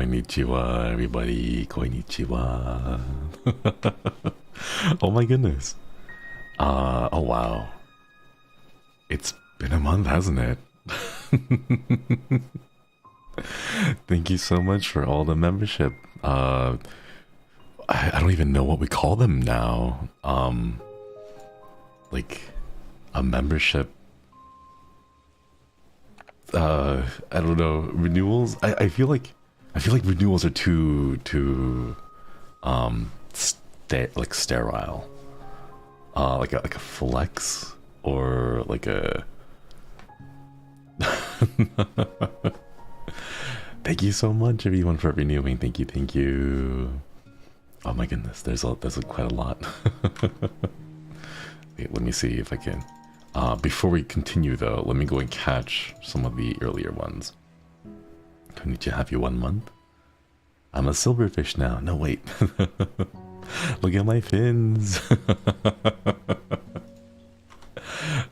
Konnichiwa, everybody. Konnichiwa. Oh my goodness. Oh wow. It's been a month, hasn't it? Thank you so much for all the membership. I don't even know what we call them now. Like a membership. I don't know, renewals. I feel like renewals are too like sterile. Like a flex or like a. Thank you so much, everyone, for renewing. Thank you. Oh my goodness, there's quite a lot. Wait, let me see if I can. Before we continue, though, let me go and catch some of the earlier ones. Konnichiwa, happy 1 month. I'm a silverfish now. No, wait. Look at my fins.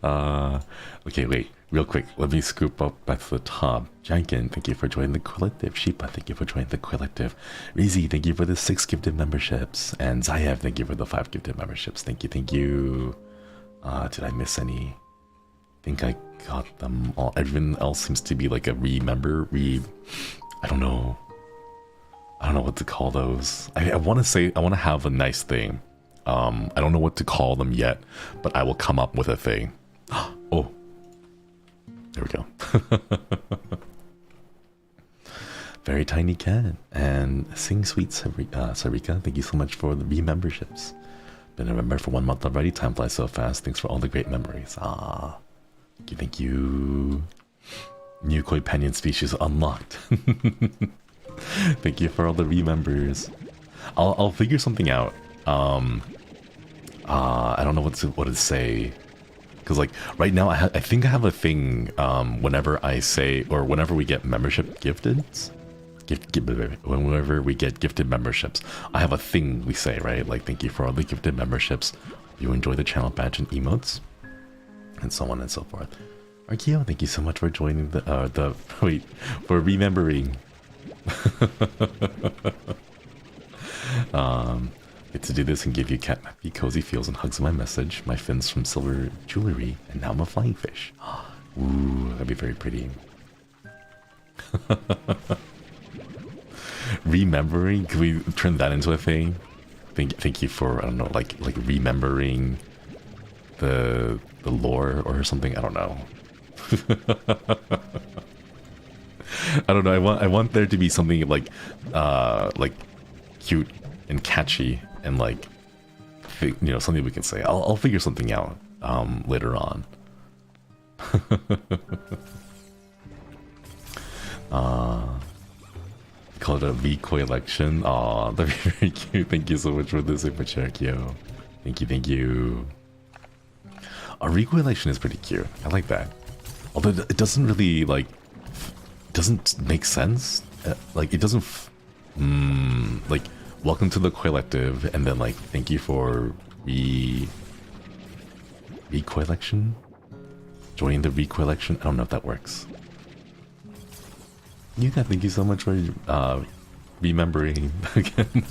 Okay, wait. Real quick, let me scoop up back to the top. Jankin, thank you for joining the collective. Sheepa, thank you for joining the collective. Rizy, thank you for the 6 gifted memberships. And Zayev, thank you for the 5 gifted memberships. Thank you. Did I miss any? I think I got them all. Everyone else seems to be like a I don't know what to call those. I want to have a nice thing. I don't know what to call them yet, but I will come up with a thing. Oh, there we go. Very tiny cat and Sing Sweet Sarika, thank you so much for the re-memberships. Been a member for 1 month already. Time flies so fast. Thanks for all the great memories. Thank you. New companion species unlocked. Thank you for all the remembers. I'll figure something out. I don't know what to say, because like right now I think I have a thing. Whenever I say, or whenever we get membership gifted. Whenever we get gifted memberships, I have a thing we say, right? Like, thank you for all the gifted memberships. You enjoy the channel badge and emotes, and so on and so forth. Arkeo, thank you so much for joining for remembering. Get to do this and give you cat happy cozy feels and hugs my message. My fins from silver jewelry, and now I'm a flying fish. Ooh, that'd be very pretty. Remembering, can we turn that into a thing? Thank you for, I don't know, like remembering the lore or something. I don't know. I don't know. I want there to be something like cute and catchy and like, you know, something we can say. I'll figure something out later on. Call it a V-Koi election. Aw, that'd be very cute. Thank you so much for the super chat, yo. Thank you. A Rico election is pretty cute. I like that. Although it doesn't really, like, doesn't make sense. Like, it doesn't, like, welcome to the collective, and then, like, thank you for Rico election? Joining the Rico election? I don't know if that works. Yeah, thank you so much for remembering again.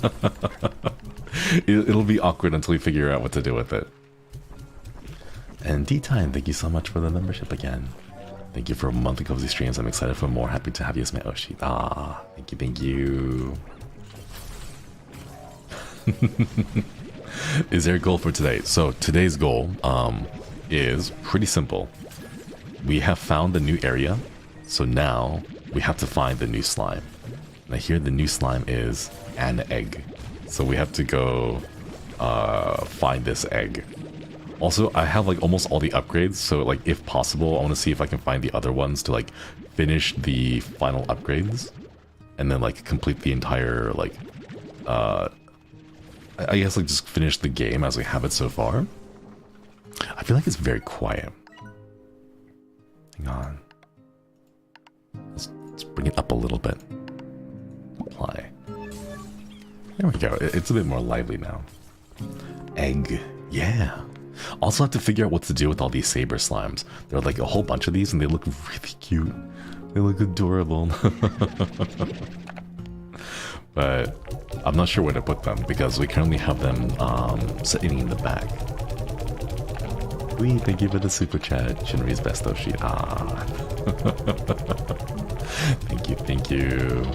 It'll be awkward until we figure out what to do with it. And D-Time, thank you so much for the membership again. Thank you for monthly cozy streams. I'm excited for more. Happy to have you as my Oshi. Thank you. Is there a goal for today? So today's goal is pretty simple. We have found the new area, so now we have to find the new slime. And I hear the new slime is an egg. So we have to go find this egg. Also, I have like almost all the upgrades, so like if possible, I want to see if I can find the other ones to like finish the final upgrades. And then like complete the entire like, I guess like just finish the game as we have it so far. I feel like it's very quiet. Hang on. Let's bring it up a little bit. Apply. There we go. It's a bit more lively now. Egg. Yeah. Also have to figure out what to do with all these saber slimes. There are like a whole bunch of these and they look really cute. They look adorable. but I'm not sure where to put them because we currently have them sitting in the back. We thank you for the super chat. Shinri's best Oshi. Thank you.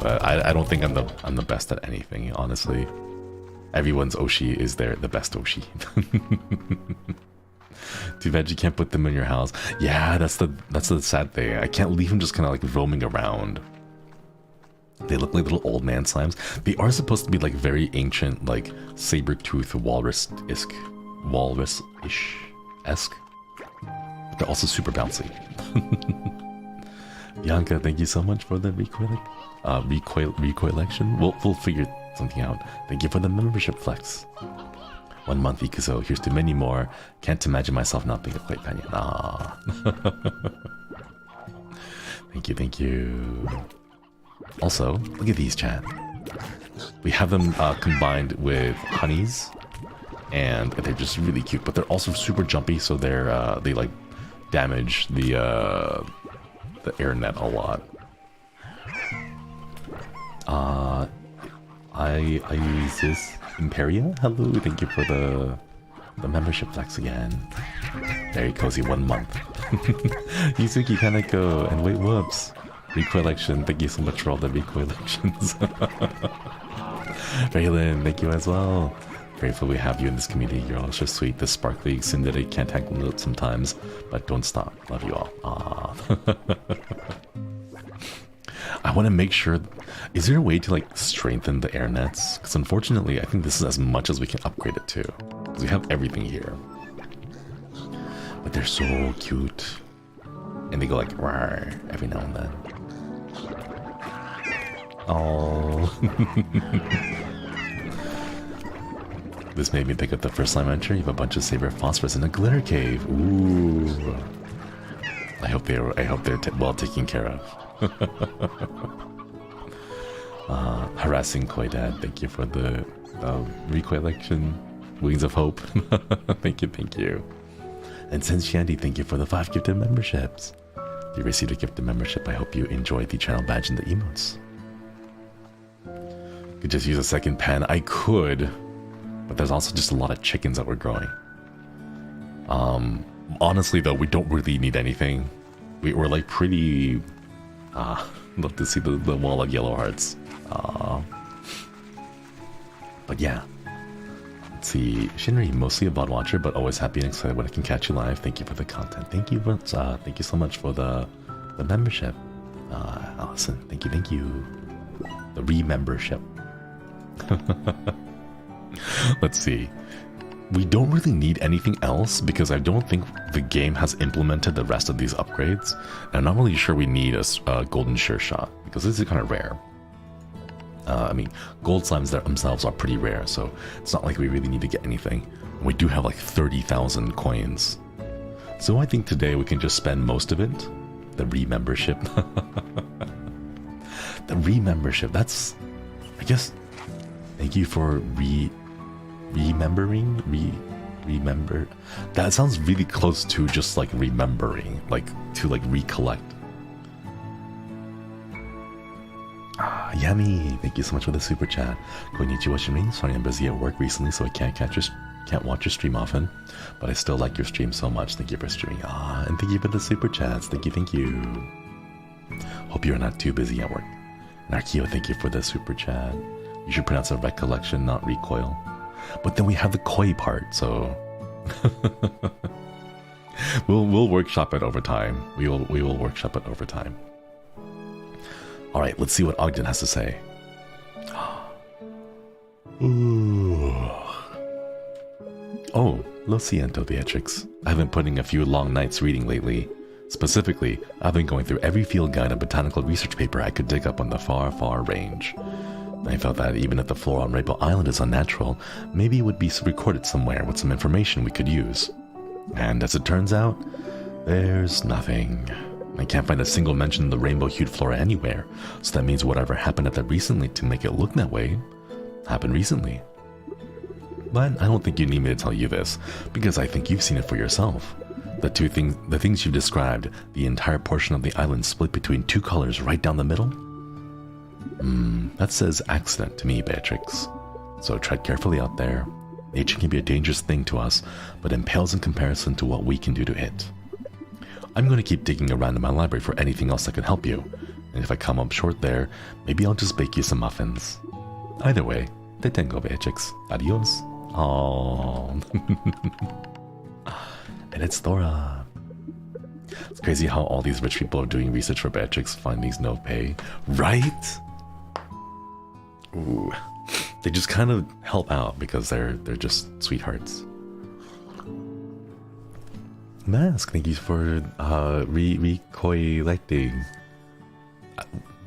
But I don't think I'm the best at anything, honestly. Everyone's Oshi is the best Oshi. Too bad you can't put them in your house. Yeah, that's the sad thing. I can't leave them just kind of like roaming around. They look like little old man slimes. They are supposed to be like very ancient, like saber-tooth walrus-ish. But they're also super bouncy. Bianca, thank you so much for the recoilection. We'll figure something out. Thank you for the membership flex. 1 month Ikuzo, here's to many more. Can't imagine myself not being a play companion. Thank you. Also, look at these, chat. We have them combined with honeys, and they're just really cute. But they're also super jumpy, so they like damage the air net a lot. I use this Imperia. Hello, thank you for the membership flex again. Very cozy 1 month. Yuzuki Kaneko and wait, whoops. Recollection, thank you so much for all the recollections. Raylan, thank you as well. Grateful we have you in this community. You're all so sweet. The sparkly Tsundere can't handle it sometimes, but don't stop. Love you all. I want to make sure. Is there a way to like strengthen the air nets? Because unfortunately, I think this is as much as we can upgrade it to. Because we have everything here. But they're so cute. And they go like rawr every now and then. Oh. This made me think of the first slime entry. You have a bunch of saber phosphorus in a glitter cave. Ooh. I hope they're well taken care of. Harassing Koi Dad, thank you for the recollection. Wings of Hope. Thank you. And Sense Shandy, thank you for the 5 gifted memberships. If you received a gifted membership, I hope you enjoyed the channel badge and the emotes. Could just use a second pen. I could, but there's also just a lot of chickens that we're growing. Honestly though, we don't really need anything. We're like pretty... love to see the wall of yellow hearts. But yeah. Let's see. Shinri, mostly a VOD watcher, but always happy and excited when I can catch you live. Thank you for the content. Thank you so much for the membership. Allison, thank you. The re-membership. Let's see. We don't really need anything else because I don't think the game has implemented the rest of these upgrades. And I'm not really sure we need a golden sure shot because this is kind of rare. I mean, gold slimes themselves are pretty rare, so it's not like we really need to get anything. We do have like 30,000 coins. So I think today we can just spend most of it. The re-membership. The re-membership, that's... I guess... Thank you for remembering? Remember? That sounds really close to just like remembering, like to like recollect. Yummy! Thank you so much for the super chat. Konnichiwa Shinri. Sorry I'm busy at work recently, so I can't watch your stream often, but I still like your stream so much. Thank you for streaming. And thank you for the super chats. Thank you. Hope you're not too busy at work. Narkio, thank you for the super chat. You should pronounce it recollection, not recoil. But then we have the koi part, so we'll workshop it over time. We will workshop it over time. All right, let's see what Ogden has to say. Ooh. Oh, lo siento, Beatrix. I've been putting a few long nights reading lately. Specifically, I've been going through every field guide and botanical research paper I could dig up on the far, far range. I felt that even if the flora on Rainbow Island is unnatural, maybe it would be recorded somewhere with some information we could use. And as it turns out, there's nothing. I can't find a single mention of the rainbow-hued flora anywhere, so that means whatever happened at that recently to make it look that way happened recently. But I don't think you need me to tell you this, because I think you've seen it for yourself. The things you've described, the entire portion of the island split between 2 colors right down the middle. That says accident to me, Beatrix. So tread carefully out there. Nature can be a dangerous thing to us, but it pales in comparison to what we can do to it. I'm going to keep digging around in my library for anything else that can help you. And if I come up short there, maybe I'll just bake you some muffins. Either way, te tengo, Beatrix. Adios. Aww. And it's Thora. It's crazy how all these rich people are doing research for Beatrix, find these no pay. Right? Ooh. They just kind of help out because they're just sweethearts. Mask, thank you for recollecting.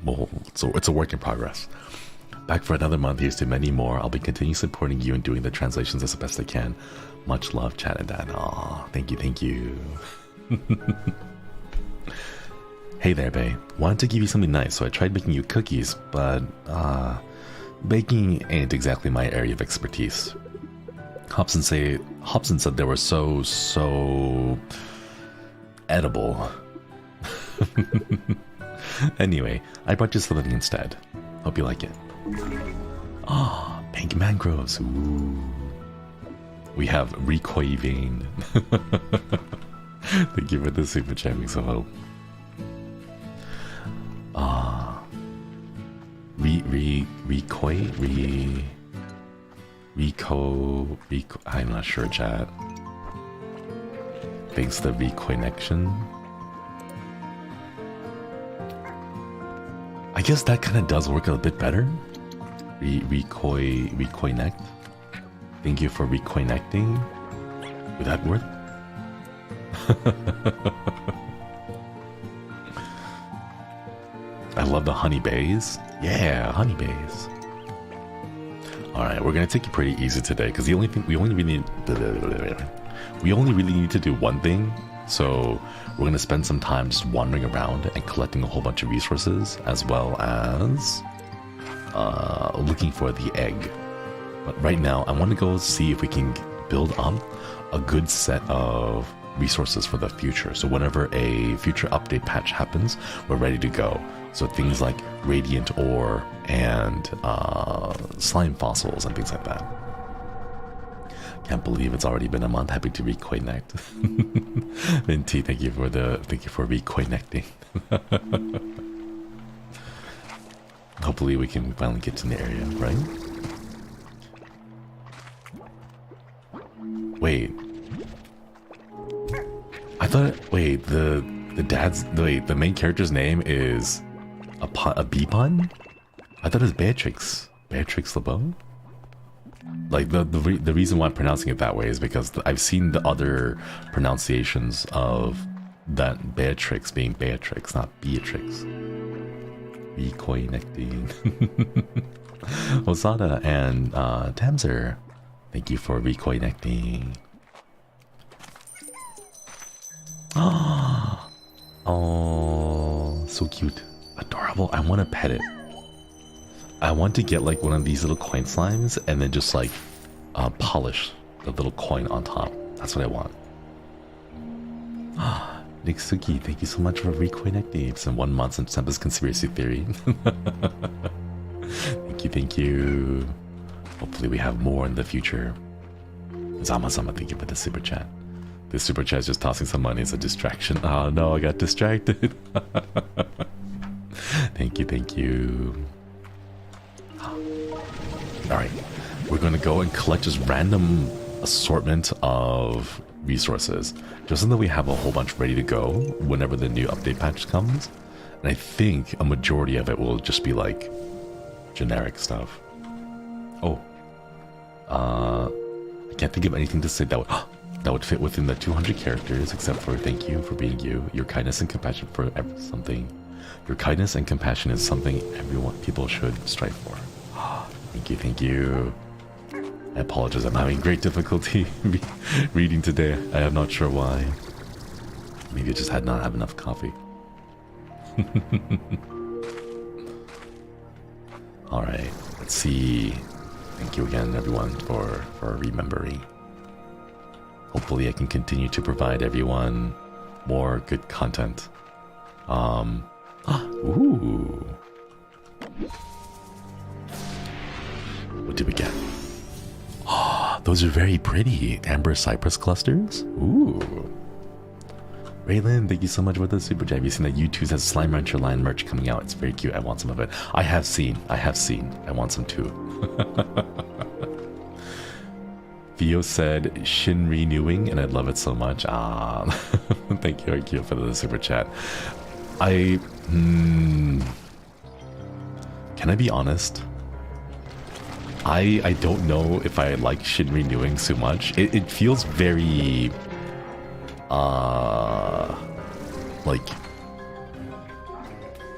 Well, it's a work in progress. Back for another month. Here's to many more. I'll be continuing supporting you and doing the translations as best I can. Much love, Chat and Dad. Aw, thank you, thank you. Hey there, babe. Wanted to give you something nice, so I tried making you cookies, but baking ain't exactly my area of expertise. Hobson said they were so edible. Anyway, I brought you something instead. Hope you like it. Ah, pink mangroves. Ooh. We have recoiving. Thank you for the super chat, Mix of Hope. I'm not sure, chat. Thanks to the reconnection. I guess that kind of does work a bit better. Reconnect. Thank you for reconnecting. Would that work? I love the honey bays. Yeah, honey bays. All right, we're gonna take it pretty easy today because the only thing we only really need to do one thing. So we're gonna spend some time just wandering around and collecting a whole bunch of resources, as well as looking for the egg. But right now, I want to go see if we can build up a good set of resources for the future. So whenever a future update patch happens, we're ready to go. So things like radiant ore and slime fossils and things like that. Can't believe it's already been a month. Happy to reconnect. Minty, thank you for reconnecting. Hopefully we can finally get to the area, right? Wait. I thought, wait, the main character's name is a bee pun? I thought it was Beatrix. Beatrix LeBeau? Like, the reason why I'm pronouncing it that way is because I've seen the other pronunciations of that Beatrix being Beatrix, not Beatrix. Reconnecting. Osada and Tamser, thank you for reconnecting. Oh, so cute. Adorable. I want to pet it. I want to get like one of these little coin slimes and then just like polish the little coin on top. That's what I want. Nick Suki, thank you so much for reconnecting. It's been 1 month since Tempest Conspiracy Theory. Thank you. Hopefully we have more in the future. Zama-sama, thank you for the super chat. This super chat is just tossing some money as a distraction. Oh no, I got distracted. Thank you. Alright, we're gonna go and collect just random assortment of resources, just so that we have a whole bunch ready to go whenever the new update patch comes. And I think a majority of it will just be like generic stuff. Oh, I can't think of anything to say that would fit within the 200 characters, except for thank you for being you. Your kindness and compassion for something. Your kindness and compassion is something people should strive for. Thank you. I apologize, I'm having great difficulty reading today. I am not sure why. Maybe I just had not have enough coffee. Alright, let's see. Thank you again, everyone, for remembering. Hopefully I can continue to provide everyone more good content. Ooh. What did we get? Oh, those are very pretty. Amber cypress clusters? Ooh. Raylan, thank you so much for the super chat. Have you seen that U2 has Slime Rancher line merch coming out? It's very cute. I want some of it. I have seen. I want some too. Theo said Shinri Newing, and I love it so much. Ah, thank you, Arkio, for the super chat. Can I be honest? I don't know if I like Shinri Newing so much. It feels very like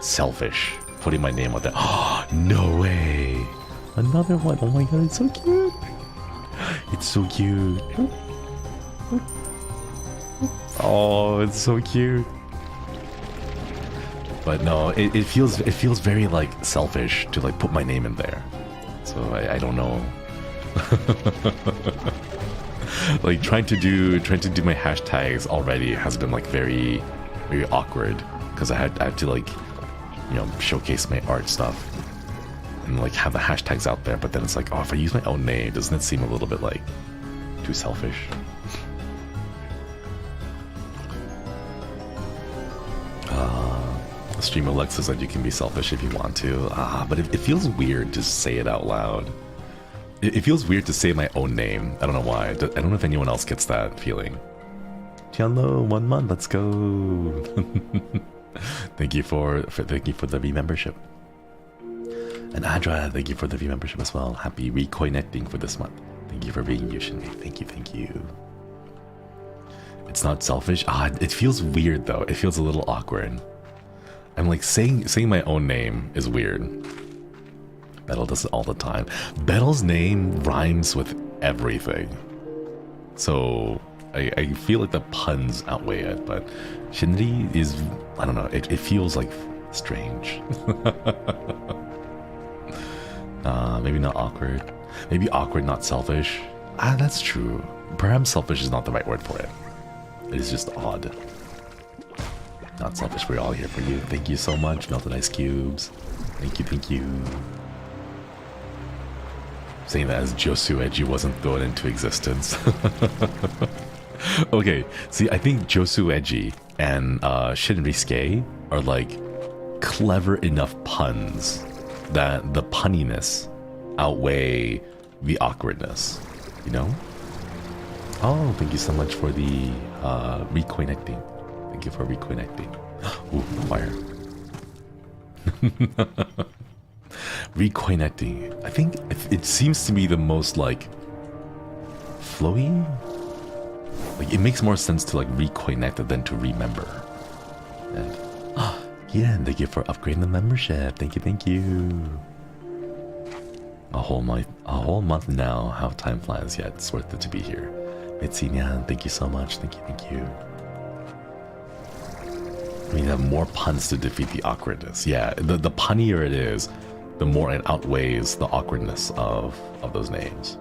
selfish putting my name on that. Oh, no way. Another one. Oh my god, it's so cute. It's so cute. Oh, it's so cute. But no, it feels very like selfish to like put my name in there. So I don't know. Like trying to do my hashtags already has been like very awkward because I had to like, you know, showcase my art stuff and like have the hashtags out there, but then it's like, oh, if I use my own name, doesn't it seem a little bit like too selfish? Stream Alexa said you can be selfish if you want to, but it feels weird to say it out loud. It feels weird to say my own name. I don't know why. I don't know if anyone else gets that feeling. Hello, 1 month. Let's go. Thank you for the V membership. And Adra, thank you for the V membership as well. Happy reconnecting for this month. Thank you for being you, Shinri. Thank you. It's not selfish. It feels weird though. It feels a little awkward. I'm like saying my own name is weird. Bettel does it all the time. Bettel's name rhymes with everything. So I feel like the puns outweigh it, but Shinri is, I don't know, it feels like strange. Maybe not awkward. Maybe awkward, not selfish. That's true. Perhaps selfish is not the right word for it. It is just odd. Not selfish, we're all here for you. Thank you so much, Melted Ice Cubes. Thank you. Saying that as Josuiji wasn't thrown into existence. Okay, see, I think Josuiji and Shinrisuke are like clever enough puns that the punniness outweigh the awkwardness, you know? Oh, thank you so much for the reconnecting. Thank you for reconnecting. Ooh, fire. Reconnecting. I think it seems to be the most like flowy. Like it makes more sense to like reconnect than to remember. And yeah, thank you for upgrading the membership. Thank you. A whole month now. How time flies. Yeah, it's worth it to be here. Mitsinyan, thank you so much. Thank you. I mean, you have more puns to defeat the awkwardness. Yeah, the punnier it is, the more it outweighs the awkwardness of those names.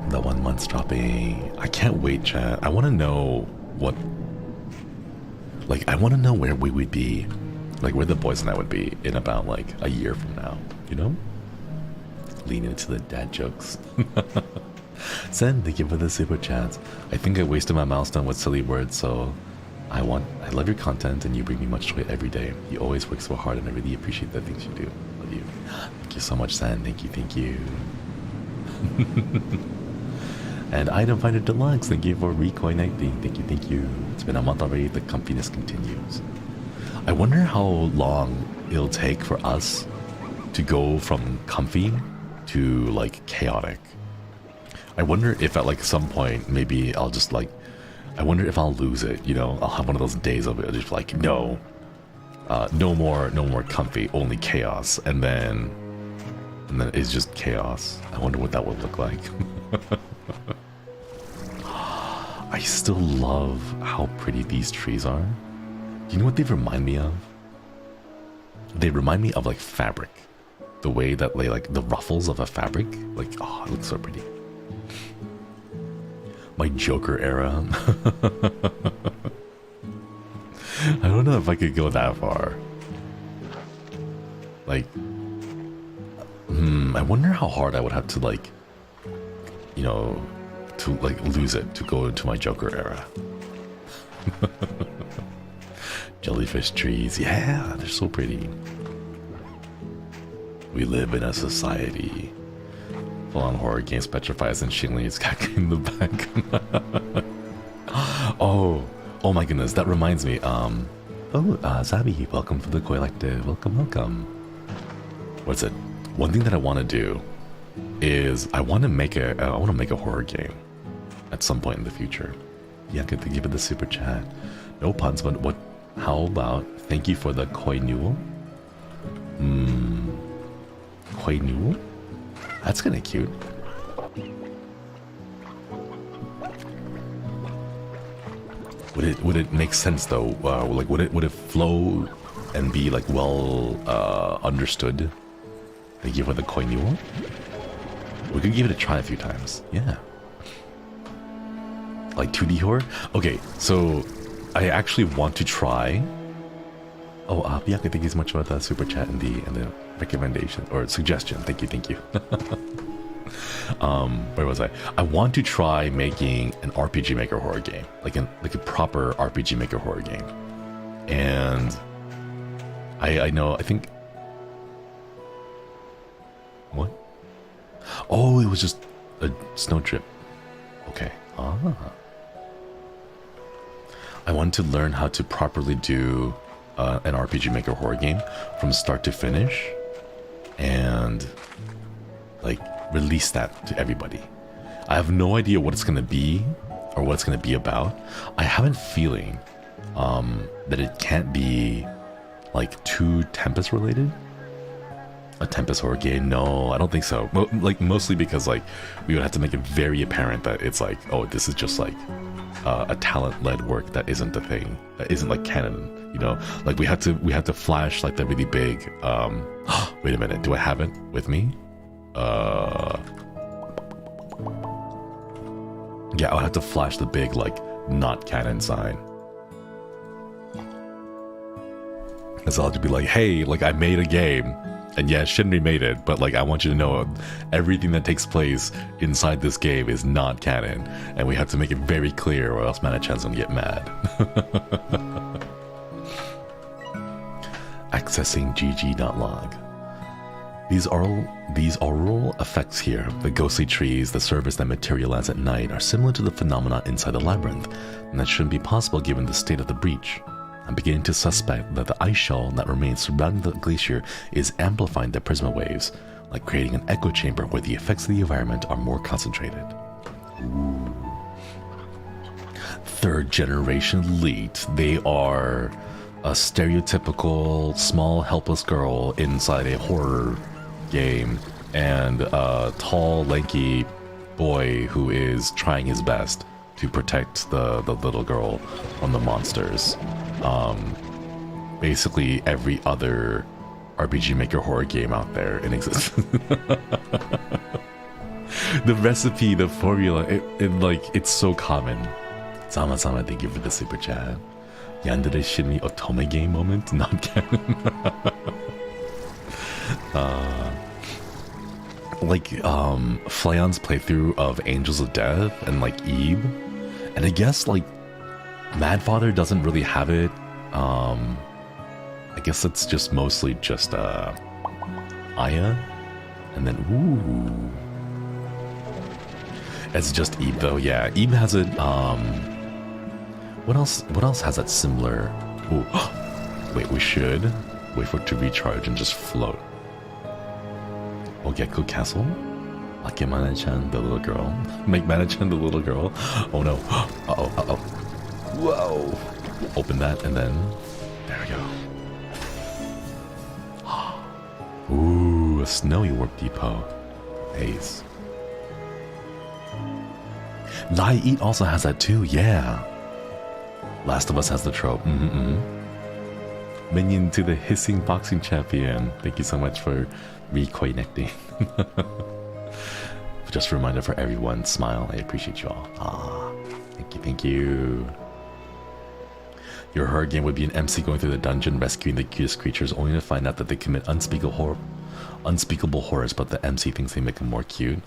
The 1 month's dropping. I can't wait, chat. I want to know what... Like, I want to know where we would be. Like, where the boys and I would be in about, like, a year from now. You know? Lean into the dad jokes. Sen, thank you for the super chats. I think I wasted my milestone with silly words, so I love your content and you bring me much joy every day. You always work so hard and I really appreciate the things you do. Love you. Thank you so much, Sen. Thank you. And Item Finder Deluxe, thank you for reconnecting. Thank you. It's been a month already, the comfiness continues. I wonder how long it'll take for us to go from comfy to like chaotic. I wonder if at like some point maybe I'll just like, I wonder if I'll lose it, you know? I'll have one of those days of it, just like no more comfy, only chaos, and then it's just chaos. I wonder what that would look like. I still love how pretty these trees are. You know what they remind me of? They remind me of like fabric. The way that they like the ruffles of a fabric. Like, oh, it looks so pretty. My Joker era. I don't know if I could go that far. Like, I wonder how hard I would have to, like, you know, to like lose it to go into my Joker era. Jellyfish trees, yeah, they're so pretty. We live in a society. Full-on horror games petrifies and Shinri is cacking in the back. Oh my goodness, that reminds me. Zabi, welcome to the collective. Welcome. What's it? One thing that I want to do is I want to make a horror game at some point in the future. Yeah, good to give it the super chat. No puns, but what? How about thank you for the koi newel? Koi newel? That's kind of cute. Would it make sense though? Like would it flow and be like well understood? Thank you for the koi newel. We could give it a try a few times. Yeah. Like 2D horror? Okay, so I actually want to try. Oh, Bianca, thank you so much for the super chat and the recommendation or suggestion. Thank you. Where was I? I want to try making an RPG Maker horror game, like a proper RPG Maker horror game. And I think. What? Oh, it was just a snow drip. Okay. I want to learn how to properly do an RPG Maker horror game from start to finish and like release that to everybody. I have no idea what it's going to be or what it's going to be about. I have a feeling that it can't be like too TEMPUS related. A TEMPUS horror game? No, I don't think so. Like mostly because like we would have to make it very apparent that it's like, oh, this is just like a talent-led work that isn't the thing, that isn't like canon, you know. Like we have to flash like the really big. Wait a minute, do I have it with me? Yeah, I'll have to flash the big like not canon sign. Because I'll have to be like, hey, like I made a game. And yeah, Shinri made it, but like I want you to know everything that takes place inside this game is not canon, and we have to make it very clear, or else Mana-chan's gonna get mad. Accessing GG.log. These auroral effects here, the ghostly trees, the surface that materialize at night, are similar to the phenomena inside the labyrinth, and that shouldn't be possible given the state of the breach. I'm beginning to suspect that the ice shell that remains surrounding the glacier is amplifying the prisma waves, like creating an echo chamber where the effects of the environment are more concentrated. Ooh. Third generation elite. They are a stereotypical small helpless girl inside a horror game and a tall lanky boy who is trying his best to protect the little girl from the monsters. Basically every other RPG Maker horror game out there in existence. The recipe, the formula, it's so common. Sama-sama, thank you for the super chat. Yandere Shinri Otome game moment? Not canon. Flayon's playthrough of Angels of Death and like Eve. And I guess like Madfather doesn't really have it. I guess it's just mostly just Aya, and then ooh, it's just Eve though. Yeah, Eve has it. What else has that similar? Ooh, wait, we should wait for it to recharge and just float. Ogekko Castle. Make Mana-chan the little girl. Make Mana-chan the little girl. Oh no. Uh-oh. Whoa. Open that and then there we go. Ooh, a snowy warp depot. Nice. Lie Eat also has that too, yeah. Last of Us has the trope. Minion to the hissing boxing champion. Thank you so much for reconnecting. Just a reminder for everyone, smile. I appreciate you all. Thank you. Your horror game would be an MC going through the dungeon, rescuing the cutest creatures, only to find out that they commit unspeakable horrors, but the MC thinks they make them more cute.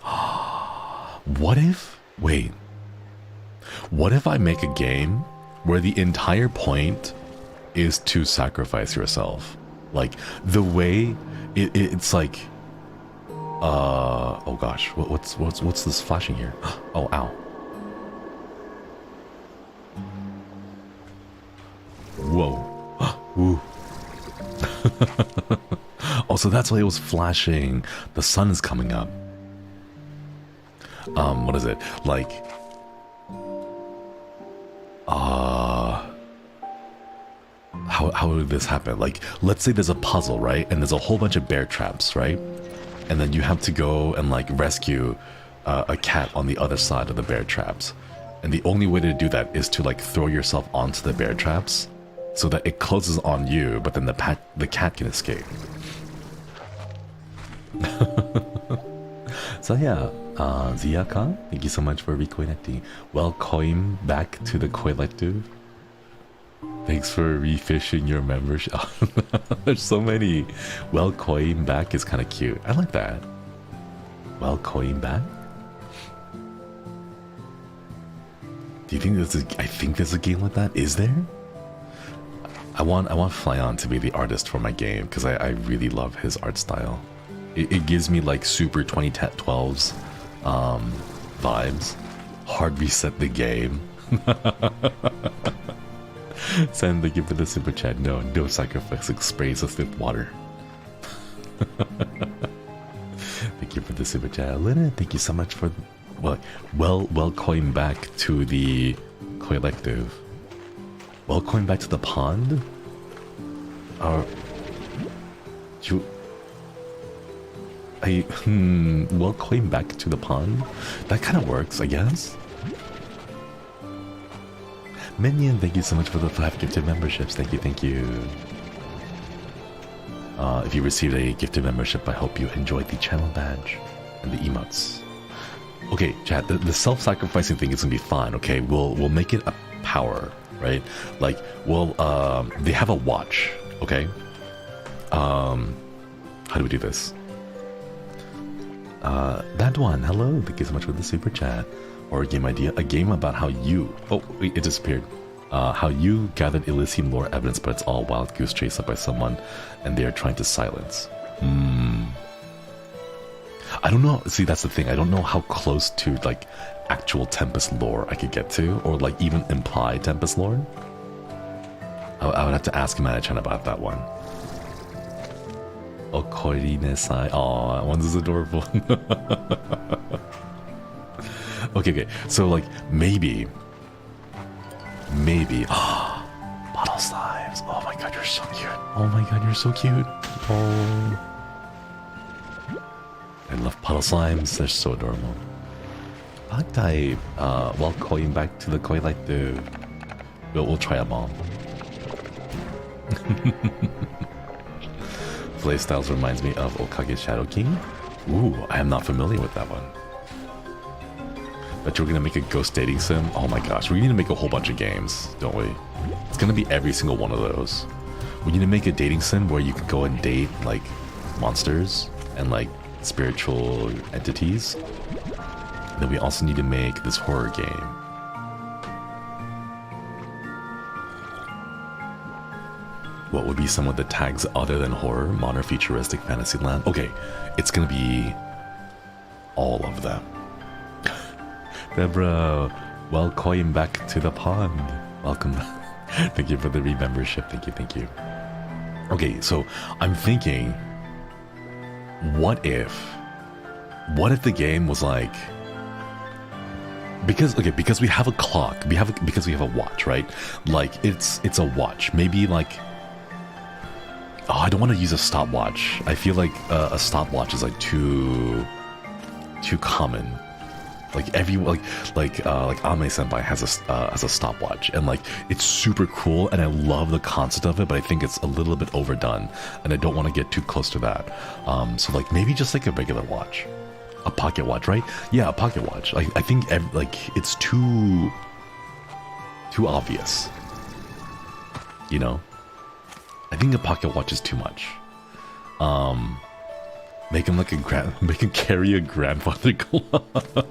What if I make a game where the entire point is to sacrifice yourself? Like, the way it's like, oh gosh, what's this flashing here? Oh, ow. Whoa. Woo. Oh, so that's why it was flashing. The sun is coming up. What is it? Like, how would this happen? Like, let's say there's a puzzle, right? And there's a whole bunch of bear traps, right? And then you have to go and like rescue a cat on the other side of the bear traps. And the only way to do that is to like throw yourself onto the bear traps so that it closes on you, but then the cat can escape. So yeah, Zia-kan, thank you so much for reconnecting. Welcome back to the collective. Thanks for refishing your membership. There's so many. Welcome back is kind of cute. I like that. Welcome back. Do you think I think there's a game like that? Is there? I want Flayon to be the artist for my game because I really love his art style. It gives me like super 2012's vibes. Hard reset the game. Send the gift for the super chat. No sacrificing sprays us with water. Thank you for the super chat. Lena, thank you so much for welcome back to the collective. Welcome back to the pond? Welcome back to the pond? That kind of works, I guess. Minion, thank you so much for the 5 gifted memberships. Thank you. If you received a gifted membership, I hope you enjoyed the channel badge and the emotes. Okay, chat, the self-sacrificing thing is gonna be fine, okay? We'll make it a power, right? Like, they have a watch, okay? How do we do this? That one, hello, thank you so much for the super chat. Or a game idea, a game about how you... Oh, wait, it disappeared. How you gathered Elysium lore evidence, but it's all wild goose chase up by someone, and they are trying to silence. I don't know. See, that's the thing. I don't know how close to, like, actual Tempest lore I could get to, or, like, even imply Tempest lore. I would have to ask Mana-chan about that one. Okorine-sai. Aw, that one's adorable. Okay, so like maybe bottle slimes. Oh my god, you're so cute. Oh my god, you're so cute. Oh, I love puddle slimes. They're so adorable. Bug type. Welcome back to the collective. We'll try them all. Playstyles reminds me of Okage Shadow King. Ooh, I am not familiar with that one. But you're gonna make a ghost dating sim? Oh my gosh, we need to make a whole bunch of games, don't we? It's gonna be every single one of those. We need to make a dating sim where you can go and date, like, monsters and, like, spiritual entities. And then we also need to make this horror game. What would be some of the tags other than horror? Modern futuristic fantasy land? Okay, it's gonna be all of them. Deborah, welcome back to the pond. Welcome back. Thank you for the re-membership. Thank you. Okay, so I'm thinking, what if the game was like, because we have a clock, because we have a watch, right? Like it's a watch. Maybe like, oh, I don't want to use a stopwatch. I feel like a stopwatch is like too common. Like Ame Senpai has a stopwatch, and like it's super cool, and I love the concept of it, but I think it's a little bit overdone, and I don't want to get too close to that. So like maybe just like a regular watch. A pocket watch, right? Yeah, a pocket watch. I think like it's too obvious. You know? I think a pocket watch is too much. Make him like make him carry a grandfather clock.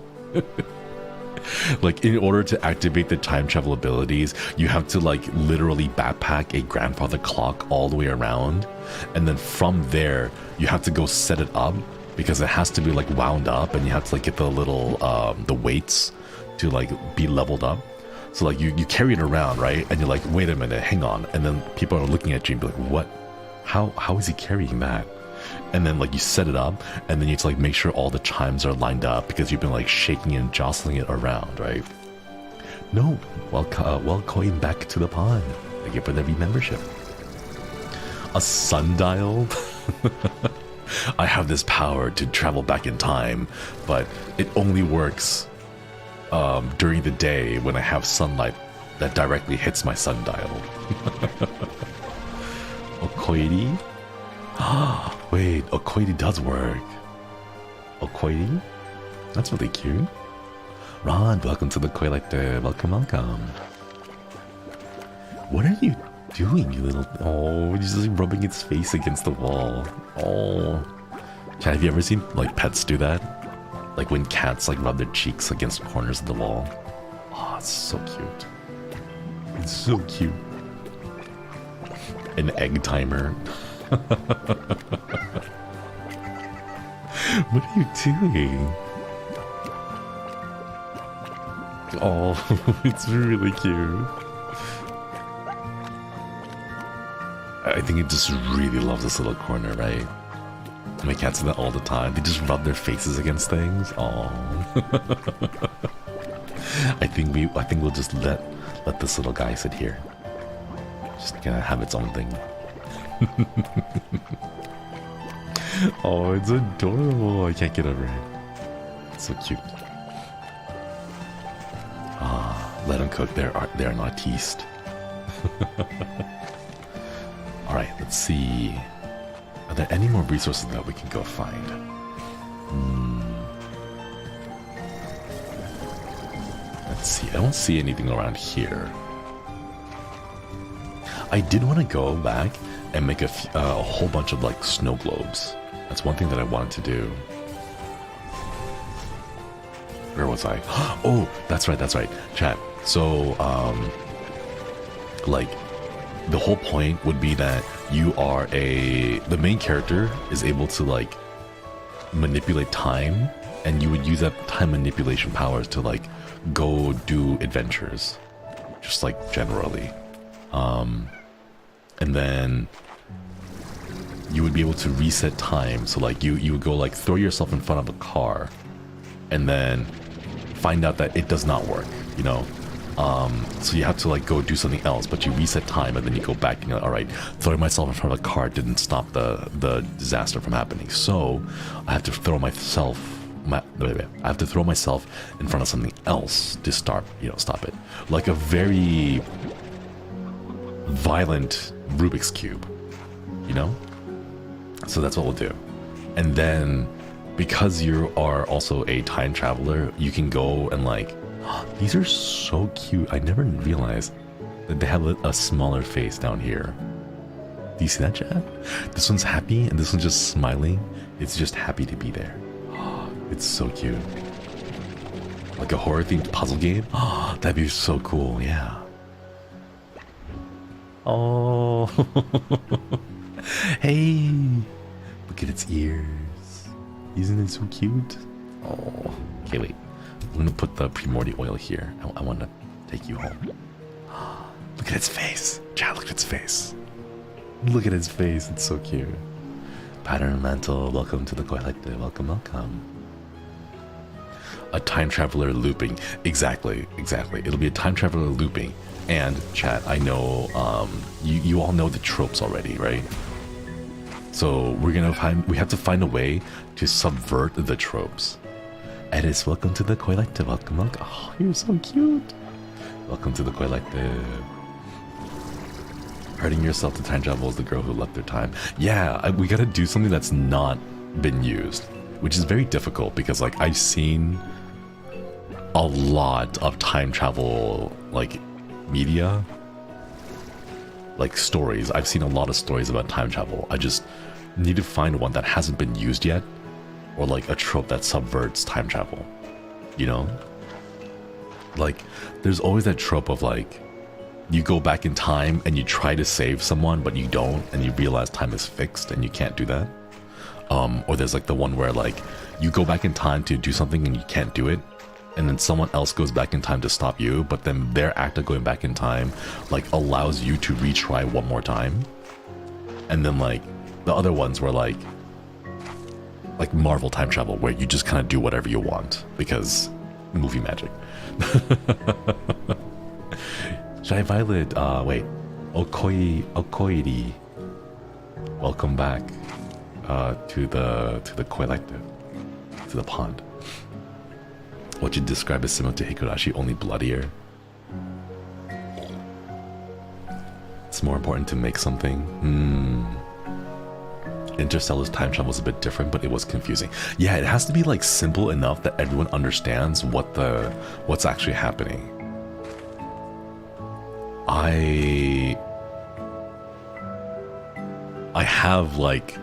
Like in order to activate the time travel abilities, you have to like literally backpack a grandfather clock all the way around, and then from there you have to go set it up because it has to be like wound up, and you have to like get the little the weights to like be leveled up. So like you carry it around, right? And you're like, wait a minute, hang on. And then people are looking at you and be like, what? How is he carrying that? And then like you set it up, and then you have to like make sure all the chimes are lined up because you've been like shaking and jostling it around, right? No, welcome back to the pond. Thank you for the membership. A sundial? I have this power to travel back in time, but it only works during the day when I have sunlight that directly hits my sundial. Okoiri? Wait, Okoiri does work. Okoiri? That's really cute. Ron, welcome to the Collector. Welcome, welcome. What are you doing, you little... Oh, he's just like rubbing its face against the wall. Oh. Have you ever seen like pets do that? Like when cats like rub their cheeks against corners of the wall. Oh, it's so cute. It's so cute. An egg timer. What are you doing? Oh, it's really cute. I think it just really loves this little corner, right? My cats do that all the time. They just rub their faces against things. Oh. I think we'll just let this little guy sit here. Just gonna have its own thing. Oh, it's adorable. I can't get over it. It's so cute. Ah, let them cook. They're an artiste. All right, let's see. Are there any more resources that we can go find? Let's see. I don't see anything around here. I did want to go back and make a whole bunch of like snow globes. That's one thing that I wanted to do. Where was I? Oh, that's right. Chat. So, like, the whole point would be that you are the main character is able to like manipulate time, and you would use that time manipulation powers to like go do adventures, just like generally. And then you would be able to reset time. So like you would go like throw yourself in front of a car and then find out that it does not work, you know? So you have to like go do something else, but you reset time and then you go back and you're like, all right, throwing myself in front of a car didn't stop the disaster from happening. So I have to throw myself in front of something else to stop it. Like a very violent Rubik's Cube, you know? So that's what we'll do. And then because you are also a time traveler, you can go and like, these are so cute. I never realized that they have a smaller face down here. Do you see that, chat? This one's happy and this one's just smiling. It's just happy to be there. It's so cute. Like a horror themed puzzle game. That'd be so cool, yeah. Oh. Hey, look at its ears. Isn't it so cute? Oh. Okay, wait. I'm gonna put the primordial oil here. I want to take you home. Look at its face. Chat, look at its face. Look at its face. It's so cute. Pattern Mantle, welcome to the Collective. Welcome, welcome. A time traveler looping. Exactly. It'll be a time traveler looping. And chat, I know you all know the tropes already, right? So we have to find a way to subvert the tropes. Edis, welcome to the Collective. Welcome, welcome. Oh, you're so cute. Welcome to the Collective. Hurting yourself to time travel is the girl who left their time. Yeah, we gotta do something that's not been used. which is very difficult because like I've seen a lot of time travel like media, like stories. I've seen a lot of stories about time travel. I just need to find one that hasn't been used yet, or like a trope that subverts time travel, you know? Like there's always that trope of like you go back in time and you try to save someone but you don't, and you realize time is fixed and you can't do that. Or there's like the one where like you go back in time to do something and you can't do it, and then someone else goes back in time to stop you, but then their act of going back in time like allows you to retry one more time. And then like the other ones were like Marvel time travel, where you just kind of do whatever you want because movie magic. Shy Violet, wait, Okoiri, welcome back to the collective, to the pond. What you describe as similar to Higurashi, only bloodier. It's more important to make something. Interstellar's time travel was a bit different, but it was confusing. Yeah, it has to be like simple enough that everyone understands what's actually happening. I have like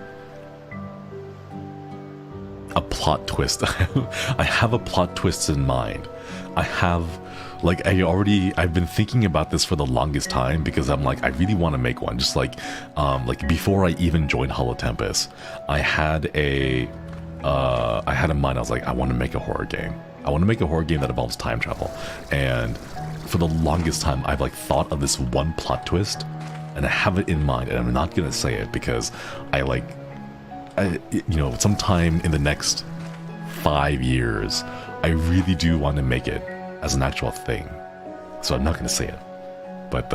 a plot twist. I have a plot twist in mind. I've been thinking about this for the longest time because I'm like, I really want to make one. Just like before I even joined HoloTEMPUS, I had in mind, I was like, I want to make a horror game. I want to make a horror game that involves time travel. And for the longest time, I've like thought of this one plot twist, and I have it in mind, and I'm not gonna say it because sometime in the next 5 years, I really do want to make it as an actual thing. So I'm not gonna say it, but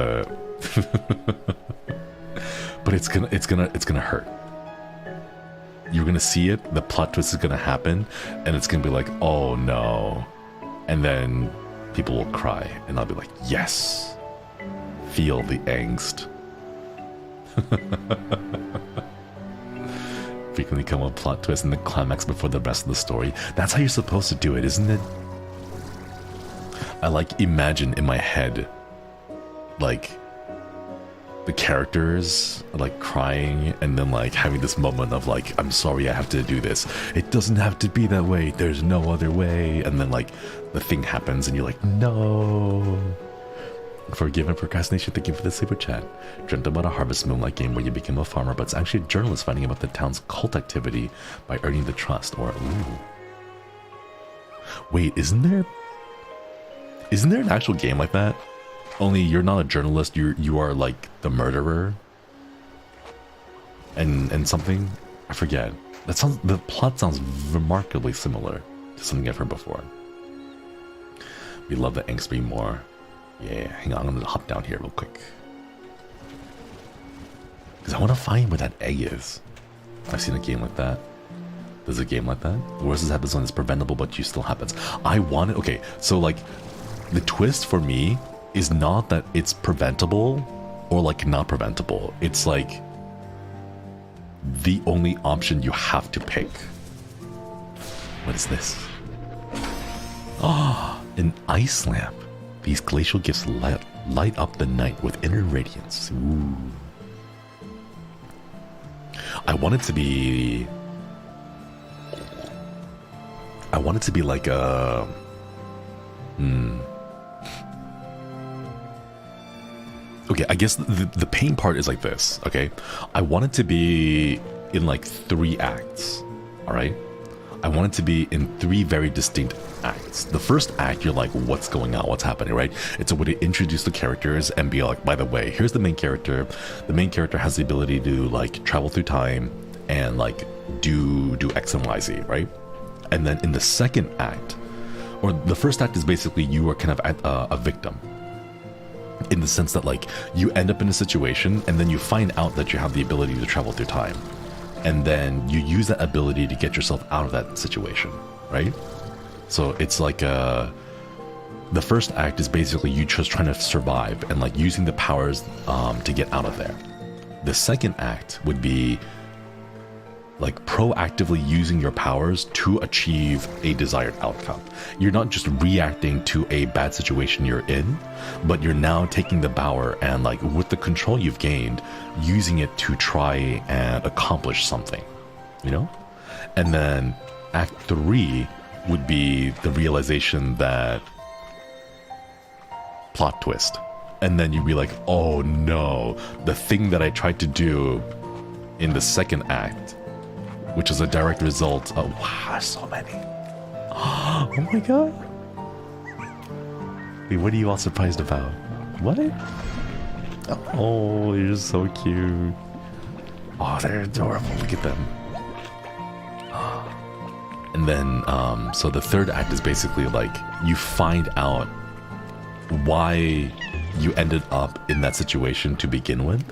but it's gonna hurt. You're gonna see it, the plot twist is gonna happen, and it's gonna be like, oh no, and then people will cry, and I'll be like, yes, feel the angst. Frequently come with plot twist and the climax before the rest of the story. That's how you're supposed to do it, isn't it? I like imagine in my head like the characters are like crying and then like having this moment of like, I'm sorry I have to do this. It doesn't have to be that way. There's no other way. And then like the thing happens and you're like, no. Forgive and procrastination, thank you for the super chat. Dreamt about a Harvest Moonlight game where you become a farmer, but it's actually a journalist finding about the town's cult activity by earning the trust, or ooh. Wait, isn't there an actual game like that? Only you're not a journalist, you are like the murderer. And something? I forget. The plot sounds remarkably similar to something I've heard before. We love the angst being more. Yeah, hang on, I'm gonna hop down here real quick. Because I want to find where that egg is. I've seen a game like that. There's a game like that. The worst that happens when it's preventable, but you still happens. I want it. Okay, so like, the twist for me is not that it's preventable or like not preventable. It's like the only option you have to pick. What is this? Ah, an ice lamp. These glacial gifts light up the night with inner radiance. Ooh. I want it to be like a... Okay, I guess the pain part is like this, okay? I want it to be in like 3 acts, alright? I want it to be in 3 very distinct acts. The first act, you're like, what's going on? What's happening, right? It's a way to introduce the characters and be like, by the way, here's the main character. The main character has the ability to like travel through time and like do X and Y, Z, right? And then in the second act, or the first act is basically you are kind of a victim. In the sense that like you end up in a situation and then you find out that you have the ability to travel through time. And then you use that ability to get yourself out of that situation, right? So it's like the first act is basically you just trying to survive and like using the powers to get out of there. The second act would be like proactively using your powers to achieve a desired outcome. You're not just reacting to a bad situation you're in, but you're now taking the power and like with the control you've gained, using it to try and accomplish something, you know? And then Act 3 would be the realization that plot twist. And then you'd be like, oh no, the thing that I tried to do in the second act, which is a direct result of, wow, so many. Oh my god. Wait, what are you all surprised about? What? Oh, you're so cute. Oh, they're adorable. Look at them. And then, so the third act is basically like, you find out why you ended up in that situation to begin with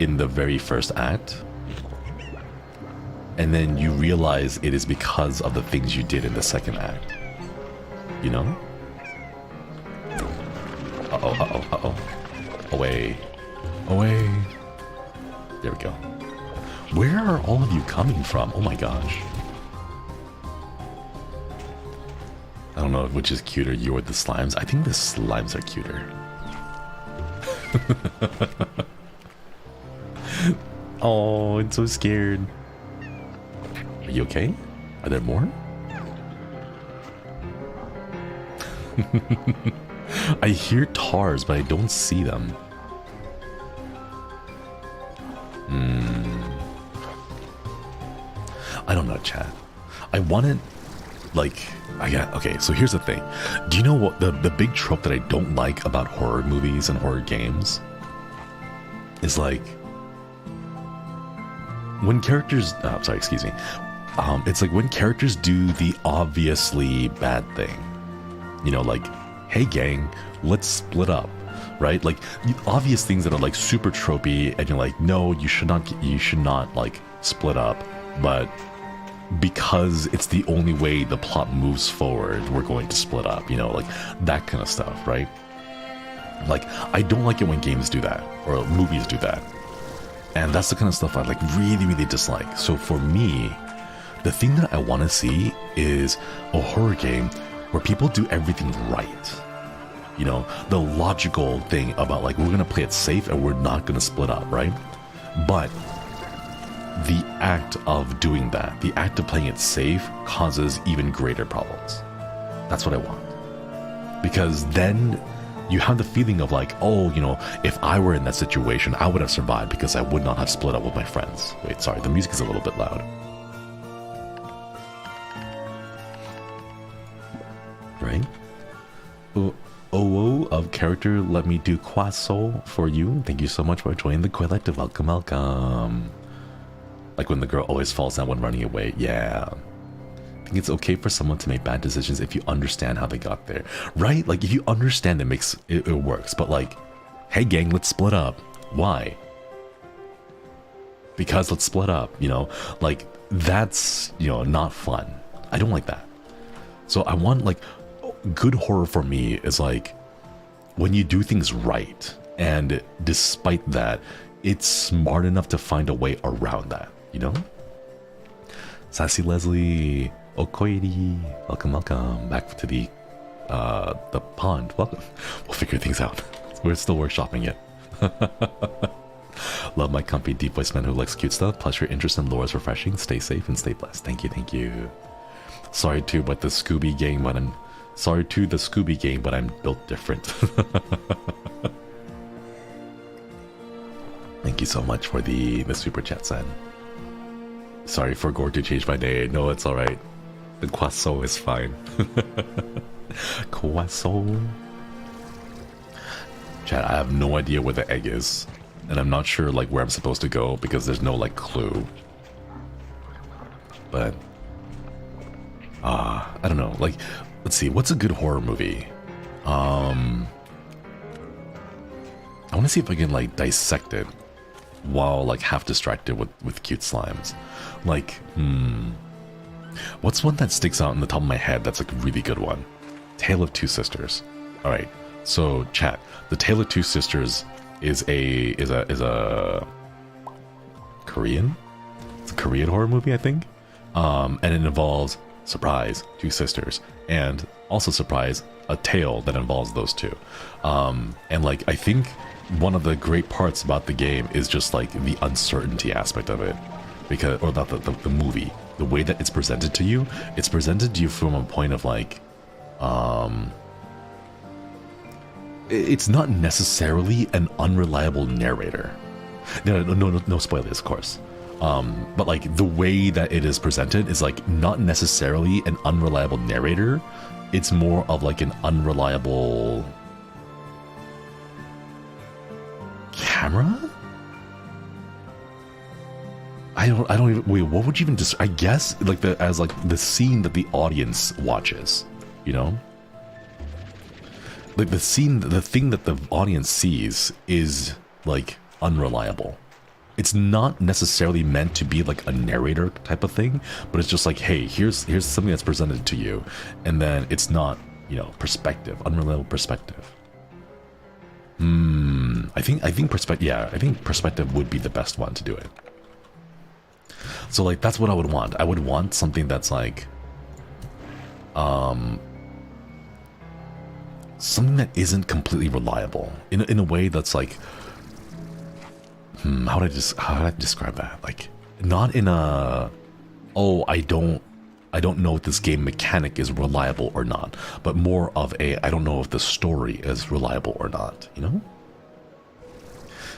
in the very first act. And then you realize it is because of the things you did in the second act. You know? Uh-oh, uh-oh, uh-oh. Away. Away. There we go. Where are all of you coming from? Oh my gosh. I don't know which is cuter, you or the slimes. I think the slimes are cuter. Oh, it's so scared. Are you okay? Are there more? I hear tars, but I don't see them. I don't know, chat. I wanted, like, okay, so here's the thing. Do you know what the big trope that I don't like about horror movies and horror games? Is like, when characters, excuse me. It's like when characters do the obviously bad thing. You know, like, hey gang, let's split up, right? Like, obvious things that are like super tropey and you're like, no, you should not like split up. But because it's the only way the plot moves forward, we're going to split up, you know, like that kind of stuff, right? Like, I don't like it when games do that or movies do that. And that's the kind of stuff I like really, really dislike. So for me, the thing that I want to see is a horror game where people do everything right. You know, the logical thing about like, we're going to play it safe and we're not going to split up, right? But the act of doing that, the act of playing it safe causes even greater problems. That's what I want. Because then you have the feeling of like, oh, you know, if I were in that situation, I would have survived because I would not have split up with my friends. Wait, sorry, the music is a little bit loud. Right? Oh, of character, let me do Quasso for you. Thank you so much for joining the collective. Welcome, welcome. Like when the girl always falls down when running away. Yeah. I think it's okay for someone to make bad decisions if you understand how they got there. Right? Like if you understand it works. But like, hey gang, let's split up. Why? Because let's split up, you know? Like that's, you know, not fun. I don't like that. So I want like, good horror for me is like when you do things right. And despite that, it's smart enough to find a way around that, you know? Sassy Leslie, Okoiri, welcome, welcome back to the pond. Welcome. We'll figure things out. We're still workshopping it. Love my comfy deep voice man who likes cute stuff. Plus your interest in lore is refreshing. Stay safe and stay blessed. Thank you, thank you. Sorry too, but the Scooby game, but I'm built different. Thank you so much for the super chat, San. Sorry for Gore to change my name. No, it's alright. The Quasso is fine. Quasso. Chat, I have no idea where the egg is. And I'm not sure like where I'm supposed to go because there's no like clue. But I don't know. Like, let's see, what's a good horror movie? I want to see if I can like dissect it while like half distracted with cute slimes. Like, what's one that sticks out in the top of my head that's like a really good one? Tale of Two Sisters. All right, so chat, the Tale of Two Sisters is a Korean? It's a Korean horror movie, I think. And it involves, surprise, two sisters, and also surprise, a tale that involves those two. And like, I think one of the great parts about the game is just like the uncertainty aspect of it, because, or not the movie, the way that it's presented to you. It's presented to you from a point of like, it's not necessarily an unreliable narrator. No spoilers, of course. But like the way that it is presented is like not necessarily an unreliable narrator. It's more of like an unreliable camera. I don't even, wait, what would you even I guess like as like the scene that the audience watches, you know? Like the scene, the thing that the audience sees is like unreliable. It's not necessarily meant to be like a narrator type of thing, but it's just like, hey, here's something that's presented to you, and then it's not, you know, perspective, unreliable perspective. I think perspective, yeah, I think perspective would be the best one to do it. So like that's what I would want. I would want something that's like something that isn't completely reliable in a way that's like, how do I describe that? Like, not in a, oh, I don't know if this game mechanic is reliable or not, but more of a, I don't know if the story is reliable or not, you know?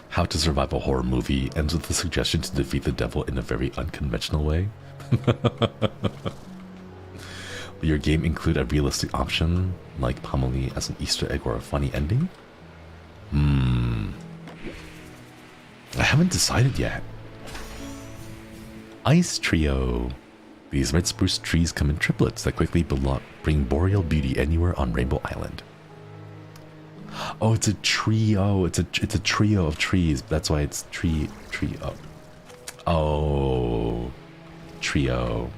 How to Survive a Horror Movie ends with the suggestion to defeat the devil in a very unconventional way. Will your game include a realistic option, like Pomeli as an Easter egg or a funny ending? I haven't decided yet. Ice Trio. These red spruce trees come in triplets that quickly bring boreal beauty anywhere on Rainbow Island. Oh, it's a trio. It's a trio of trees. That's why it's trio. Oh, trio.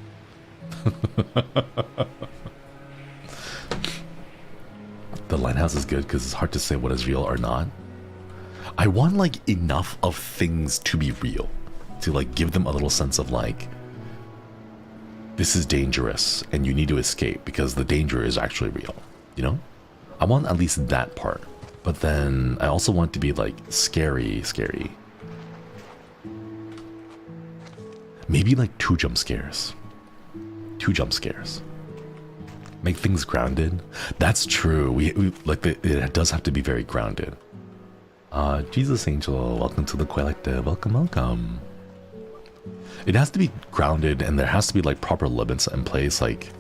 The lighthouse is good because it's hard to say what is real or not. I want like enough of things to be real, to like give them a little sense of like, this is dangerous and you need to escape because the danger is actually real, you know? I want at least that part, but then I also want it to be like scary. Maybe like 2 jump scares. 2 jump scares. Make things grounded. That's true. We like it does have to be very grounded. Jesus Angel, welcome to the collective. Welcome. It has to be grounded, and there has to be like proper limits in place. Like,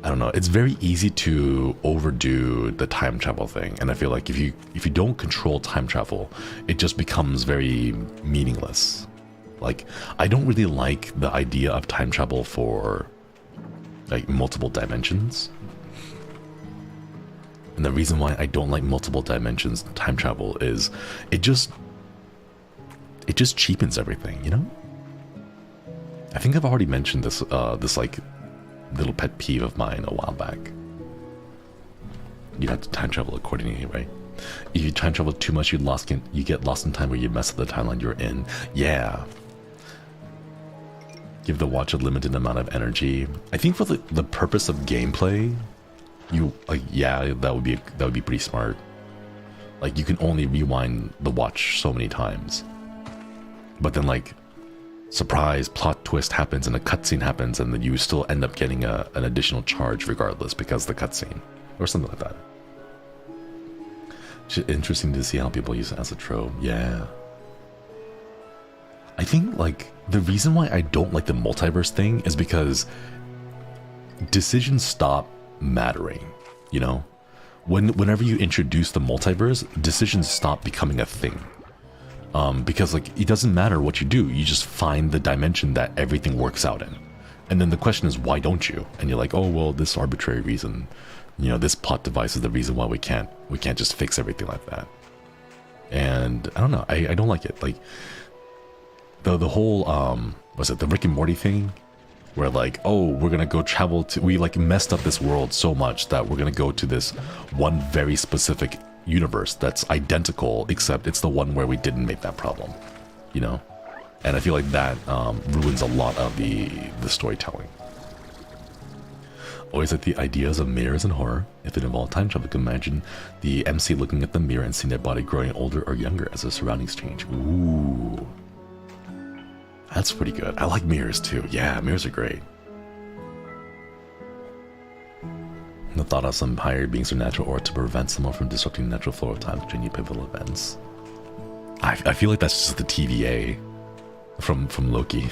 I don't know. It's very easy to overdo the time travel thing, and I feel like if you don't control time travel, it just becomes very meaningless. Like, I don't really like the idea of time travel for like multiple dimensions. And the reason why I don't like multiple dimensions time travel is it just cheapens everything, you know? I think I've already mentioned this this like little pet peeve of mine a while back. You have to time travel accordingly, right? If you time travel too much, you get lost in time where you mess up the timeline you're in. Yeah. Give the watch a limited amount of energy. I think for the purpose of gameplay, you yeah, that would be pretty smart. Like, you can only rewind the watch so many times, but then like surprise plot twist happens and a cutscene happens, and then you still end up getting an additional charge regardless because of the cutscene or something like that. Interesting to see how people use it as a trope. Yeah, I think like the reason why I don't like the multiverse thing is because decisions stop mattering, you know? Whenever you introduce the multiverse, decisions stop becoming a thing. Because like, it doesn't matter what you do, you just find the dimension that everything works out in. And then the question is, why don't you? And you're like, oh, well, this arbitrary reason, you know, this plot device is the reason why we can't just fix everything like that. And I don't know, I don't like it. Like, the whole, was it the Rick and Morty thing? Where like, oh, we're gonna go travel to, we like messed up this world so much that we're gonna go to this one very specific universe that's identical, except it's the one where we didn't make that problem, you know? And I feel like that ruins a lot of the storytelling. Always like the ideas of mirrors in horror. If it involved time travel, can imagine the MC looking at the mirror and seeing their body growing older or younger as their surroundings change. Ooh. That's pretty good. I like mirrors too. Yeah, mirrors are great. The thought of some higher beings or natural aura to prevent someone from disrupting the natural flow of time between any pivotal events. I feel like that's just the TVA from Loki.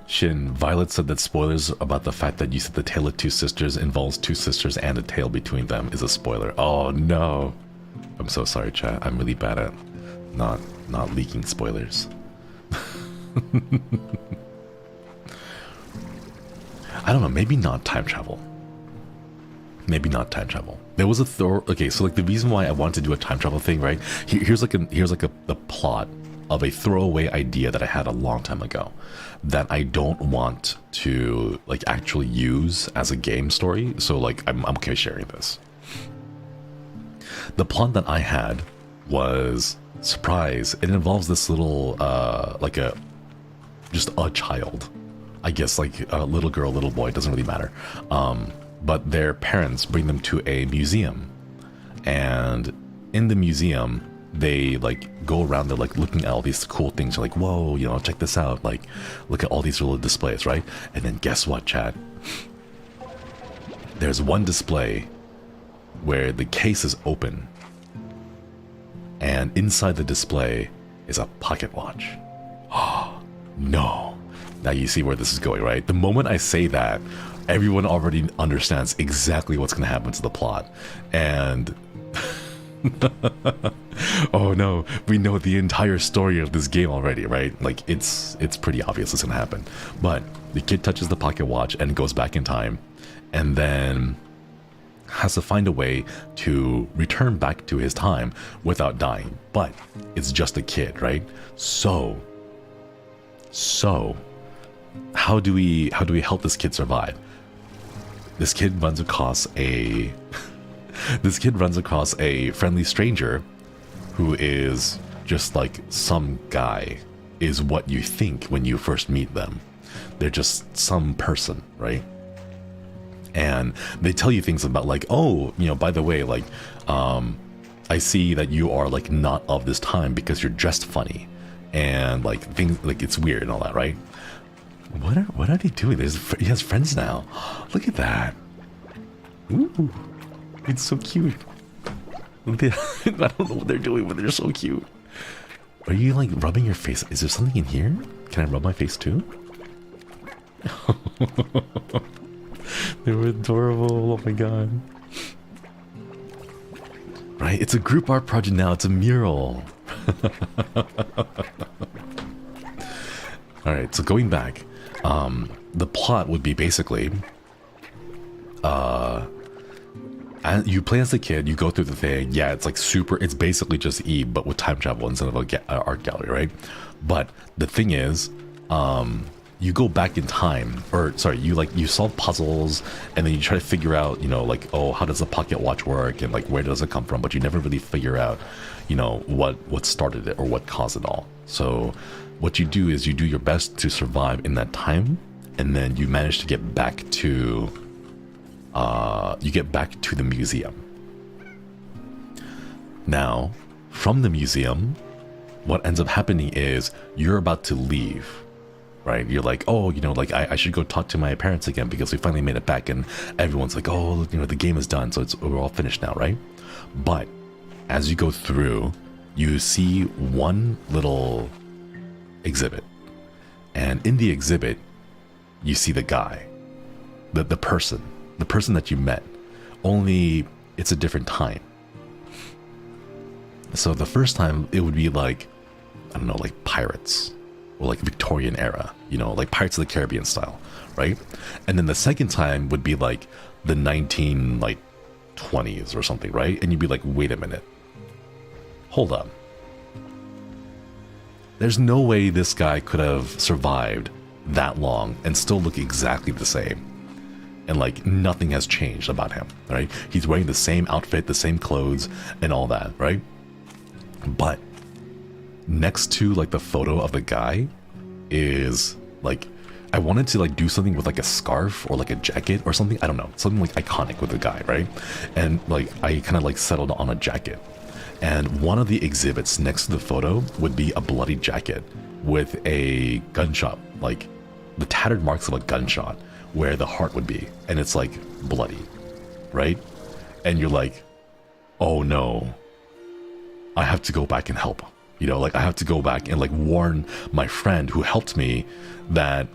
Shin, Violet said that spoilers about the fact that you said the tale of two sisters involves two sisters and a tale between them is a spoiler. Oh no. I'm so sorry, chat. I'm really bad at not leaking spoilers. I don't know, maybe not time travel. Maybe not time travel. There was a okay, so like the reason why I wanted to do a time travel thing, right? Here's like the plot of a throwaway idea that I had a long time ago that I don't want to like actually use as a game story. So like I'm okay sharing this. The plot that I had was, surprise, it involves this little like just a child, I guess, like a little girl, little boy, it doesn't really matter, but their parents bring them to a museum, and in the museum they like go around, they're like looking at all these cool things, they're like, whoa, you know, check this out, like look at all these little displays, right? And then guess what, chat? There's one display where the case is open, and inside the display is a pocket watch. Oh no. Now you see where this is going, right? The moment I say that, everyone already understands exactly what's going to happen to the plot. And oh no, we know the entire story of this game already, right? Like it's pretty obvious what's going to happen. But the kid touches the pocket watch and goes back in time, and then has to find a way to return back to his time without dying. But it's just a kid, right? So how do we help this kid survive? This kid runs across a friendly stranger who is just like some guy, is what you think when you first meet them. They're just some person, right? And they tell you things about like, oh, you know, by the way, like, I see that you are like not of this time because you're dressed funny, and like things like it's weird and all that, right? What are they doing? He has friends now. Look at that. Ooh, it's so cute. I don't know what they're doing, but they're so cute. Are you like rubbing your face? Is there something in here? Can I rub my face too? They were adorable. Oh my god. Right? It's a group art project now. It's a mural. Alright, so going back, the plot would be basically, you play as a kid, you go through the thing, yeah, it's like super, it's basically just Eve, but with time travel instead of a art gallery, right? But the thing is, you go back in time, or sorry, you solve puzzles, and then you try to figure out, you know, like, oh, how does the pocket watch work, and like, where does it come from? But you never really figure out, you know, what started it or what caused it all. So what you do is you do your best to survive in that time, and then you manage to get back to the museum. Now, from the museum, what ends up happening is you're about to leave, right? You're like, oh, you know, like I should go talk to my parents again because we finally made it back, and everyone's like, oh, you know, the game is done, so we're all finished now, right? But as you go through, you see one little exhibit, and in the exhibit you see the guy, the person that you met, only it's a different time. So the first time it would be like, I don't know, like pirates or like Victorian era, you know, like Pirates of the Caribbean style, right? And then the second time would be like the 1920s or something, right? And you'd be like, wait a minute, hold up. There's no way this guy could have survived that long and still look exactly the same. And like nothing has changed about him, right? He's wearing the same outfit, the same clothes and all that, right? But next to like the photo of the guy is like, I wanted to like do something with like a scarf or like a jacket or something. I don't know, something like iconic with the guy, right? And like I kind of like settled on a jacket. And one of the exhibits next to the photo would be a bloody jacket with a gunshot, like the tattered marks of a gunshot where the heart would be. And it's like bloody, right? And you're like, oh no, I have to go back and help. You know, like I have to go back and like warn my friend who helped me that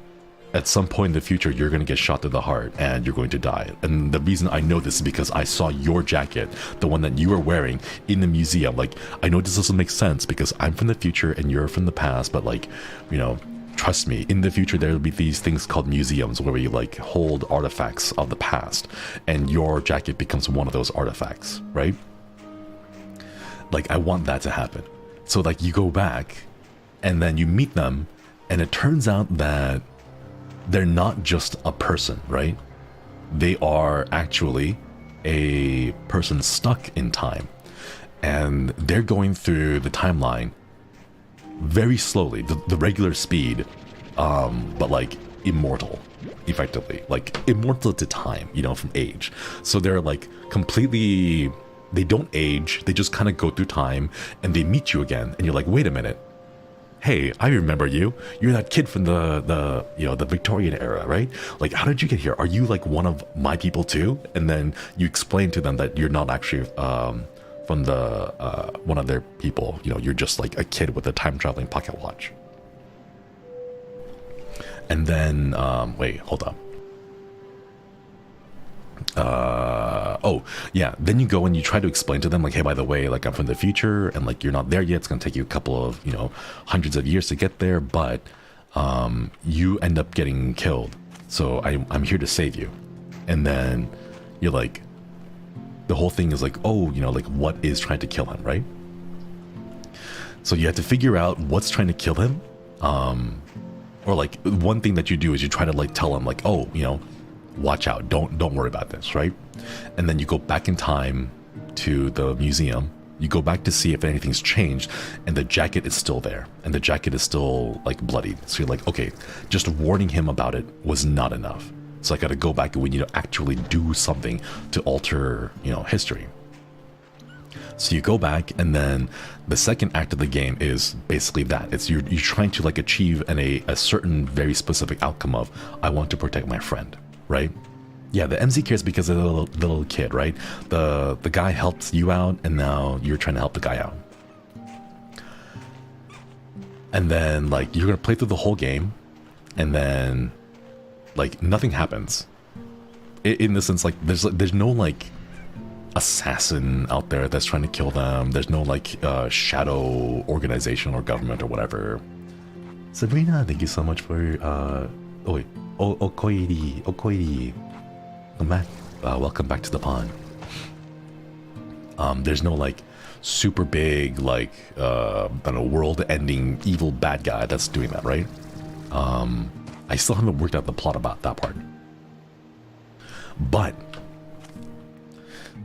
at some point in the future, you're going to get shot to the heart and you're going to die. And the reason I know this is because I saw your jacket, the one that you were wearing in the museum. Like, I know this doesn't make sense because I'm from the future and you're from the past, but like, you know, trust me, in the future, there will be these things called museums where we like hold artifacts of the past and your jacket becomes one of those artifacts, right? Like, I want that to happen. So like you go back and then you meet them and it turns out that they're not just a person, right? They are actually a person stuck in time. And they're going through the timeline very slowly, the regular speed, but like immortal, effectively. Like immortal to time, you know, from age. So they're like completely, they don't age, they just kind of go through time and they meet you again. And you're like, wait a minute. Hey, I remember you. You're that kid from the you know, the Victorian era, right? Like, how did you get here? Are you like one of my people too? And then you explain to them that you're not actually from the one of their people. You know, you're just like a kid with a time traveling pocket watch. And then wait, hold up. Oh yeah, then you go and you try to explain to them like, hey, by the way, like I'm from the future and like you're not there yet, it's gonna take you a couple of, you know, hundreds of years to get there, but you end up getting killed, so I'm here to save you. And then you're like, the whole thing is like, oh, you know, like what is trying to kill him, right? So you have to figure out what's trying to kill him, or like one thing that you do is you try to like tell him like, oh, you know, watch out, don't worry about this, right? And then you go back in time to the museum, you go back to see if anything's changed, and the jacket is still there, and the jacket is still like bloodied. So you're like, okay, just warning him about it was not enough, so I gotta go back and we need to actually do something to alter, you know, history. So you go back, and then the second act of the game is basically that. It's you're trying to like achieve a certain very specific outcome of, I want to protect my friend, right? Yeah, the MZ cares because of the little kid, right? The guy helps you out, and now you're trying to help the guy out. And then like you're gonna play through the whole game, and then like nothing happens. In the sense like there's no like assassin out there that's trying to kill them. There's no like shadow organization or government or whatever. Sabrina, thank you so much for oh wait, Okoiri. Welcome back to the pond. There's no like super big like I don't know, world-ending evil bad guy that's doing that, right? I still haven't worked out the plot about that part. But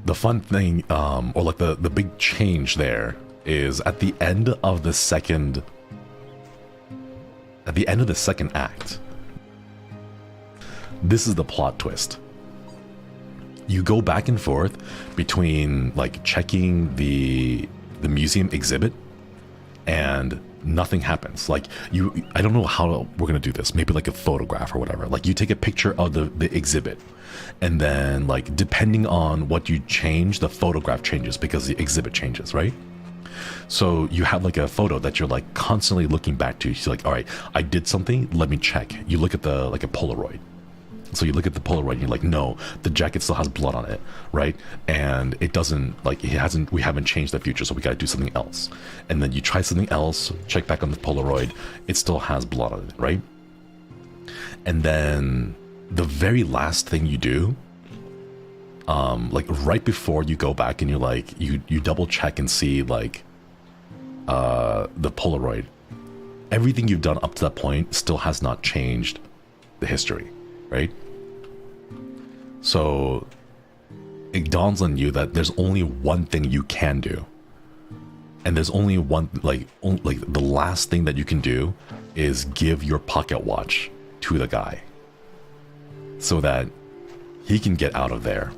the fun thing, or like the big change there is at the end of the second act. This is the plot twist. You go back and forth between like checking the museum exhibit and nothing happens. Like I don't know how we're gonna do this. Maybe like a photograph or whatever. Like you take a picture of the exhibit, and then like depending on what you change, the photograph changes because the exhibit changes, right? So you have like a photo that you're like constantly looking back to. You're like, all right, I did something, let me check. You look at the like a Polaroid. So you look at the Polaroid and you're like, no, the jacket still has blood on it, right? And it doesn't, like, we haven't changed the future, so we gotta do something else. And then you try something else, check back on the Polaroid, it still has blood on it, right? And then the very last thing you do, like right before you go back and you're like, you double check and see like the Polaroid, everything you've done up to that point still has not changed the history, right? So it dawns on you that there's only one thing you can do, And there's only one, like the last thing that you can do is give your pocket watch to the guy so that he can get out of there.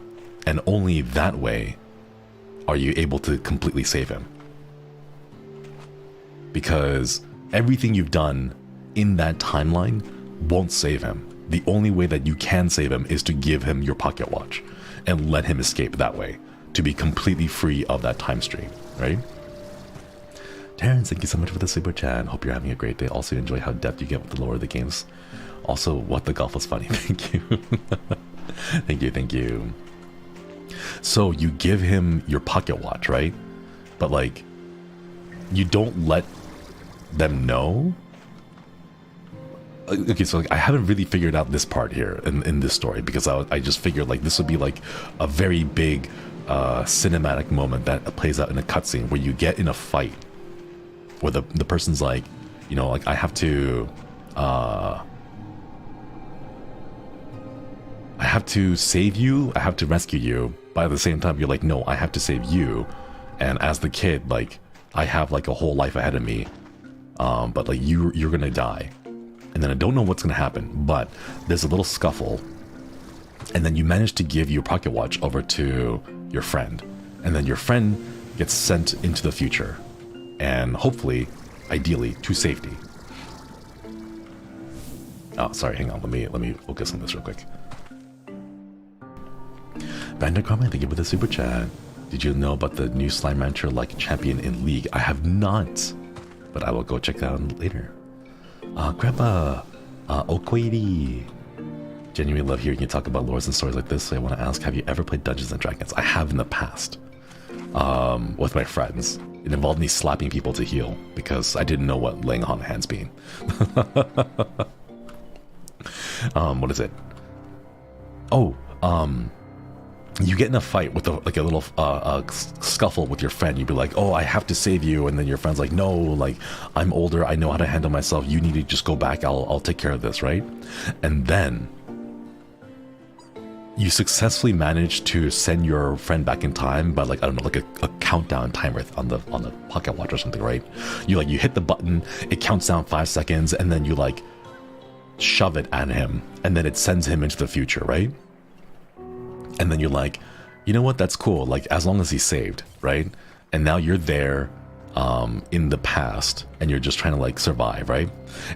And only that way are you able to completely save him. Because everything you've done in that timeline won't save him. The only way that you can save him is to give him your pocket watch and let him escape that way to be completely free of that time stream, right? Terrence, thank you so much for the super chat. Hope you're having a great day. Also enjoy how depth you get with the lore of the games. Also, what the golf was funny. Thank you. Thank you. So you give him your pocket watch, right? But like, you don't let them know. Okay, so like, I haven't really figured out this part here in this story, because I just figured like this would be like a very big cinematic moment that plays out in a cutscene where you get in a fight where the person's like, you know, like I have to save you, I have to rescue you, but at the same time you're like, no, I have to save you, and as the kid, like I have like a whole life ahead of me, but like you're gonna die. And then I don't know what's gonna happen, but there's a little scuffle, and then you manage to give your pocket watch over to your friend, and then your friend gets sent into the future, and hopefully, ideally, to safety. Oh, sorry, hang on, let me focus on this real quick. Vanguard, thank you for the super chat. Did you know about the new Slime Rancher like champion in League? I have not, but I will go check that out later. Grandpa, Okoiri. Genuinely love hearing you talk about lores and stories like this, so I want to ask, have you ever played Dungeons & Dragons? I have in the past, with my friends. It involved me slapping people to heal, because I didn't know what laying on hands mean. What is it? Oh, you get in a fight with like a little scuffle with your friend. You'd be like, oh, I have to save you, and then your friend's like, no, like I'm older, I know how to handle myself, you need to just go back, I'll take care of this, right? And then you successfully manage to send your friend back in time by like, I don't know, like a countdown timer on the pocket watch or something, right? You hit the button, it counts down 5 seconds, and then you like shove it at him, and then it sends him into the future, right? And then you're like, you know what, that's cool, like as long as he's saved, right? And now you're there in the past, and you're just trying to like survive, right?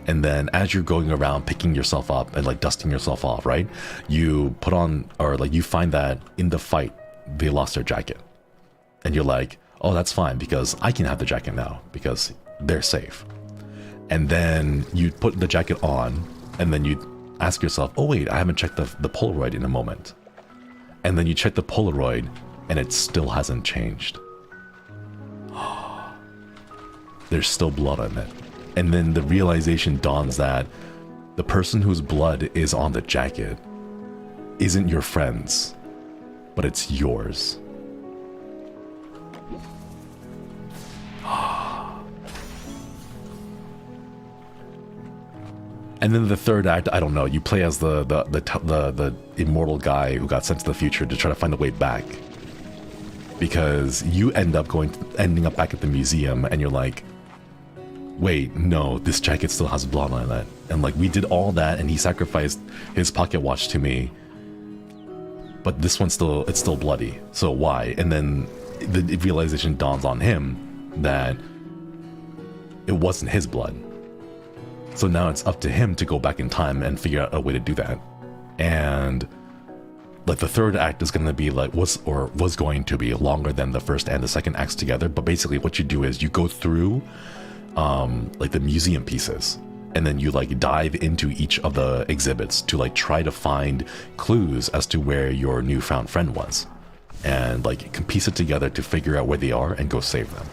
And then as you're going around picking yourself up and like dusting yourself off, right, you put on, or like you find that in the fight they lost their jacket, and you're like, oh, that's fine, because I can have the jacket now because they're safe. And then you put the jacket on, and then you ask yourself, oh wait, I haven't checked the Polaroid in a moment. And then you check the Polaroid, and it still hasn't changed. There's still blood on it. And then the realization dawns that the person whose blood is on the jacket isn't your friend's, but it's yours. And then the third act, I don't know, you play as the immortal guy who got sent to the future to try to find a way back. Because you ending up back at the museum, and you're like, wait, no, this jacket still has blood on it. And like, we did all that, and he sacrificed his pocket watch to me, but this one's it's still bloody, so why? And then the realization dawns on him that it wasn't his blood. So now it's up to him to go back in time and figure out a way to do that. And like the third act is going to be like, was going to be longer than the first and the second acts together. But basically what you do is you go through like the museum pieces, and then you like dive into each of the exhibits to like try to find clues as to where your newfound friend was, and like you can piece it together to figure out where they are and go save them.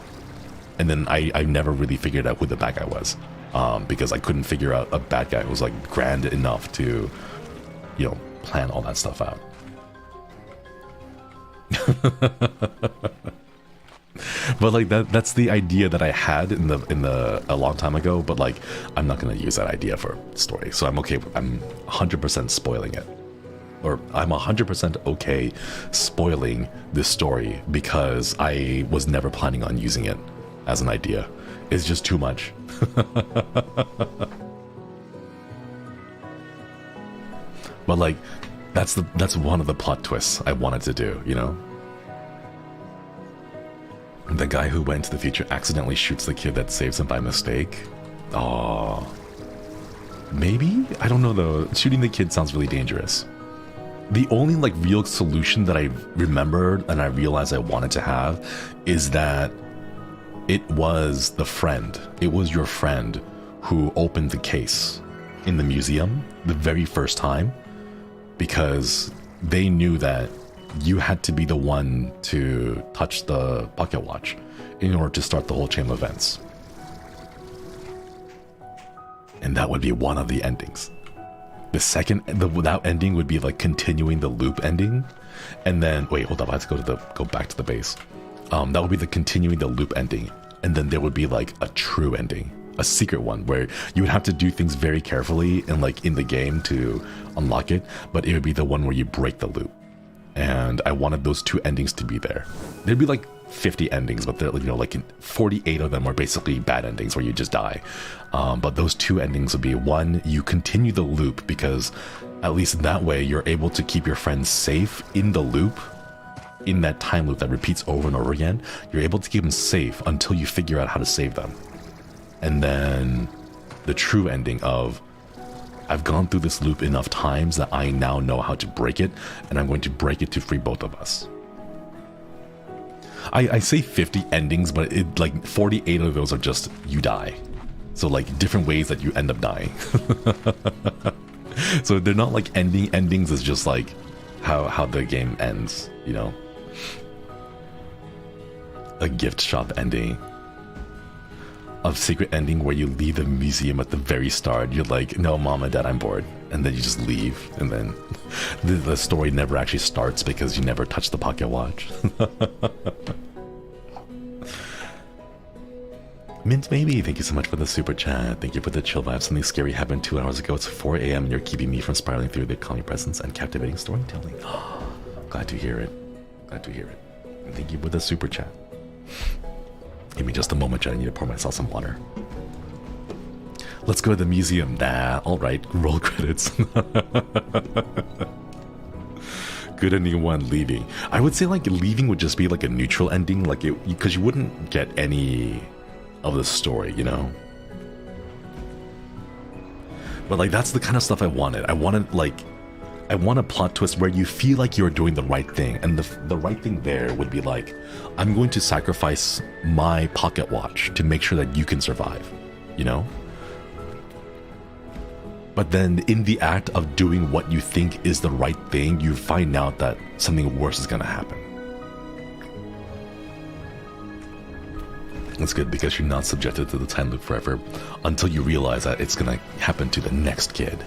And then I never really figured out who the bad guy was, because I couldn't figure out a bad guy who was like grand enough to, you know, plan all that stuff out. But like that's the idea that I had in a long time ago, but like I'm not gonna use that idea for story, so I'm okay. I'm 100% spoiling it, or I'm 100% okay spoiling this story because I was never planning on using it as an idea. It's just too much. But like, that's one of the plot twists I wanted to do, you know? The guy who went to the future accidentally shoots the kid that saves him by mistake. Oh, maybe? I don't know though. Shooting the kid sounds really dangerous. The only like real solution that I remembered and I realized I wanted to have is that it was the friend. It was your friend who opened the case in the museum the very first time, because they knew that you had to be the one to touch the pocket watch in order to start the whole chain of events. And that would be one of the endings. The second, that ending would be like continuing the loop ending. And then, wait, hold up, I have to go back to the base. That would be the continuing the loop ending. And then there would be like a true ending, a secret one where you would have to do things very carefully and like in the game to unlock it. But it would be the one where you break the loop. And I wanted those two endings to be there. There'd be like 50 endings, but they're, you know, like 48 of them are basically bad endings where you just die. But those two endings would be, one, you continue the loop because at least that way you're able to keep your friends safe in the loop, in that time loop that repeats over and over again. You're able to keep them safe until you figure out how to save them. And then the true ending of, I've gone through this loop enough times that I now know how to break it, and I'm going to break it to free both of us. I say 50 endings, but it like 48 of those are just you die. So like different ways that you end up dying. So they're not like endings, it's just like how the game ends, you know? A gift shop ending. A secret ending where you leave the museum at the very start. You're like, no, mom and dad, I'm bored. And then you just leave. And then the story never actually starts because you never touch the pocket watch. Mint Maybe, thank you so much for the super chat. Thank you for the chill vibe. Something scary happened 2 hours ago. It's 4 a.m. and you're keeping me from spiraling through the calming presence and captivating storytelling. Glad to hear it. Glad to hear it. And thank you for the super chat. Give me just a moment, I need to pour myself some water. Let's go to the museum. Nah, alright, roll credits. Good ending one, leaving. I would say like leaving would just be like a neutral ending, like it, because you wouldn't get any of the story, you know? But like that's the kind of stuff I wanted. I want a plot twist where you feel like you're doing the right thing. And the right thing there would be like, I'm going to sacrifice my pocket watch to make sure that you can survive, you know? But then in the act of doing what you think is the right thing, you find out that something worse is going to happen. That's good because you're not subjected to the time loop forever until you realize that it's going to happen to the next kid.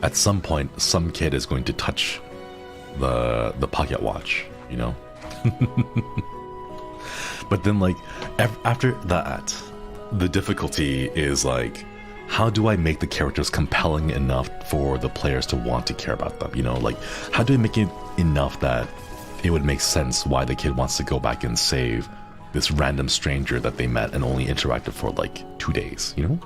At some point, some kid is going to touch the pocket watch, you know? But then, like, after that, the difficulty is, like, how do I make the characters compelling enough for the players to want to care about them, you know? Like, how do I make it enough that it would make sense why the kid wants to go back and save this random stranger that they met and only interacted for, like, 2 days, you know?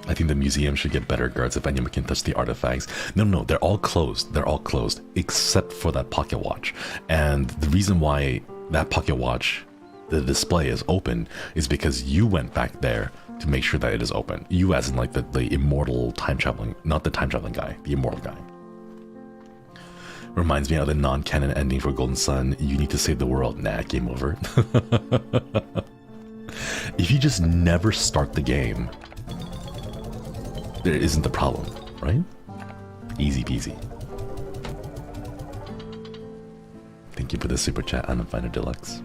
I think the museum should get better guards if anyone can touch the artifacts. No, they're all closed. They're all closed, except for that pocket watch. And the reason why that pocket watch, the display is open, is because you went back there to make sure that it is open. You as in like the immortal time traveling, not the time traveling guy, the immortal guy. Reminds me of the non-canon ending for Golden Sun. You need to save the world. Nah, game over. If you just never start the game, there isn't the problem, right? Easy peasy. Thank you for the super chat, Unfiner Deluxe.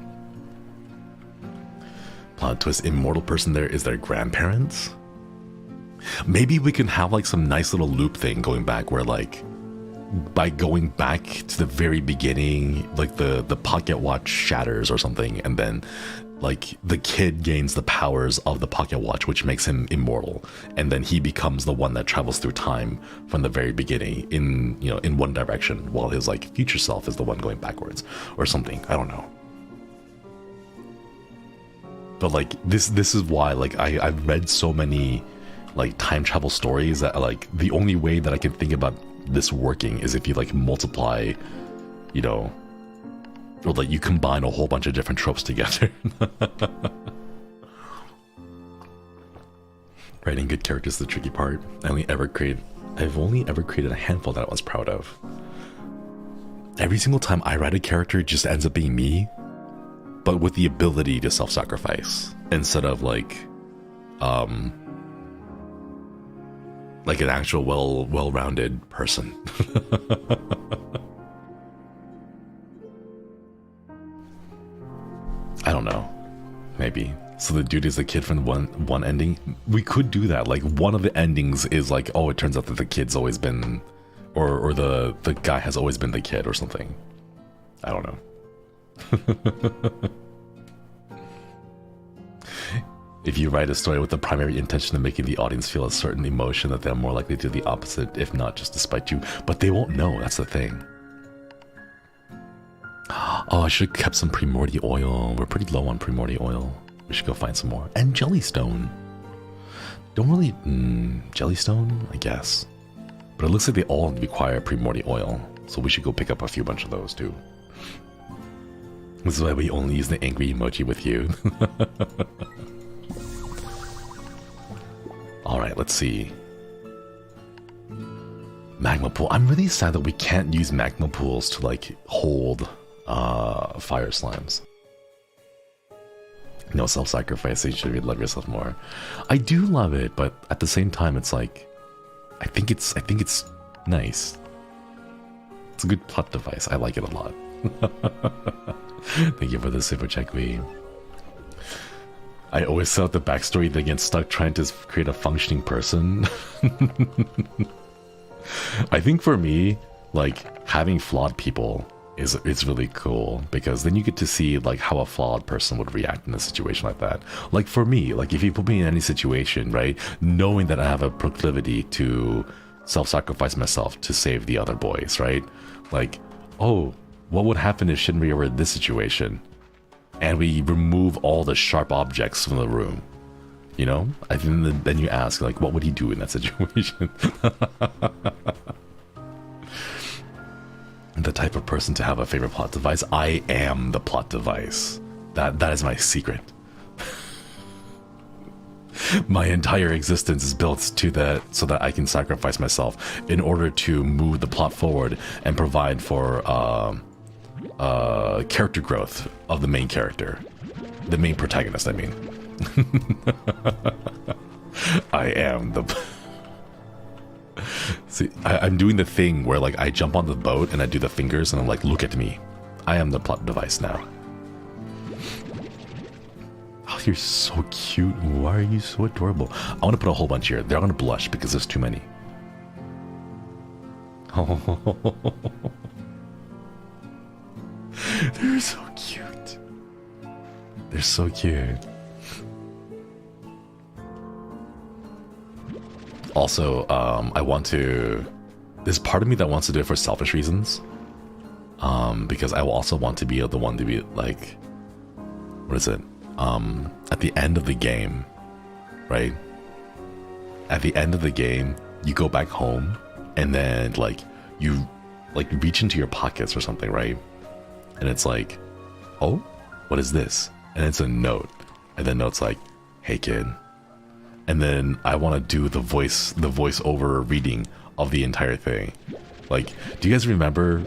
Plot twist, immortal person there is their grandparents? Maybe we can have like some nice little loop thing going back where like, by going back to the very beginning, like the pocket watch shatters or something, and then like the kid gains the powers of the pocket watch, which makes him immortal, and then he becomes the one that travels through time from the very beginning in, you know, in one direction, while his like future self is the one going backwards or something. I don't know. But like this is why like I've read so many like time travel stories that like the only way that I can think about this working is if you like multiply, you know, or like you combine a whole bunch of different tropes together. Writing good characters is the tricky part. I've only ever created a handful that I was proud of. Every single time I write a character, it just ends up being me, but with the ability to self-sacrifice instead of like an actual well-rounded person. I don't know. Maybe. So the dude is the kid from one ending. We could do that. Like one of the endings is like, oh, it turns out that the kid's always been, or the guy has always been the kid or something. I don't know. If you write a story with the primary intention of making the audience feel a certain emotion, that they're more likely to do the opposite, if not just despite you. But they won't know. That's the thing. Oh, I should have kept some primordial oil. We're pretty low on primordial oil. We should go find some more. And jellystone. Don't really... jellystone? I guess. But it looks like they all require primordial oil. So we should go pick up a bunch of those too. This is why we only use the angry emoji with you. Alright, let's see. Magma pool. I'm really sad that we can't use magma pools to like hold fire slimes. No self-sacrificing, should you love yourself more? I do love it, but at the same time it's like I think it's nice. It's a good plot device. I like it a lot. Thank you for the super check, we. I always thought the backstory they get stuck trying to create a functioning person. I think for me, like having flawed people is really cool, because then you get to see like how a flawed person would react in a situation like that. Like for me, like if you put me in any situation, right, knowing that I have a proclivity to self-sacrifice myself to save the other boys, right? Like, oh, what would happen if Shinri were in this situation and we remove all the sharp objects from the room? You know, I think then you ask, like, what would he do in that situation? The type of person to have a favorite plot device. I am the plot device. That is my secret. My entire existence is built to that, so that I can sacrifice myself in order to move the plot forward and provide for character growth of the main character, the main protagonist. I mean, I am the. See, I'm doing the thing where like I jump on the boat and I do the fingers and I'm like, look at me, I am the plot device now. Oh, you're so cute. Why are you so adorable? I want to put a whole bunch here. They're gonna blush because there's too many. Oh, they're so cute. They're so cute. Also, I want to... There's part of me that wants to do it for selfish reasons. Because I will also want to be the one to be like... What is it? At the end of the game, right? At the end of the game, you go back home and then like you like reach into your pockets or something, right? And it's like, oh, what is this? And it's a note. And the note's like, hey kid. And then I want to do the voiceover reading of the entire thing. Like, do you guys remember?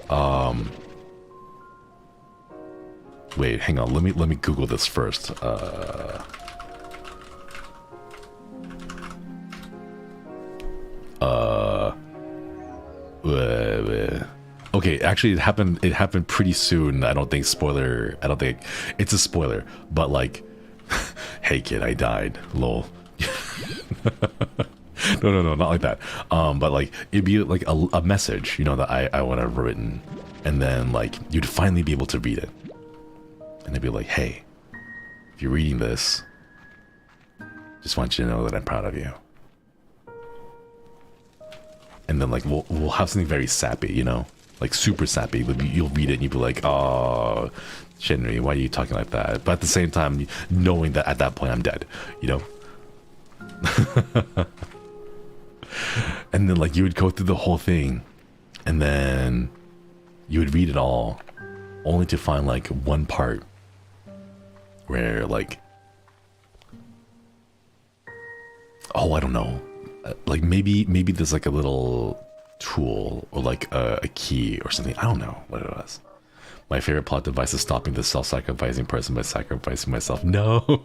Wait, hang on. Let me Google this first. Okay, actually, it happened pretty soon. I don't think spoiler. I don't think it's a spoiler. But like, hey kid, I died. Lol. No, not like that. But like it'd be like a message, you know, that I would have written, and then like you'd finally be able to read it, and they'd be like, hey, if you're reading this, just want you to know that I'm proud of you. And then like we'll have something very sappy, you know, like super sappy. You'll read it and you'll be like, oh, Shinri, why are you talking like that? But at the same time, knowing that at that point I'm dead, you know? And then like you would go through the whole thing and then you would read it all only to find like one part where like, oh, I don't know, like maybe there's like a little tool or like a key or something. I don't know what it was. My favorite plot device is stopping the self-sacrificing person by sacrificing myself. No.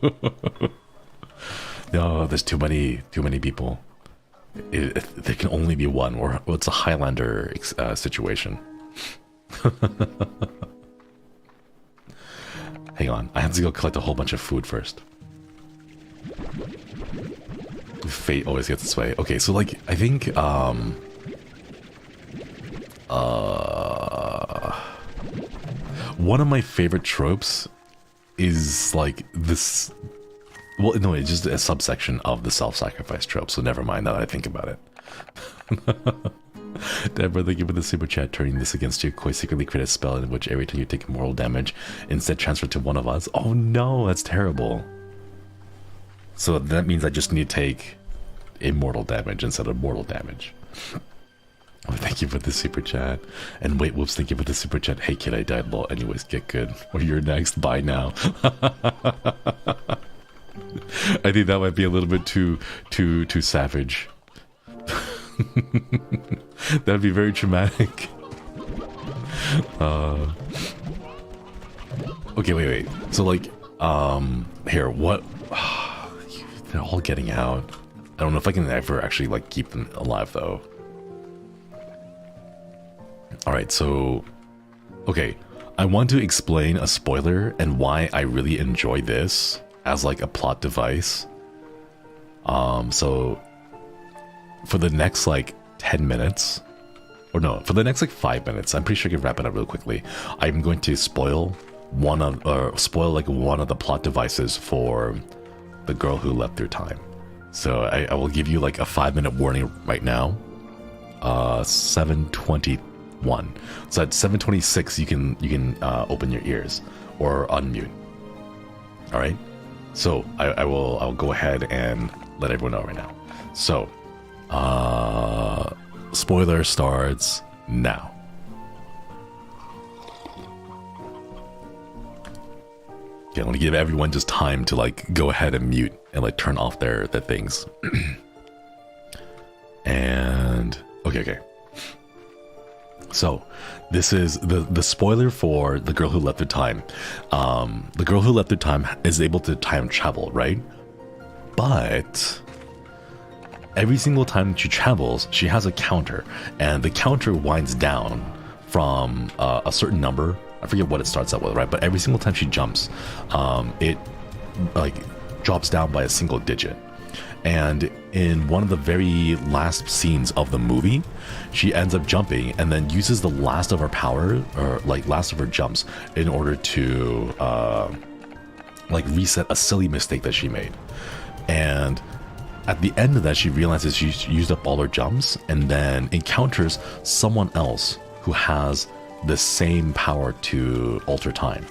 No, there's too many people. There can only be one, or it's a Highlander situation. Hang on, I have to go collect a whole bunch of food first. Fate always gets its way. Okay, so like I think one of my favorite tropes is like this. Well, no, it's just a subsection of the self-sacrifice trope, so never mind now that I think about it. Deborah, thank you for the super chat. Turning this against you, Koi secretly create a spell in which every time you take moral damage, instead transfer to one of us. Oh no, that's terrible. So that means I just need to take immortal damage instead of mortal damage. Oh, thank you for the super chat. And wait, whoops, thank you for the super chat. Hey kid, I died, lol. Anyways, get good. Or you're next. Bye now. I think that might be a little bit too savage. That'd be very traumatic. Okay, wait. So like, here, what? They're all getting out. I don't know if I can ever actually like keep them alive though. All right, so, okay, I want to explain a spoiler and why I really enjoy this as like a plot device. So for the next like 10 minutes, or no, for the next like 5 minutes, I'm pretty sure I can wrap it up real quickly. I'm going to spoil one of the plot devices for the girl who left through time. So I will give you like a 5-minute warning right now. 7:21. So at 7:26 you can open your ears or unmute. All right. So I'll go ahead and let everyone know right now. So, spoiler starts now. Okay, I want to give everyone just time to like go ahead and mute and like turn off their things. And okay. So this is the spoiler for the girl who left through time. The girl who left through time is able to time travel, right? But every single time she travels, she has a counter, and the counter winds down from a certain number. I forget what it starts out with, right? But every single time she jumps, it like drops down by a single digit. And in one of the very last scenes of the movie, she ends up jumping and then uses the last of her power, or like last of her jumps, in order to like reset a silly mistake that she made. And at the end of that, she realizes she's used up all her jumps, and then encounters someone else who has the same power to alter time.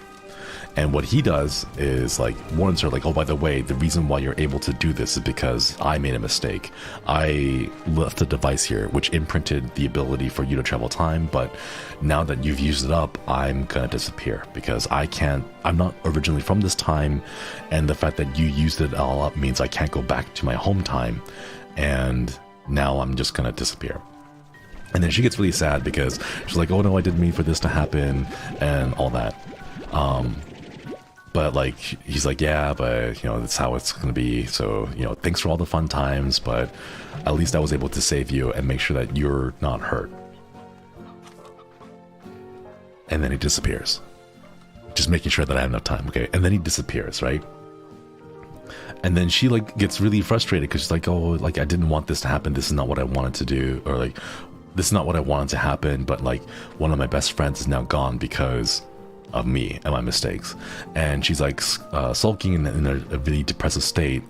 And what he does is like warns her, like, oh, by the way, the reason why you're able to do this is because I made a mistake. I left a device here which imprinted the ability for you to travel time, but now that you've used it up, I'm gonna disappear because I'm not originally from this time, and the fact that you used it all up means I can't go back to my home time, and now I'm just gonna disappear. And then she gets really sad because she's like, oh no, I didn't mean for this to happen and all that. But like, he's like, yeah, but you know, that's how it's gonna be. So, you know, thanks for all the fun times, but at least I was able to save you and make sure that you're not hurt. And then he disappears. Just making sure that I have enough time, okay? And then he disappears, right? And then she like gets really frustrated because she's like, oh, like I didn't want this to happen. This is not what I wanted to do, or like, this is not what I wanted to happen. But like, one of my best friends is now gone because of me and my mistakes. And she's like sulking in a really depressive state,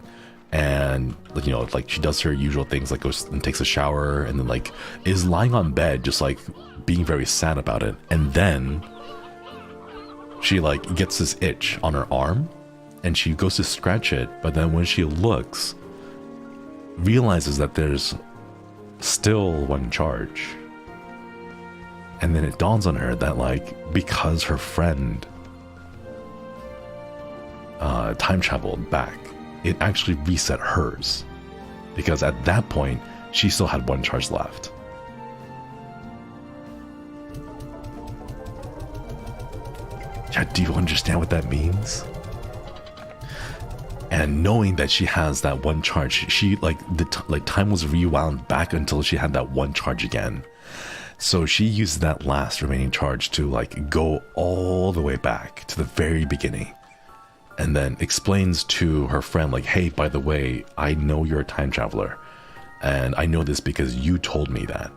and like, you know, like she does her usual things, like goes and takes a shower, and then like is lying on bed just like being very sad about it. And then she like gets this itch on her arm and she goes to scratch it, but then when she looks, realizes that there's still one charge. And then it dawns on her that like, because her friend time traveled back, it actually reset hers, because at that point she still had one charge left. Yeah, do you understand what that means? And knowing that she has that one charge, she like time was rewound back until she had that one charge again. So she used that last remaining charge to like go all the way back to the very beginning, and then explains to her friend like, hey, by the way, I know you're a time traveler, and I know this because you told me that,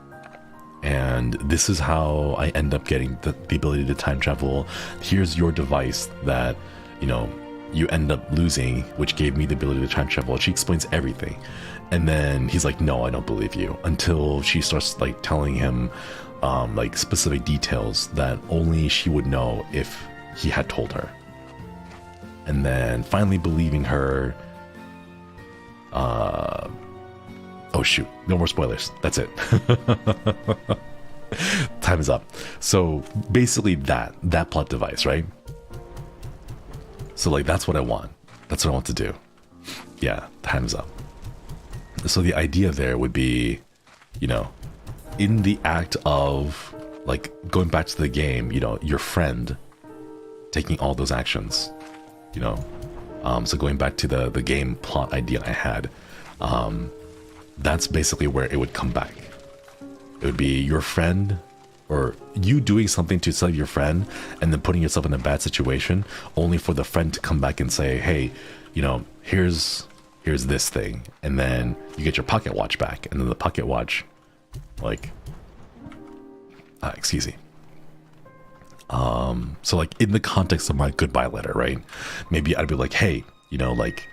and this is how I end up getting the ability to time travel. Here's your device that, you know, you end up losing, which gave me the ability to time travel. She explains everything, and then he's like, no, I don't believe you, until she starts like telling him like specific details that only she would know if he had told her. And then finally believing her. Oh shoot, no more spoilers, that's it. Time is up. So basically that plot device, right? So like that's what I want. That's what I want to do. Yeah, time is up. So the idea there would be, you know, in the act of like going back to the game, you know, your friend taking all those actions, you know, so going back to the game plot idea I had, that's basically where it would come back. It would be your friend, or you doing something to save your friend and then putting yourself in a bad situation, only for the friend to come back and say, hey, you know, here's this thing, and then you get your pocket watch back, and then the pocket watch, like, excuse me. So like in the context of my goodbye letter, right? Maybe I'd be like, hey, you know, like,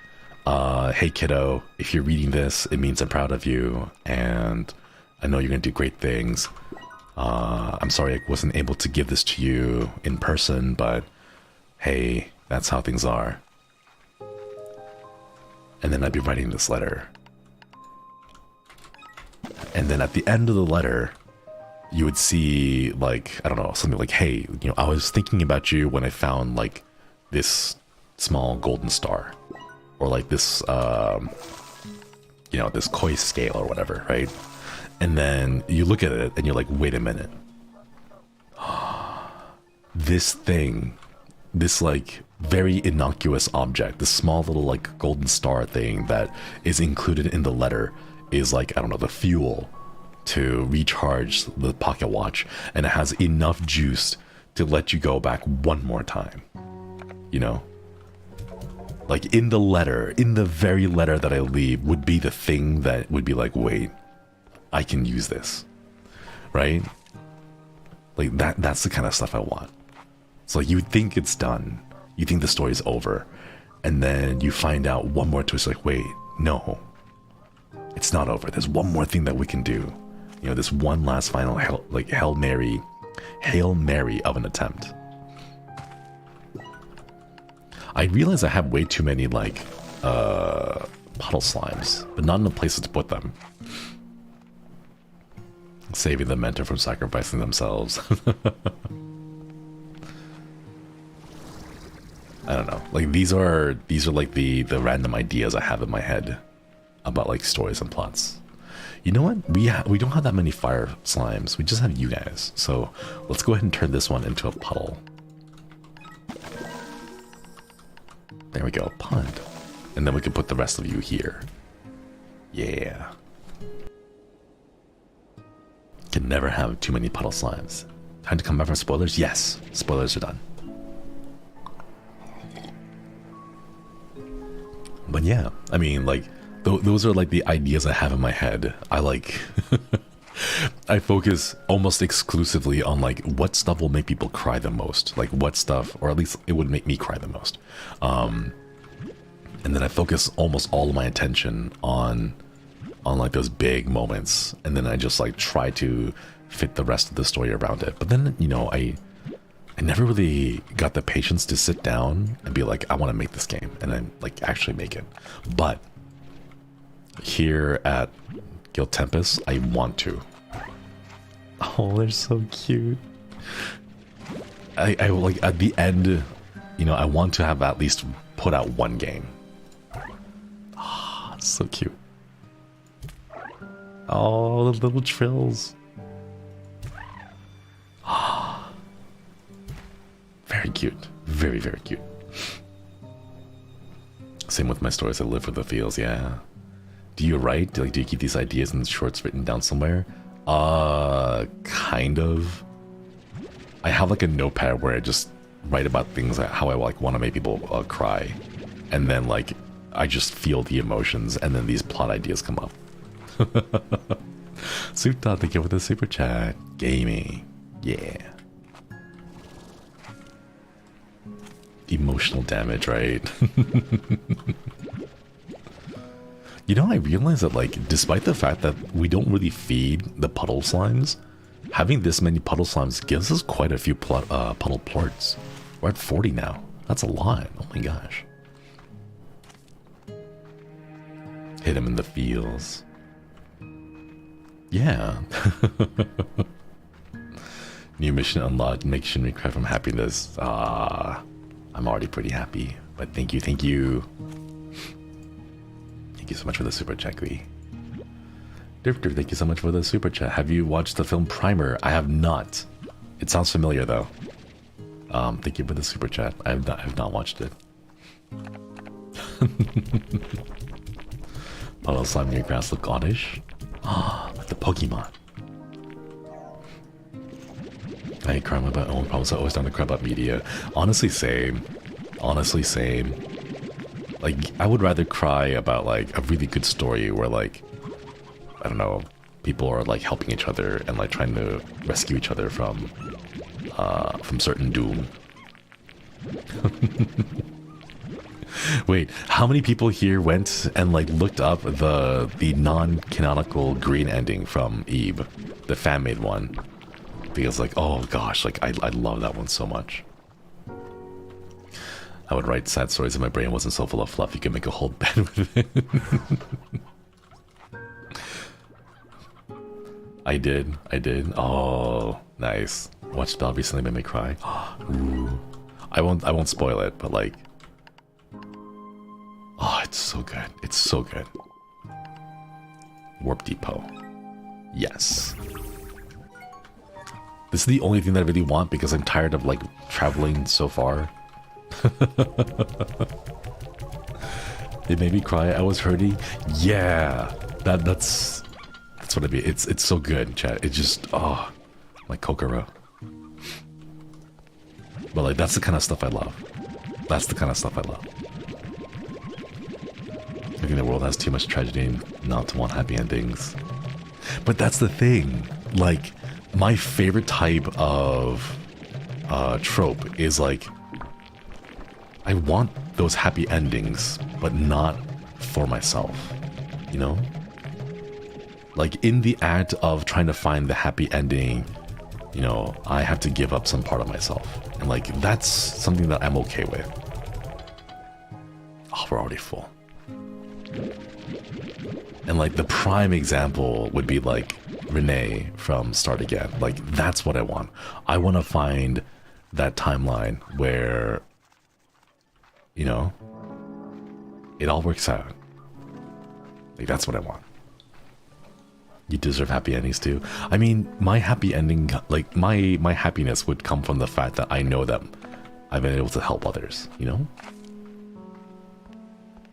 hey kiddo, if you're reading this, it means I'm proud of you, and I know you're gonna do great things. I'm sorry I wasn't able to give this to you in person, but hey, that's how things are. And then I'd be writing this letter. And then at the end of the letter, you would see like, I don't know, something like, hey, you know, I was thinking about you when I found like this small golden star, or like this, you know, this koi scale or whatever, right? And then you look at it and you're like, wait a minute. This thing, this like very innocuous object, this small little like golden star thing that is included in the letter is like, I don't know, the fuel to recharge the pocket watch, and it has enough juice to let you go back one more time, you know? Like in the letter, in the very letter that I leave would be the thing that would be like, wait, I can use this, right? Like that's the kind of stuff I want. So like you think it's done, you think the story's over, and then you find out one more twist, like, wait, no, it's not over. There's one more thing that we can do. You know, this one last final Hail Mary of an attempt. I realize I have way too many like puddle slimes, but not enough places to put them. Saving the mentor from sacrificing themselves. I don't know. Like these are like the random ideas I have in my head about like stories and plots. You know what? We don't have that many fire slimes. We just have you guys. So let's go ahead and turn this one into a puddle. There we go, pond. And then we can put the rest of you here. Yeah. Can never have too many puddle slimes. Time to come back for spoilers? Yes, spoilers are done. But yeah, I mean, like, those are like the ideas I have in my head. I like, I focus almost exclusively on like what stuff will make people cry the most. Like what stuff, or at least it would make me cry the most. and then I focus almost all of my attention on like those big moments, and then I just like try to fit the rest of the story around it. But then, you know, I never really got the patience to sit down and be like, I want to make this game, and then like actually make it. But here at Guild TEMPUS, I want to. Oh, they're so cute. I like at the end, you know, I want to have at least put out one game. Ah, oh, so cute. Oh, the little trills. Ah, very cute. Very, very cute. Same with my stories. I live for the feels. Yeah. Do you write? Do you keep these ideas and shorts written down somewhere? Kind of. I have like a notepad where I just write about things, how I like want to make people cry, and then like I just feel the emotions, and then these plot ideas come up. Suta, thank you for the super chat. Gaming, yeah. Emotional damage, right? You know, I realize that, like, despite the fact that we don't really feed the puddle slimes, having this many puddle slimes gives us quite a few puddle plorts. We're at 40 now. That's a lot. Oh my gosh. Hit him in the feels. Yeah. New mission unlocked. Make Shinri cry from happiness. I'm already pretty happy. But thank you, thank you. Thank you so much for the super chat, Gui. Drifter, thank you so much for the super chat. Have you watched the film Primer? I have not. It sounds familiar though. Thank you for the super chat. I have not watched it. Puddle slime near grass look oddish. Ah, like the Pokemon. I cry about my own problems. I always down to cry about media. Honestly, same. Honestly, same. Like, I would rather cry about like a really good story where like, I don't know, people are like helping each other and like trying to rescue each other from certain doom. Wait, how many people here went and like looked up the non-canonical green ending from Eve, the fan-made one? Because like, oh gosh, like I love that one so much. I would write sad stories if my brain wasn't so full of fluff. You could make a whole bed with it. I did. Oh, nice. Watched Bell recently, made me cry. Ooh. I won't spoil it, but like, oh, it's so good. It's so good. Warp Depot. Yes. This is the only thing that I really want because I'm tired of like traveling so far. It made me cry. I was hurting. Yeah, that's what I mean. It's so good, chat. It's just like Kokoro. But like that's the kind of stuff I love. That's the kind of stuff I love. I think the world has too much tragedy not to want happy endings. But that's the thing. Like my favorite type of trope is like, I want those happy endings, but not for myself, you know? Like in the act of trying to find the happy ending, you know, I have to give up some part of myself. And like, that's something that I'm okay with. Oh, we're already full. And like the prime example would be like Renee from Start Again. Like that's what I want. I want to find that timeline where, you know, it all works out. Like that's what I want. You deserve happy endings too. I mean, my happy ending, like my happiness would come from the fact that I know that I've been able to help others, you know?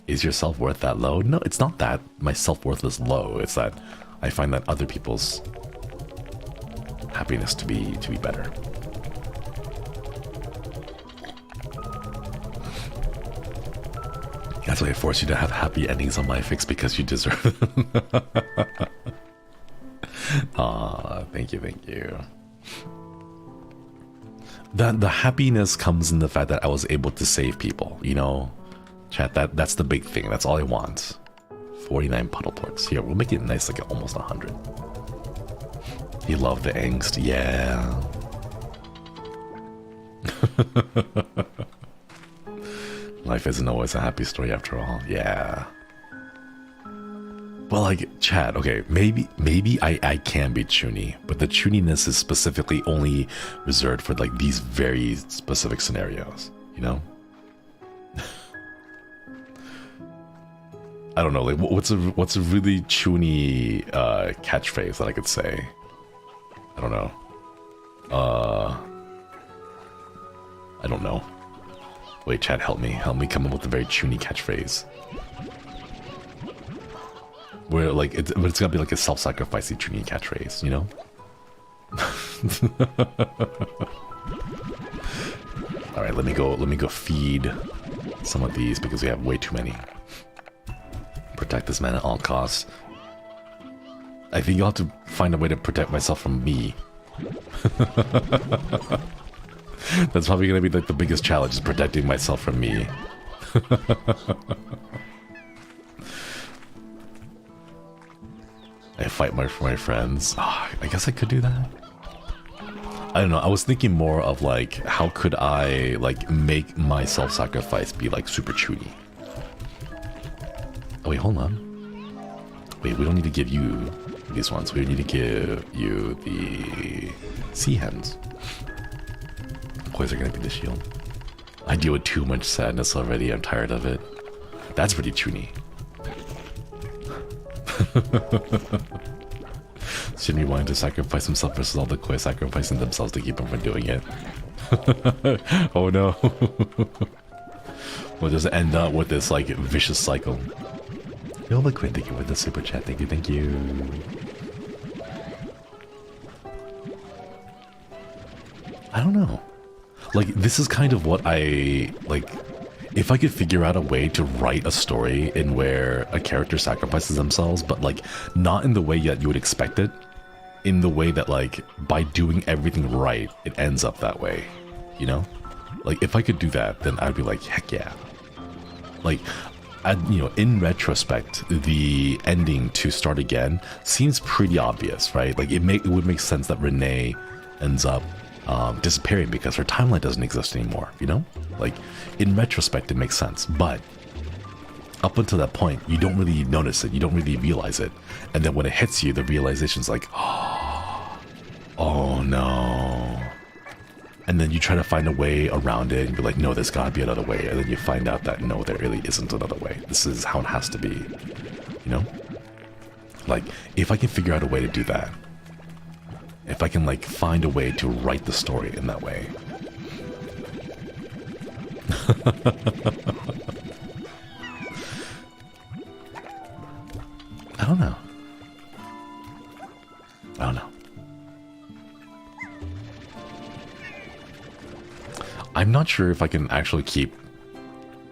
Is your self-worth that low? No, it's not that my self-worth is low. It's that I find that other people's happiness to be better. That's why I force you to have happy endings on my fix because you deserve them. Ah, thank you. The happiness comes in the fact that I was able to save people, you know? Chat, that's the big thing. That's all I want. 49 puddle porks. Here, we'll make it nice, like almost 100. He loved the angst. Yeah. Life isn't always a happy story after all. Yeah. Well, like, chat, okay, maybe I can be chuny, but the chuniness is specifically only reserved for, like, these very specific scenarios, you know? I don't know, like, what's a really chuny catchphrase that I could say? I don't know. I don't know. Wait, chat, help me come up with a very chuny catchphrase. Where, like, it's gonna be like a self-sacrificing chuny catchphrase, you know? Alright, let me go feed some of these because we have way too many. Protect this man at all costs. I think you'll have to find a way to protect myself from me. That's probably gonna be like the biggest challenge, is protecting myself from me. I fight for my friends. Oh, I guess I could do that. I don't know. I was thinking more of like, how could I like make my self-sacrifice be like super chuny? Oh wait, hold on. Wait, we don't need to give you these ones. We need to give you the sea hens. Boys are gonna be the shield. I deal with too much sadness already. I'm tired of it. That's pretty chuny. Shinri wanting to sacrifice himself versus all the koi sacrificing themselves to keep him from doing it. Oh no. We'll just end up with this like vicious cycle. Yo, Liquid, thank you for the super chat. Thank you, thank you. I don't know. Like, this is kind of what I like. If I could figure out a way to write a story in where a character sacrifices themselves, but like not in the way that you would expect it, in the way that like by doing everything right, it ends up that way, you know? Like if I could do that, then I'd be like, heck yeah. Like, you know, in retrospect, the ending to Start Again seems pretty obvious, right? Like it would make sense that Renee ends up disappearing because her timeline doesn't exist anymore, you know? Like, in retrospect, it makes sense, but up until that point, you don't really notice it, you don't really realize it, and then when it hits you, the realization's like, oh no. And then you try to find a way around it, and you're like, no, there's gotta be another way, and then you find out that no, there really isn't another way. This is how it has to be, you know? Like, if I can figure out a way to do that, if I can like find a way to write the story in that way. I don't know. I don't know. I'm not sure if I can actually keep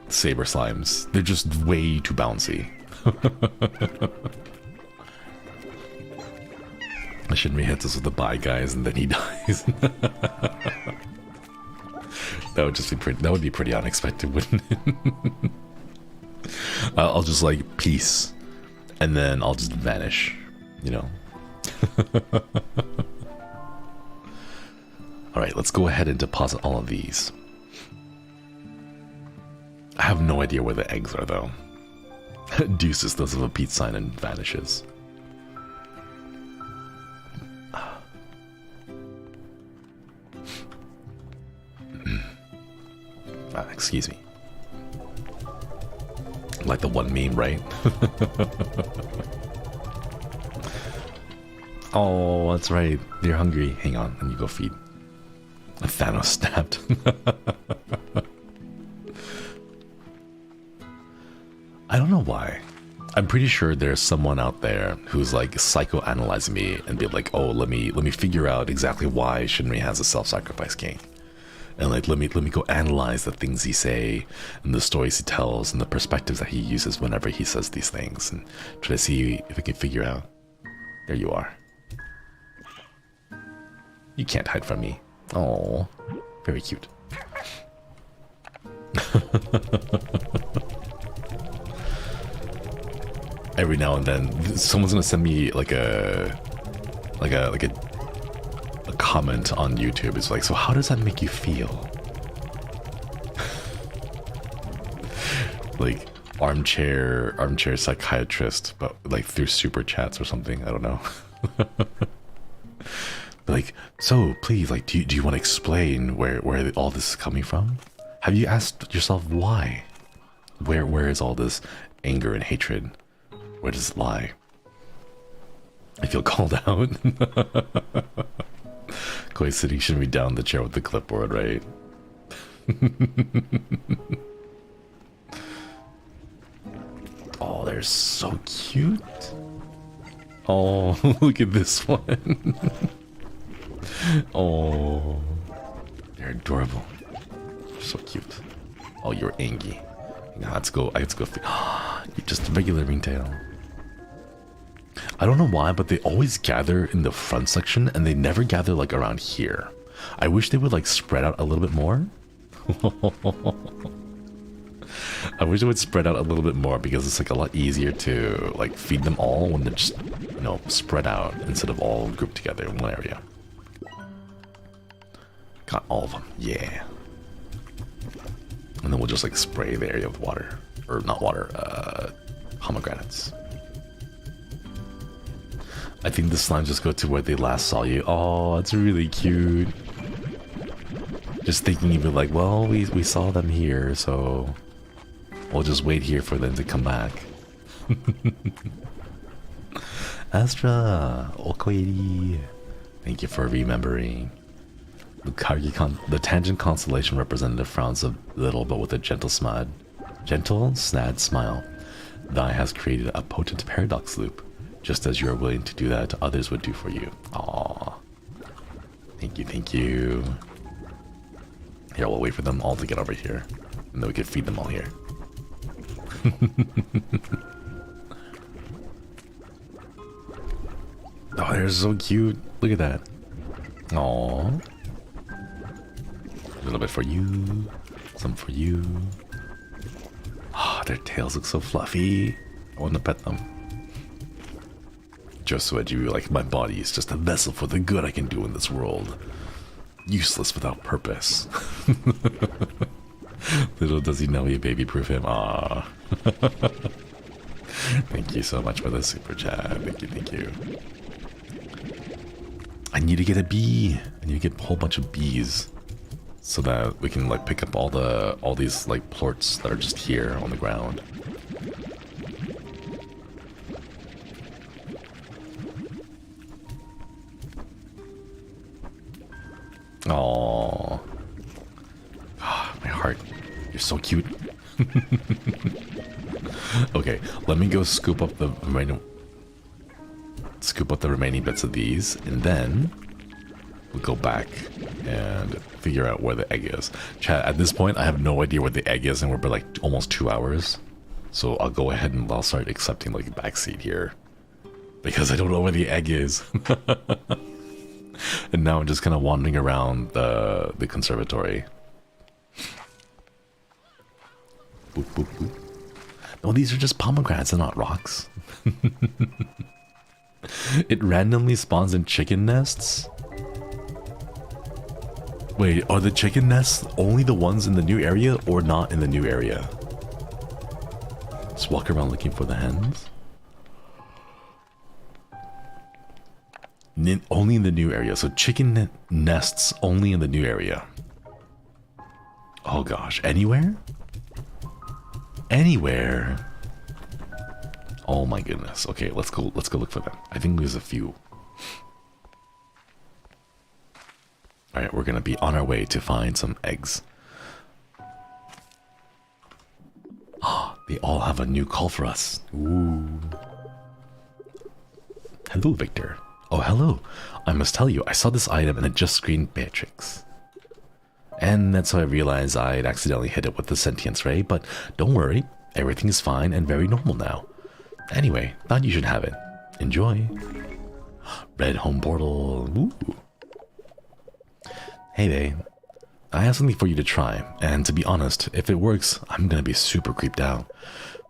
Saber Slimes. They're just way too bouncy. Shinri hits us with the bye guys and then he dies. That would just be pretty. That would be pretty unexpected, wouldn't it? I'll just like peace, and then I'll just vanish. You know. All right, let's go ahead and deposit all of these. I have no idea where the eggs are though. Deuces does have a peace sign and vanishes. Excuse me. Like the one meme, right? Oh, that's right. You're hungry. Hang on, and you go feed. Thanos snapped. I don't know why. I'm pretty sure there's someone out there who's like psychoanalyzing me and be like, oh, let me figure out exactly why Shinri has a self-sacrifice game. And like, let me go analyze the things he say and the stories he tells and the perspectives that he uses whenever he says these things, and try to see if I can figure out. There you are. You can't hide from me. Oh, very cute. every now and then someone's gonna send me like a comment on YouTube. It's like, so how does that make you feel? Like armchair psychiatrist, but like through super chats or something. I don't know. Like, so please, like, do you want to explain where all this is coming from? Have you asked yourself why? Where is all this anger and hatred? Where does it lie? I feel called out. Koi sitting should be down the chair with the clipboard, right? Oh, they're so cute. Oh, look at this one. Oh, they're adorable. They're so cute. Oh, you're angry. Let's go. You're just a regular ringtail. I don't know why, but they always gather in the front section and they never gather like around here. I wish they would like spread out a little bit more. I wish it would spread out a little bit more because it's like a lot easier to like feed them all when they're just, you know, spread out instead of all grouped together in one area. Got all of them, yeah. And then we'll just like spray the area with water, or not water, pomegranates. I think the slimes just go to where they last saw you. Oh, it's really cute. Just thinking you'd be like, well, we saw them here, so we'll just wait here for them to come back. Astra, Okoiri, thank you for remembering. The tangent constellation representative frowns a little, but with a gentle, snad smile. Thy has created a potent paradox loop, just as you are willing to do that, others would do for you. Aww. Thank you. Here, we'll wait for them all to get over here, and then we can feed them all here. Oh, they're so cute. Look at that. Aww. A little bit for you, some for you. Ah, their tails look so fluffy. I want to pet them. Josuiji, like, my body is just a vessel for the good I can do in this world. Useless without purpose. Little does he know you baby-proof him. Ah. Thank you so much for the super chat. Thank you. I need to get a bee. I need to get a whole bunch of bees, so that we can like pick up all these like plorts that are just here on the ground. Oh, my heart. You're so cute. Okay, let me go scoop up the remaining bits of these, and then we'll go back and figure out where the egg is. Chat, at this point, I have no idea where the egg is, and we're like almost 2 hours. So I'll go ahead and I'll start accepting like a backseat here, because I don't know where the egg is. And now I'm just kind of wandering around the conservatory. Boop, boop, boop. No, these are just pomegranates, they're not rocks. It randomly spawns in chicken nests. Wait, are the chicken nests only the ones in the new area or not in the new area? Just walk around looking for the hens. Only in the new area, so chicken nests only in the new area. Oh gosh, anywhere? Anywhere? Oh my goodness. Okay, let's go look for them. I think there's a few. Alright, we're gonna be on our way to find some eggs. Ah, they all have a new call for us. Ooh. Hello, Victor. Oh, hello. I must tell you, I saw this item and it just screamed Beatrix. And that's how I realized I'd accidentally hit it with the sentience ray, but don't worry, everything's fine and very normal now. Anyway, thought you should have it. Enjoy. Red home portal. Ooh. Hey babe, I have something for you to try, and to be honest, if it works, I'm gonna be super creeped out.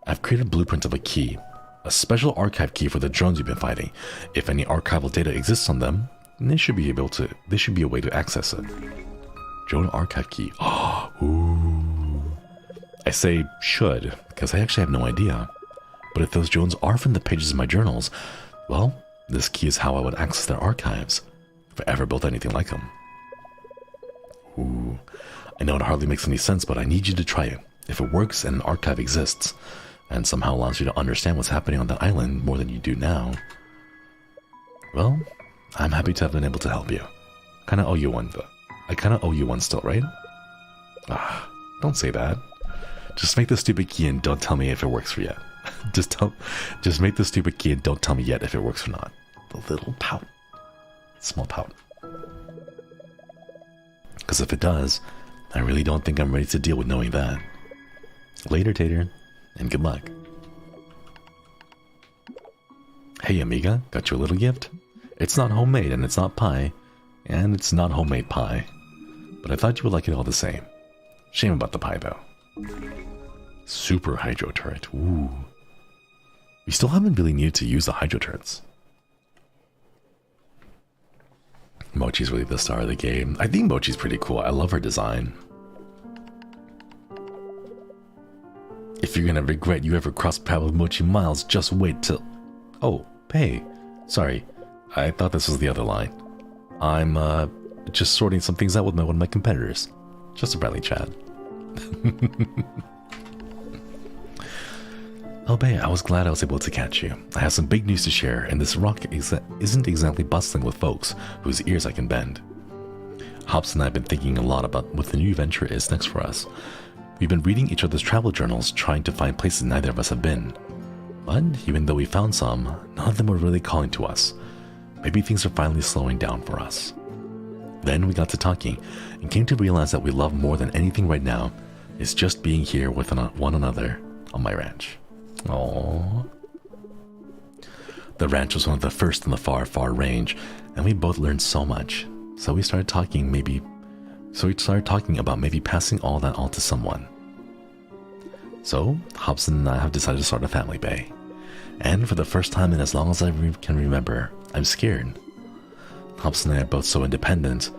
I've created a blueprint of a key. A special archive key for the drones you've been fighting. If any archival data exists on them, there should be a way to access it. Drone archive key. Ooh. I say should, because I actually have no idea. But if those drones are from the pages of my journals, well, this key is how I would access their archives, if I ever built anything like them. Ooh. I know it hardly makes any sense, but I need you to try it. If it works and an archive exists, and somehow allows you to understand what's happening on that island more than you do now, well, I'm happy to have been able to help you. Kinda owe you one, though. I kinda owe you one still, right? Don't say that. Just make the stupid key and don't tell me if it works for yet. Just make the stupid key and don't tell me yet if it works or not. The little pout. Small pout. Because if it does, I really don't think I'm ready to deal with knowing that. Later, Tater, and good luck. Hey, amiga, got you a little gift? It's not homemade and it's not pie, and it's not homemade pie. But I thought you would like it all the same. Shame about the pie, though. Super hydro turret. Ooh. We still haven't really needed to use the hydro turrets. Mochi's really the star of the game. I think Mochi's pretty cool. I love her design. If you're gonna regret you ever crossed paths with Mochi Miles, just wait till... Oh, hey. Sorry. I thought this was the other line. I'm, just sorting some things out with one of my competitors. Just a friendly chat. Oh, babe, I was glad I was able to catch you. I have some big news to share, and this rock isn't exactly bustling with folks whose ears I can bend. Hops and I have been thinking a lot about what the new venture is next for us. We've been reading each other's travel journals, trying to find places neither of us have been. But even though we found some, none of them were really calling to us. Maybe things are finally slowing down for us. Then we got to talking, and came to realize that we love more than anything right now is just being here with one another on my ranch. Aww. The ranch was one of the first in the far, far range, and we both learned so much. So we started talking about maybe passing all that on to someone. So, Hobson and I have decided to start a family bay. And for the first time in as long as I can remember, I'm scared. Hobson and I are both so independent,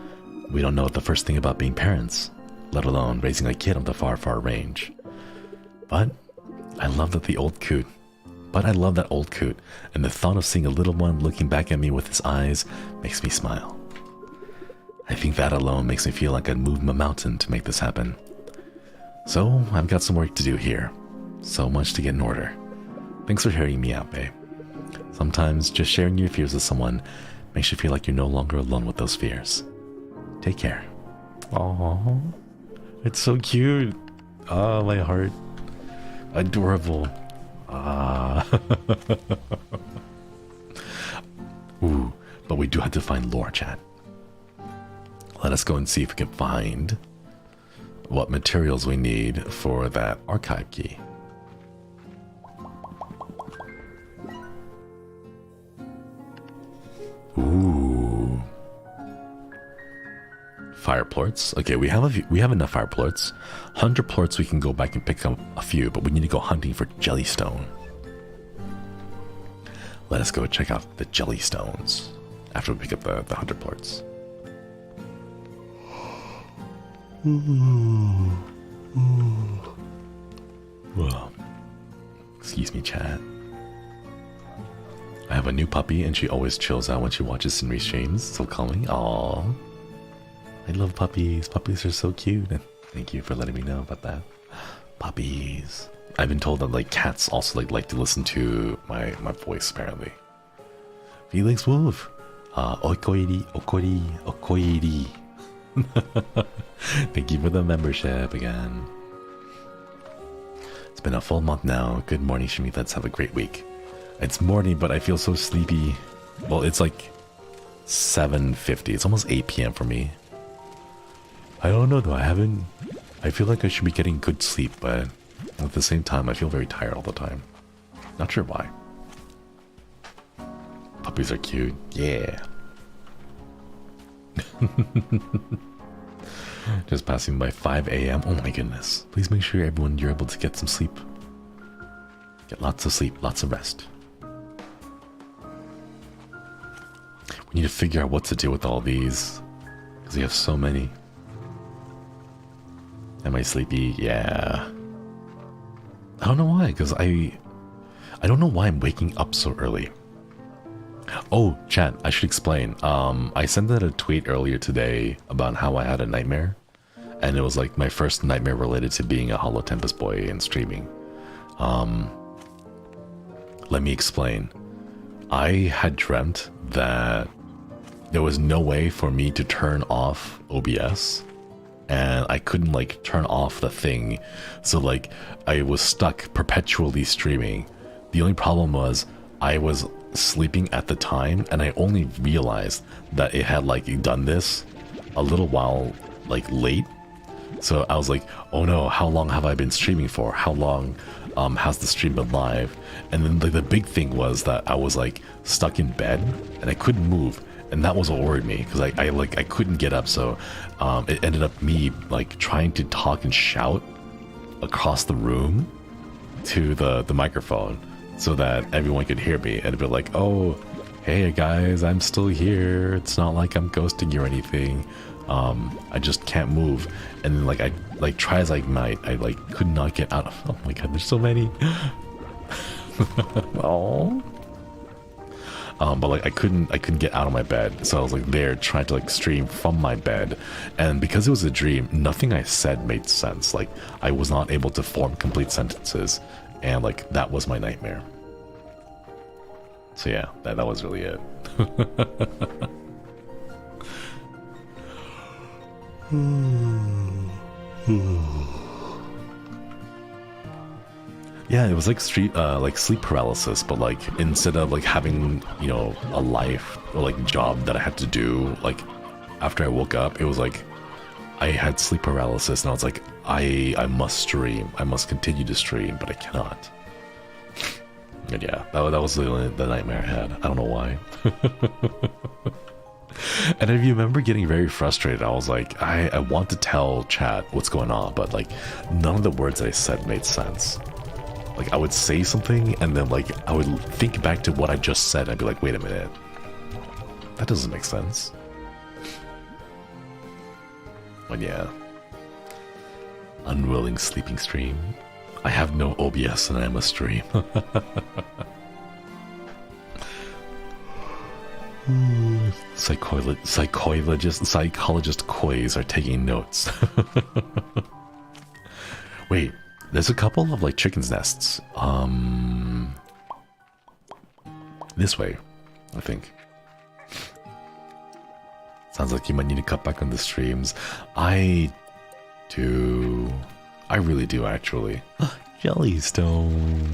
we don't know the first thing about being parents, let alone raising a kid on the far, far range. But I love that old coot, and the thought of seeing a little one looking back at me with his eyes makes me smile. I think that alone makes me feel like I'd move a mountain to make this happen. So, I've got some work to do here. So much to get in order. Thanks for hearing me out, babe. Sometimes just sharing your fears with someone makes you feel like you're no longer alone with those fears. Take care. Aww. It's so cute. Oh, my heart. Adorable. Ooh, but we do have to find lore, chat. Let us go and see if we can find what materials we need for that archive key. Ooh. Fire plorts. Okay, we have enough fire plorts. 100 plorts we can go back and pick up a few, but we need to go hunting for jellystone. Let us go check out the jellystones after we pick up the 100 plorts. Well, excuse me, chat. I have a new puppy and she always chills out when she watches Shinri streams. So calming. Aww. I love puppies. Puppies are so cute. And thank you for letting me know about that. Puppies. I've been told that like cats also like to listen to my voice apparently. Felix Wolf. Okoiri, okori, okoiri. Thank you for the membership again. It's been a full month now. Good morning, Shimi. Let's have a great week. It's morning, but I feel so sleepy. Well, it's like 7:50. It's almost 8 p.m. for me. I don't know though. I feel like I should be getting good sleep, but at the same time, I feel very tired all the time. Not sure why. Puppies are cute. Yeah. Just passing by 5 a.m. Oh my goodness. Please make sure everyone you're able to get some sleep. Get lots of sleep, lots of rest. We need to figure out what to do with all these, because we have so many. Am I sleepy? Yeah. I don't know why, because I don't know why I'm waking up so early. Oh, chat, I should explain. I sent out a tweet earlier today about how I had a nightmare. And it was like my first nightmare related to being a Hollow Tempest boy and streaming. Let me explain. I had dreamt that there was no way for me to turn off OBS, and I couldn't like turn off the thing, so like I was stuck perpetually streaming. The only problem was I was sleeping at the time, and I only realized that it had like done this a little while like late. So I was like, oh no, how long have I been streaming for? How long has the stream been live? And then like the big thing was that I was like stuck in bed and I couldn't move. And that was what worried me, because I couldn't get up. So it ended up me like trying to talk and shout across the room to the microphone so that everyone could hear me and be like, oh, hey guys, I'm still here. It's not like I'm ghosting you or anything. I just can't move. And then like I like try as I might, I like could not get out of. Oh my god, there's so many. Oh. But like I couldn't get out of my bed, so I was like there trying to like stream from my bed, and because it was a dream, nothing I said made sense. Like I was not able to form complete sentences, and like that was my nightmare. So yeah, that was really it. Yeah, it was like sleep paralysis, but like instead of like having, you know, a life or like job that I had to do, like after I woke up, it was like I had sleep paralysis, and I was like, I must stream, I must continue to stream, but I cannot. And yeah, that was the nightmare I had. I don't know why. And if you remember getting very frustrated, I was like, I want to tell chat what's going on, but like none of the words that I said made sense. Like I would say something and then like I would think back to what I just said and I'd be like, wait a minute, that doesn't make sense. But yeah, unwilling sleeping stream. I have no OBS and I must stream. Psychologist Kois are taking notes. Wait, there's a couple of like chicken's nests. This way, I think. Sounds like you might need to cut back on the streams. I do. I really do, actually. Jellystone.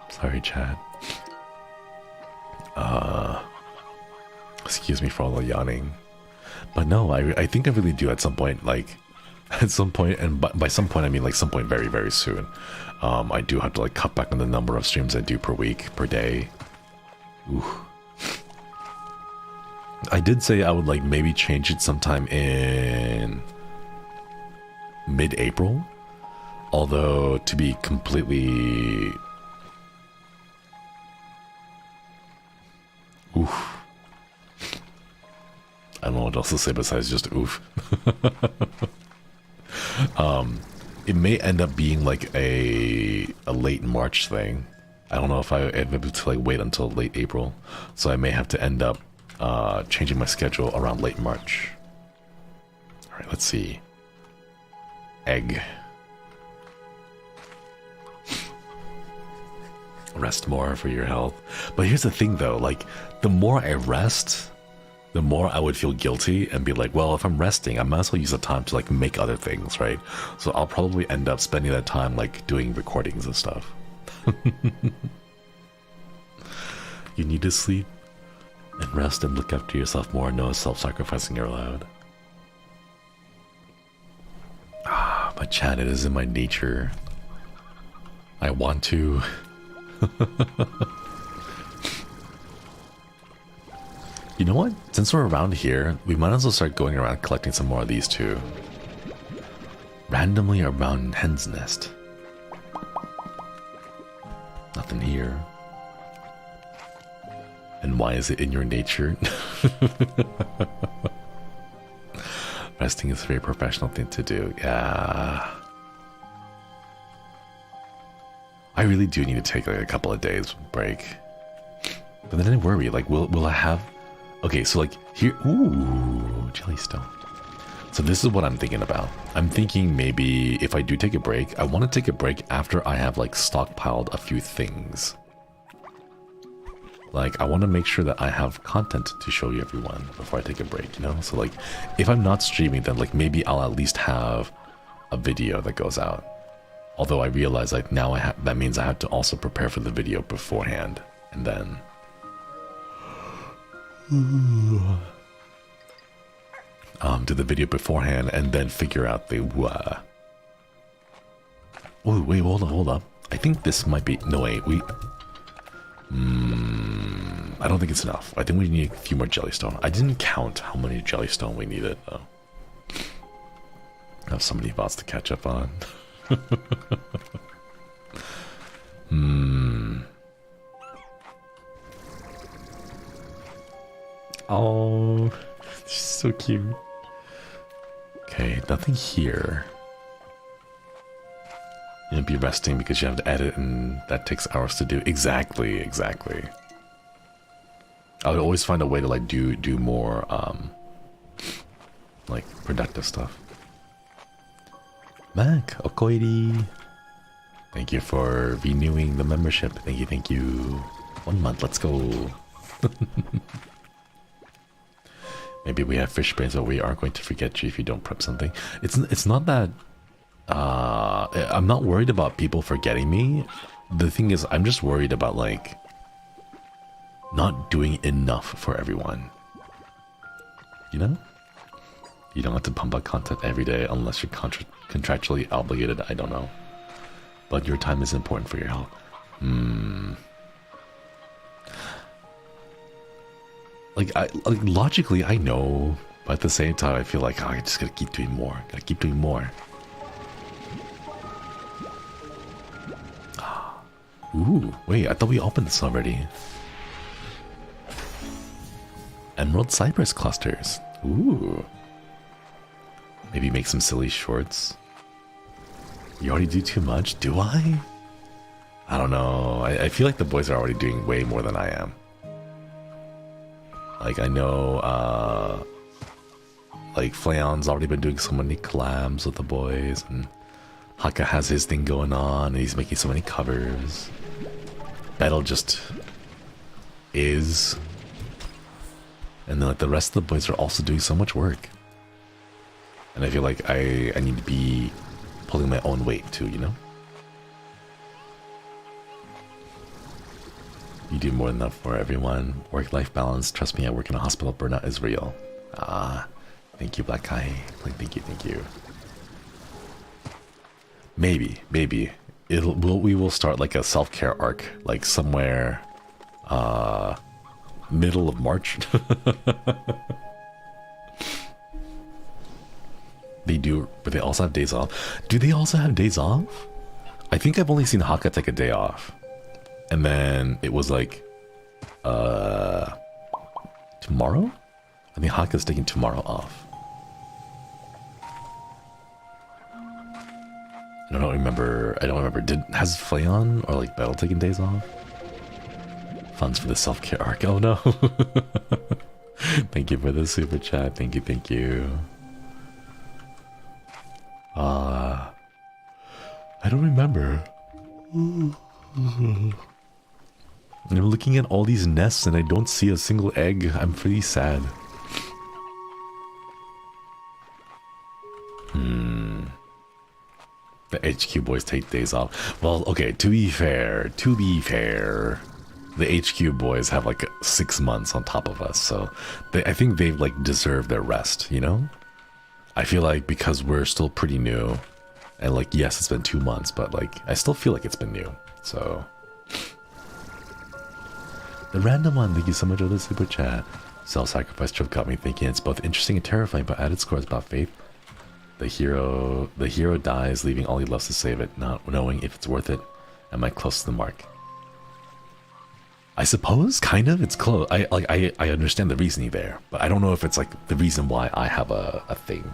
Sorry, chat. Excuse me for all the yawning. But no, I think I really do at some point, like, at some point, and by some point I mean like some point very, very soon. I do have to like cut back on the number of streams I do per week, per day. Ooh. I did say I would like maybe change it sometime in mid-April. Although, to be completely... Oof. I don't know what else to say besides just oof. It may end up being like a late March thing. I don't know if I'm able to like wait until late April. So I may have to end up changing my schedule around late March. Alright, let's see. Egg. Rest more for your health. But here's the thing though, like the more I rest, the more I would feel guilty and be like, well, if I'm resting, I might as well use the time to like make other things, right? So I'll probably end up spending that time like doing recordings and stuff. You need to sleep and rest and look after yourself more. No self-sacrificing you're allowed. But chat, it is in my nature. I want to. You know what? Since we're around here, we might as well start going around collecting some more of these too. Randomly around Hen's Nest. Nothing here. And why is it in your nature? Resting is a very professional thing to do. Yeah. I really do need to take like a couple of days break. But then I worry, like, will I have... Okay, so like here... Ooh, Jellystone. So this is what I'm thinking about. I'm thinking maybe if I do take a break, I want to take a break after I have like stockpiled a few things. Like, I want to make sure that I have content to show you everyone before I take a break, you know? So like, if I'm not streaming, then like maybe I'll at least have a video that goes out. Although I realize like now that means I have to also prepare for the video beforehand. And then... do the video beforehand and then figure out the... Oh, wait, hold up. I think this might be... No, wait, I don't think it's enough. I think we need a few more Jellystone. I didn't count how many Jellystone we needed, though. I have so many bots to catch up on. Oh, she's so cute. Okay, nothing here. You'll be resting because you have to edit and that takes hours to do. Exactly. I would always find a way to like do more like productive stuff. Mac, Okoiri. Thank you for renewing the membership. Thank you. 1 month, let's go. Maybe we have fish brains, but we are going to forget you if you don't prep something. It's not that I'm not worried about people forgetting me. The thing is, I'm just worried about like not doing enough for everyone. You know? You don't have to pump out content every day unless you're contractually obligated. I don't know. But your time is important for your health. Like, logically, I know, but at the same time, I feel like, oh, I just gotta keep doing more. Gotta keep doing more. Ooh, wait, I thought we opened this already. Emerald Cypress clusters. Ooh. Maybe make some silly shorts. You already do too much? Do I? I don't know. I feel like the boys are already doing way more than I am. Like, I know, like, Flayon's already been doing so many collabs with the boys, and Hakka has his thing going on, and he's making so many covers. Bettel just is. And then, like, the rest of the boys are also doing so much work. And I feel like I need to be pulling my own weight, too, you know? You do more than enough for everyone. Work-life balance. Trust me, I work in a hospital. Burnout is real. Ah, thank you, Black Kai. Thank you. Maybe we will start like a self-care arc, like somewhere, middle of March. They do, but they also have days off. Do they also have days off? I think I've only seen Hakka take a day off. And then it was like, tomorrow? I think Hakka's taking tomorrow off. I don't remember. Has Flayon or like Bettel taken days off? Funds for the self-care arc. Oh no. Thank you for the super chat. Thank you. I don't remember. I'm looking at all these nests and I don't see a single egg. I'm pretty sad. The HQ boys take days off. Well, okay, to be fair, the HQ boys have like 6 months on top of us, so I think they like deserve their rest, you know? I feel like because we're still pretty new, and like, yes, it's been 2 months, but like, I still feel like it's been new, so... The random one, thank you so much for the super chat. Self-sacrifice trope got me thinking it's both interesting and terrifying, but at its core it's about faith. The hero dies, leaving all he loves to save it, not knowing if it's worth it. Am I close to the mark? I suppose, kind of. It's close. I understand the reasoning there, but I don't know if it's like the reason why I have a thing.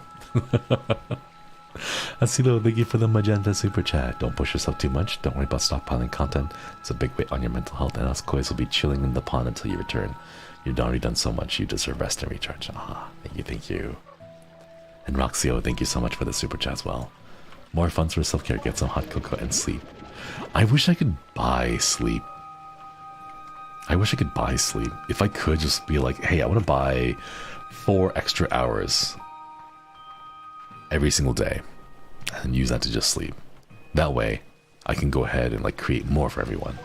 Asilo, thank you for the magenta super chat. Don't push yourself too much. Don't worry about stockpiling content. It's a big weight on your mental health, and us kois will be chilling in the pond until you return. You've already done so much. You deserve rest and recharge. Ah, thank you, thank you. And Roxio, thank you so much for the super chat as well. More funds for self-care. Get some hot cocoa and sleep. I wish I could buy sleep. If I could just be like, hey, I want to buy 4 extra hours every single day and use that to just sleep. That way I can go ahead and like create more for everyone.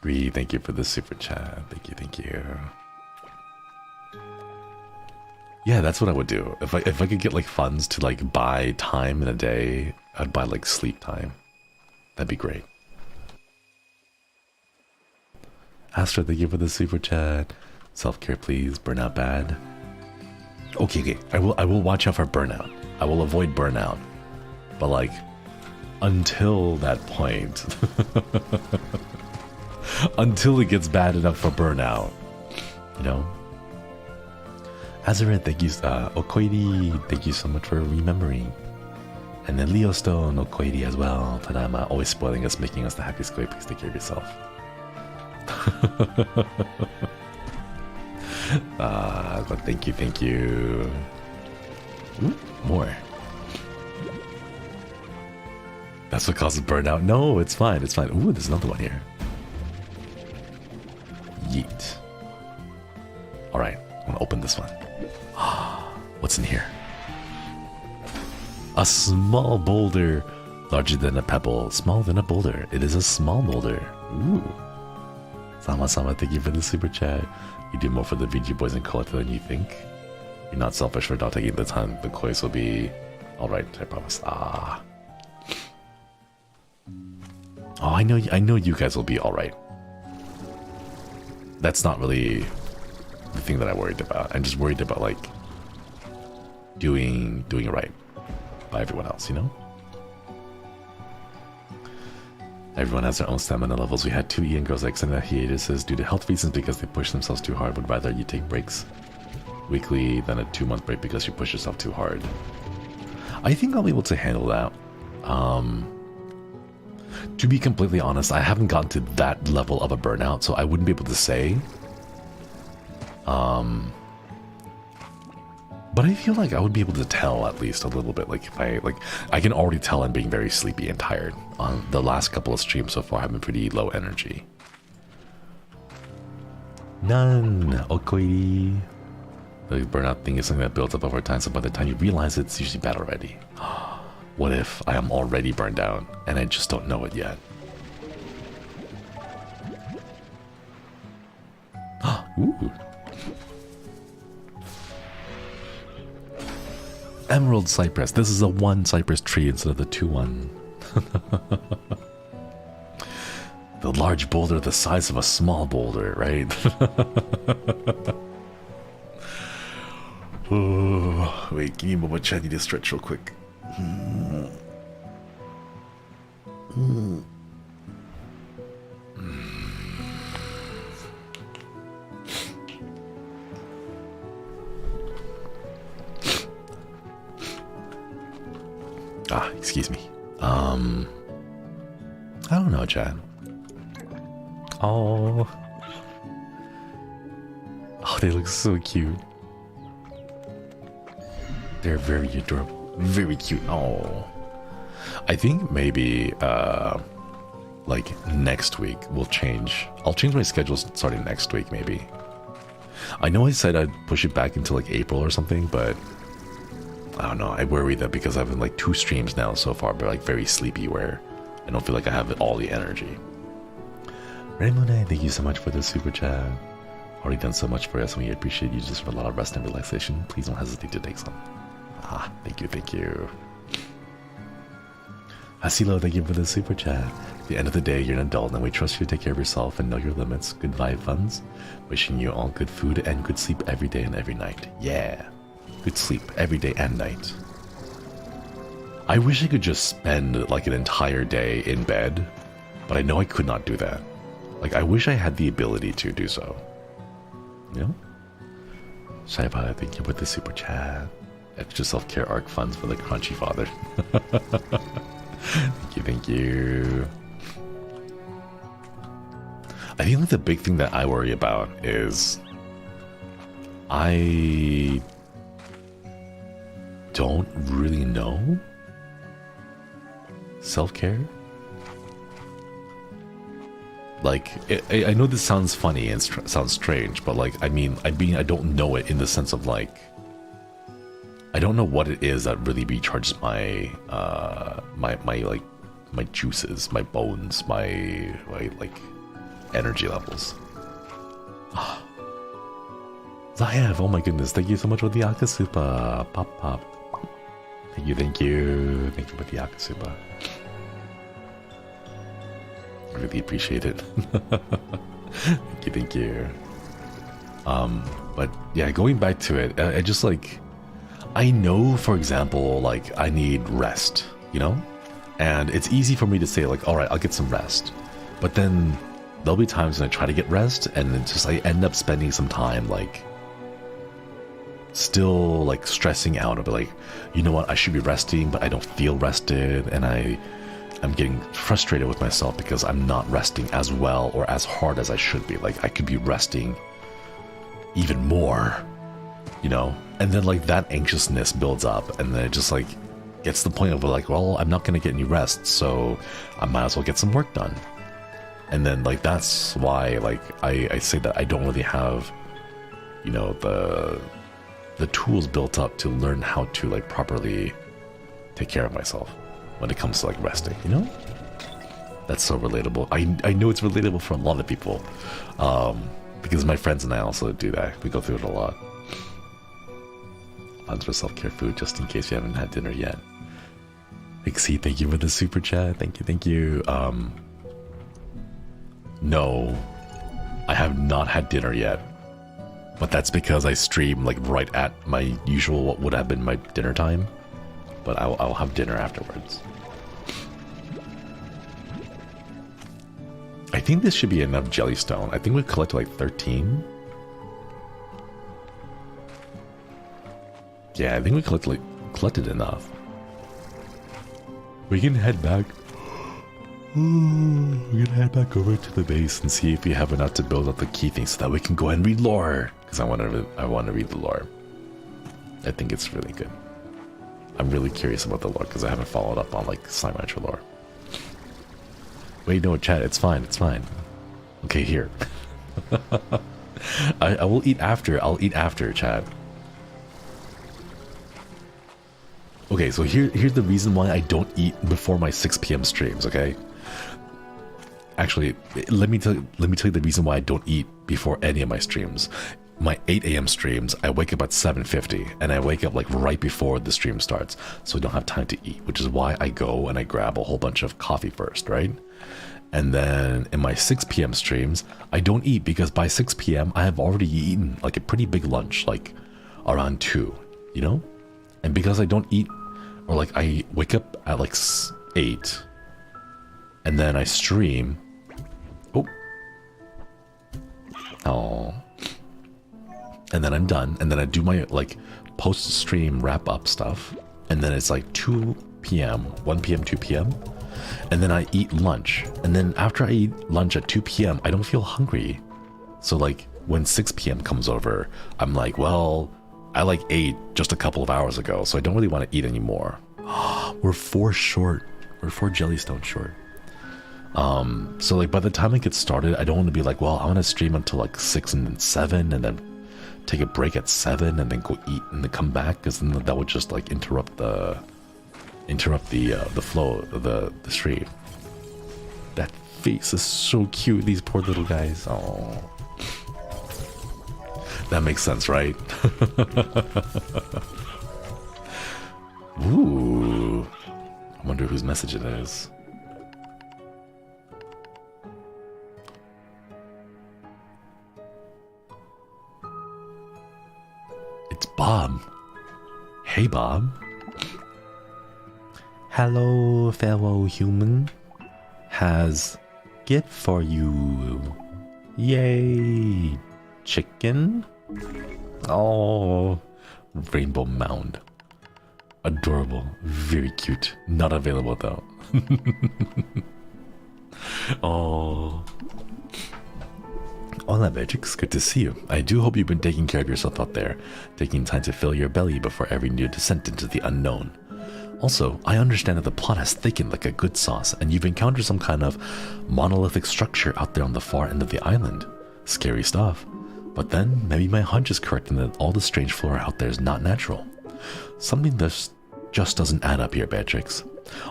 Gree, thank you for the super chat. Thank you. Yeah, that's what I would do. If I could get like funds to like buy time in a day, I'd buy like sleep time. That'd be great. Astra, thank you for the super chat. Self-care, please. Burnout bad. Okay. I will watch out for burnout. I will avoid burnout. But like, until that point, until it gets bad enough for burnout, you know. Azaret, thank you. Okoiri, thank you so much for remembering. And then Leo Stone, Okoiri as well. Tadama, always spoiling us, making us the happiest koi. Please take care of yourself. But thank you. Ooh, more. That's what causes burnout. No, it's fine. Ooh, there's another one here. Yeet. Alright, I'm gonna open this one. What's in here? A small boulder, larger than a pebble, smaller than a boulder. It is a small boulder. Ooh. Sama-sama, thank you for the super chat. You do more for the VG boys and collector than you think. You're not selfish for not taking the time. The kois will be alright, I promise. Ah. Oh, I know you guys will be alright. That's not really the thing that I worried about. I'm just worried about like doing it right by everyone else, you know? Everyone has their own stamina levels. We had 2 Ian girls extended hiatuses due to health reasons because they push themselves too hard. Would rather you take breaks weekly than a 2-month break because you push yourself too hard. I think I'll be able to handle that. To be completely honest, I haven't gotten to that level of a burnout, so I wouldn't be able to say. But I feel like I would be able to tell at least a little bit. Like if I can already tell I'm being very sleepy and tired. On the last couple of streams so far, I've been pretty low energy. None. Okoiri. The burnout thing is something that builds up over time, so by the time you realize it, it's usually bad already. What if I am already burned out and I just don't know it yet? Ooh. Emerald cypress. This is a 1 cypress tree instead of the 2-1. The large boulder the size of a small boulder, right? Oh, wait, give me a moment. I need to stretch real quick. Excuse me. I don't know, Chad. Oh, they look so cute. They're very adorable, very cute. Oh, I think maybe like next week we'll change. I'll change my schedule starting next week, maybe. I know I said I'd push it back into like April or something, but I don't know. I worry that because I've been like 2 streams now so far, but like very sleepy, where I don't feel like I have all the energy. Raymond, thank you so much for the super chat. Already done so much for us, and we appreciate you. Just for a lot of rest and relaxation. Please don't hesitate to take some. Thank you. Hasilo, thank you for the super chat. the end of the day, you're an adult, and we trust you to take care of yourself and know your limits. Good vibe funds. Wishing you all good food and good sleep every day and every night. Yeah. Good sleep every day and night. I wish I could just spend like an entire day in bed, but I know I could not do that. Like, I wish I had the ability to do so. You know? Shaiba, thank you with the super chat. Extra self-care arc funds for the crunchy father. Thank you. I think like the big thing that I worry about is I don't really know self-care. Like, I know this sounds funny and sounds strange, but like, I mean, I don't know it in the sense of like, I don't know what it is that really recharges my my juices, my bones, my like energy levels. Zayev, oh my goodness, thank you so much for the Akasupa. Pop. Thank you for the Akasupa. Really appreciate it. Thank you. But yeah, going back to it, I just like, I know, for example, like I need rest, you know? And it's easy for me to say like, all right, I'll get some rest. But then there'll be times when I try to get rest and it's just I end up spending some time like still like stressing out a bit, like, you know what, I should be resting, but I don't feel rested, and I'm getting frustrated with myself because I'm not resting as well or as hard as I should be. Like, I could be resting even more, you know? And then like that anxiousness builds up, and then it just like gets to the point of like, well, I'm not gonna get any rest, so I might as well get some work done. And then like that's why like I say that I don't really have, you know, the tools built up to learn how to like properly take care of myself when it comes to like resting, you know? That's so relatable. I know it's relatable for a lot of people, because my friends and I also do that. We go through it a lot. Funds for self-care food just in case you haven't had dinner yet. Pixie, thank you for the super chat. Thank you. No, I have not had dinner yet, but that's because I stream like right at my usual, what would have been my dinner time. But I'll have dinner afterwards. I think this should be enough Jellystone. I think we collected like 13. Yeah, I think we collected enough. We can head back. We can head back over to the base and see if we have enough to build up the key things so that we can go and read lore. Because I want to read the lore. I think it's really good. I'm really curious about the lore because I haven't followed up on like Slimemantra lore. Wait, no, chat, it's fine. Okay, here. I will eat after. I'll eat after, chat. Okay, so here's the reason why I don't eat before my 6 p.m. streams, okay? Actually, let me tell you the reason why I don't eat before any of my streams. My 8 a.m. streams, I wake up at 7:50, and I wake up like right before the stream starts, so I don't have time to eat, which is why I go and I grab a whole bunch of coffee first, right? And then in my 6 p.m. streams, I don't eat because by 6 p.m. I have already eaten like a pretty big lunch, like around 2, you know? And because I don't eat, or like I wake up at like 8, and then I stream. Oh. And then I'm done, and then I do my like post-stream wrap-up stuff, and then it's like 2 p.m., 1 p.m., 2 p.m., and then I eat lunch, and then after I eat lunch at 2 p.m., I don't feel hungry. So like when 6 p.m. comes over, I'm like, well, I like ate just a couple of hours ago, so I don't really want to eat anymore. We're 4 short. We're 4 Jellystone short. So like by the time I get started, I don't want to be like, well, I want to stream until like 6 and then 7, and then take a break at 7 and then go eat and then come back, because then that would just like interrupt the flow of the stream. That face is so cute, these poor little guys. Oh, that makes sense, right? Ooh, I wonder whose message it is. It's Bob. Hey, Bob. Hello, fellow human. Has gift for you. Yay. Chicken? Oh, rainbow mound. Adorable. Very cute. Not available though. Oh. Hola, Vegix. Good to see you. I do hope you've been taking care of yourself out there, taking time to fill your belly before every new descent into the unknown. Also, I understand that the plot has thickened like a good sauce, and you've encountered some kind of monolithic structure out there on the far end of the island. Scary stuff. But then, maybe my hunch is correct in that all the strange flora out there is not natural. Something that just doesn't add up here, Beatrix.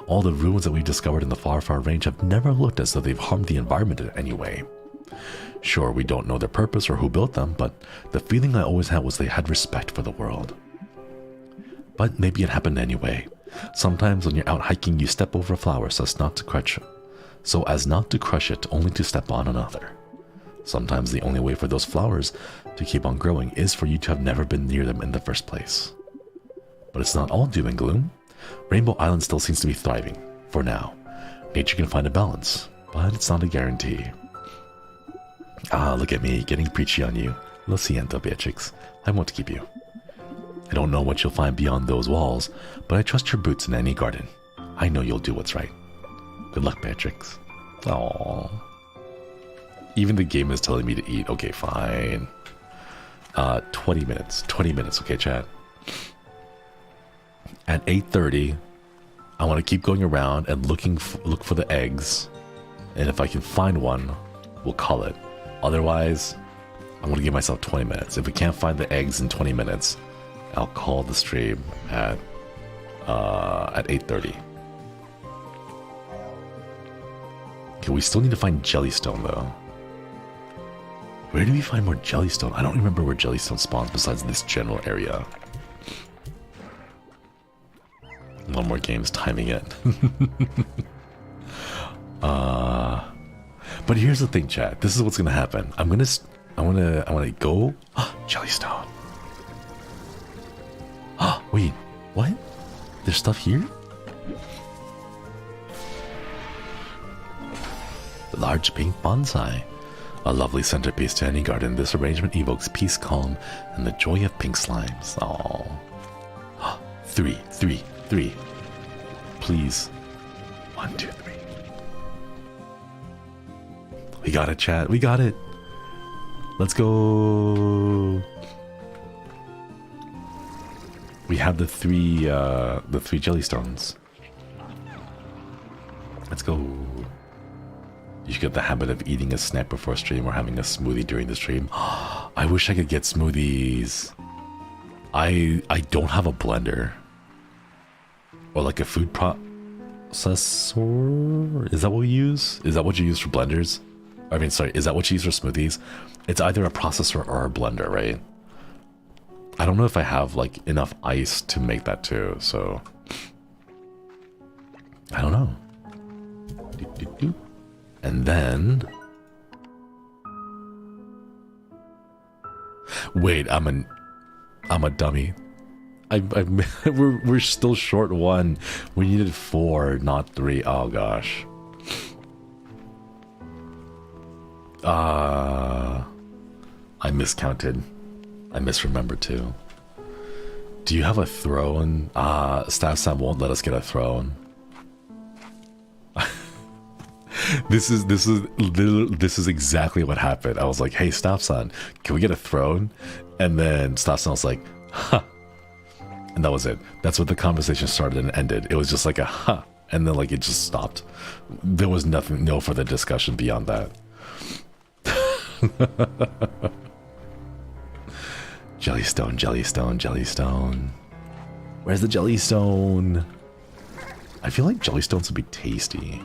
All the ruins that we've discovered in the far range have never looked as though they've harmed the environment in any way. Sure, we don't know their purpose or who built them, but the feeling I always had was they had respect for the world. But maybe it happened anyway. Sometimes when you're out hiking, you step over a flower so as not to crush it, only to step on another. Sometimes the only way for those flowers to keep on growing is for you to have never been near them in the first place. But it's not all doom and gloom. Rainbow Island still seems to be thriving, for now. Nature can find a balance, but it's not a guarantee. Ah, look at me, getting preachy on you. Lo siento, Beatrix. I won't keep you. I don't know what you'll find beyond those walls, but I trust your boots in any garden. I know you'll do what's right. Good luck, Beatrix. Aww. Even the game is telling me to eat. Okay, fine. 20 minutes. 20 minutes, okay, chat. At 8:30, I want to keep going around and look for the eggs. And if I can find one, we'll call it. Otherwise, I'm going to give myself 20 minutes. If we can't find the eggs in 20 minutes, I'll call the stream at 8:30. Okay, we still need to find Jellystone though. Where do we find more Jellystone? I don't remember where Jellystone spawns besides this general area. One more game's timing it. But here's the thing, chat. This is what's gonna happen. I wanna go. Jellystone. Wait, what? There's stuff here? The large pink bonsai. A lovely centerpiece to any garden, this arrangement evokes peace, calm, and the joy of pink slimes. Aww. 3. Please. 1, 2, 3. We got it, chat. We got it. Let's go. We have the three Jellystones. Let's go. You should get the habit of eating a snack before stream or having a smoothie during the stream. I wish I could get smoothies. I don't have a blender. Or like a food processor? Is that what we use? Is that what you use for blenders? I mean, sorry, is that what you use for smoothies? It's either a processor or a blender, right? I don't know if I have like enough ice to make that too, so I don't know. And then wait, I'm a dummy. We're still short 1. We needed 4, not 3. Oh gosh. I miscounted. I misremembered too. Do you have a throne? Staff Sam won't let us get a throne. This is exactly what happened. I was like, hey, Staff-san, can we get a throne? And then Staff-san was like, huh. And that was it. That's what the conversation started and ended. It was just like a huh. And then like it just stopped. There was nothing, no further discussion beyond that. Jellystone, Jellystone, Jellystone. Where's the Jellystone? I feel like Jellystones would be tasty.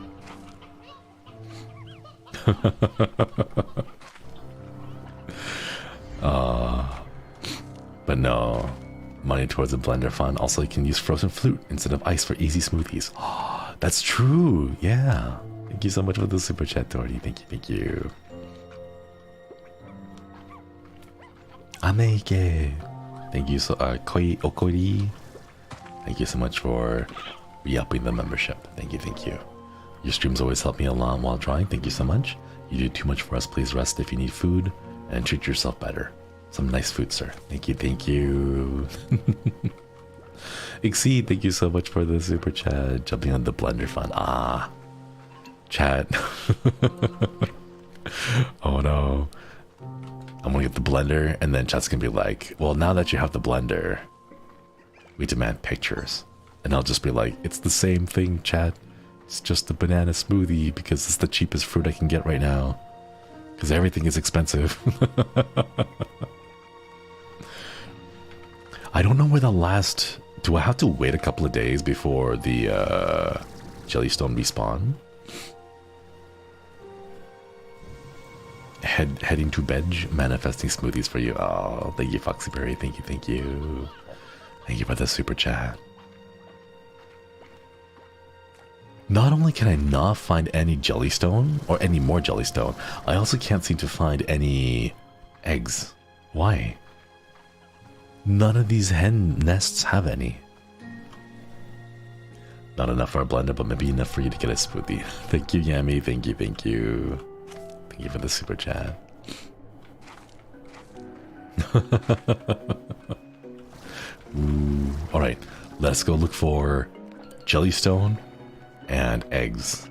But no. Money towards a blender fund. Also, you can use frozen fruit instead of ice for easy smoothies. Oh, that's true. Yeah. Thank you so much for the super chat, Tori. Thank you, thank you. Ameke. Thank you so Koi Okori. Thank you so much for re-upping the membership. Thank you. Your streams always help me a lot while drawing. Thank you so much. You do too much for us. Please rest if you need food and treat yourself better. Some nice food, sir. Thank you. Exceed, thank you so much for the super chat. Jumping on the blender fun. Chat. Oh no. I'm gonna get the blender and then chat's gonna be like, well, now that you have the blender, we demand pictures. And I'll just be like, it's the same thing, chat. It's just a banana smoothie because it's the cheapest fruit I can get right now. Because everything is expensive. I don't know where the last... Do I have to wait a couple of days before the Jellystone respawn? Heading to bed, manifesting smoothies for you. Oh, thank you, Foxyberry. Thank you. Thank you for the super chat. Not only can I not find any Jellystone, or any more Jellystone, I also can't seem to find any eggs. Why? None of these hen nests have any. Not enough for a blender, but maybe enough for you to get a smoothie. Thank you, Yami. Thank you. Thank you for the super chat. Ooh. Alright, let's go look for Jellystone and eggs.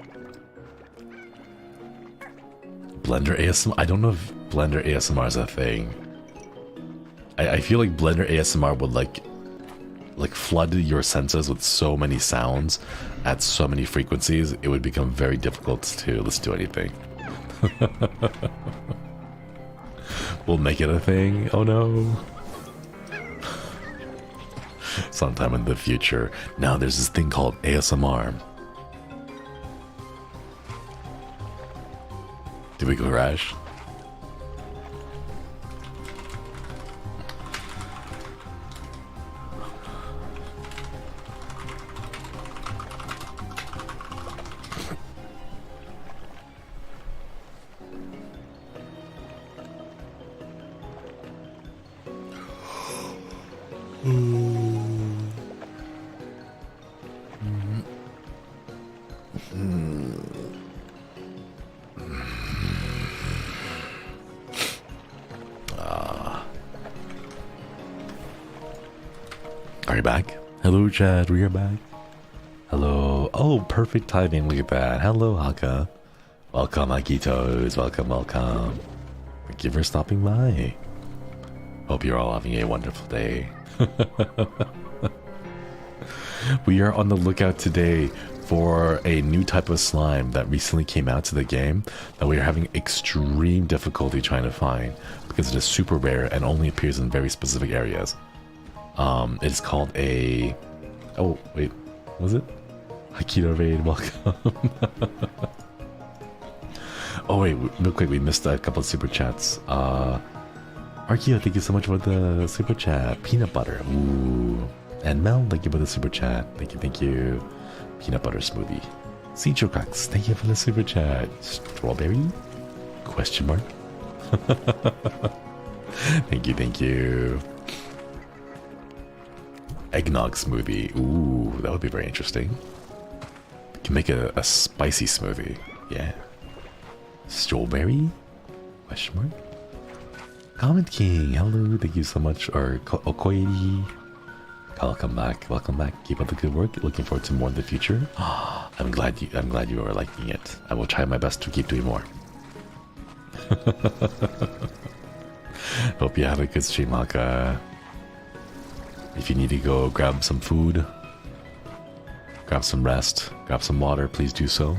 Blender ASMR? I don't know if Blender ASMR is a thing. I feel like Blender ASMR would like flood your senses with so many sounds at so many frequencies, it would become very difficult to listen to anything. We'll make it a thing. Oh no. Sometime in the future. Now there's this thing called ASMR. Did we go crash? Are you back? Hello, Chad. We are back. Hello. Oh, perfect timing. Look at that. Hello, Hakka. Welcome, Akitos. Welcome. Thank you for stopping by. Hope you're all having a wonderful day. We are on the lookout today for a new type of slime that recently came out to the game that we are having extreme difficulty trying to find because it is super rare and only appears in very specific areas. It is called a... Oh, wait. Was it? Hakita Raid, welcome. Oh, wait. Real quick, we missed a couple of super chats. Arkeo, thank you so much for the super chat. Peanut butter. Ooh. And Mel, thank you for the super chat. Thank you. Peanut butter smoothie. Citrocax, thank you for the super chat. Strawberry? Question mark? Thank you. Eggnog smoothie. Ooh, that would be very interesting. We can make a spicy smoothie. Yeah. Strawberry? Question mark? Comment King, hello, thank you so much. Or Okoiri. Welcome back. Keep up the good work. Looking forward to more in the future. I'm glad you are liking it. I will try my best to keep doing more. Hope you have a good stream, Hakka. If you need to go grab some food, grab some rest, grab some water, please do so.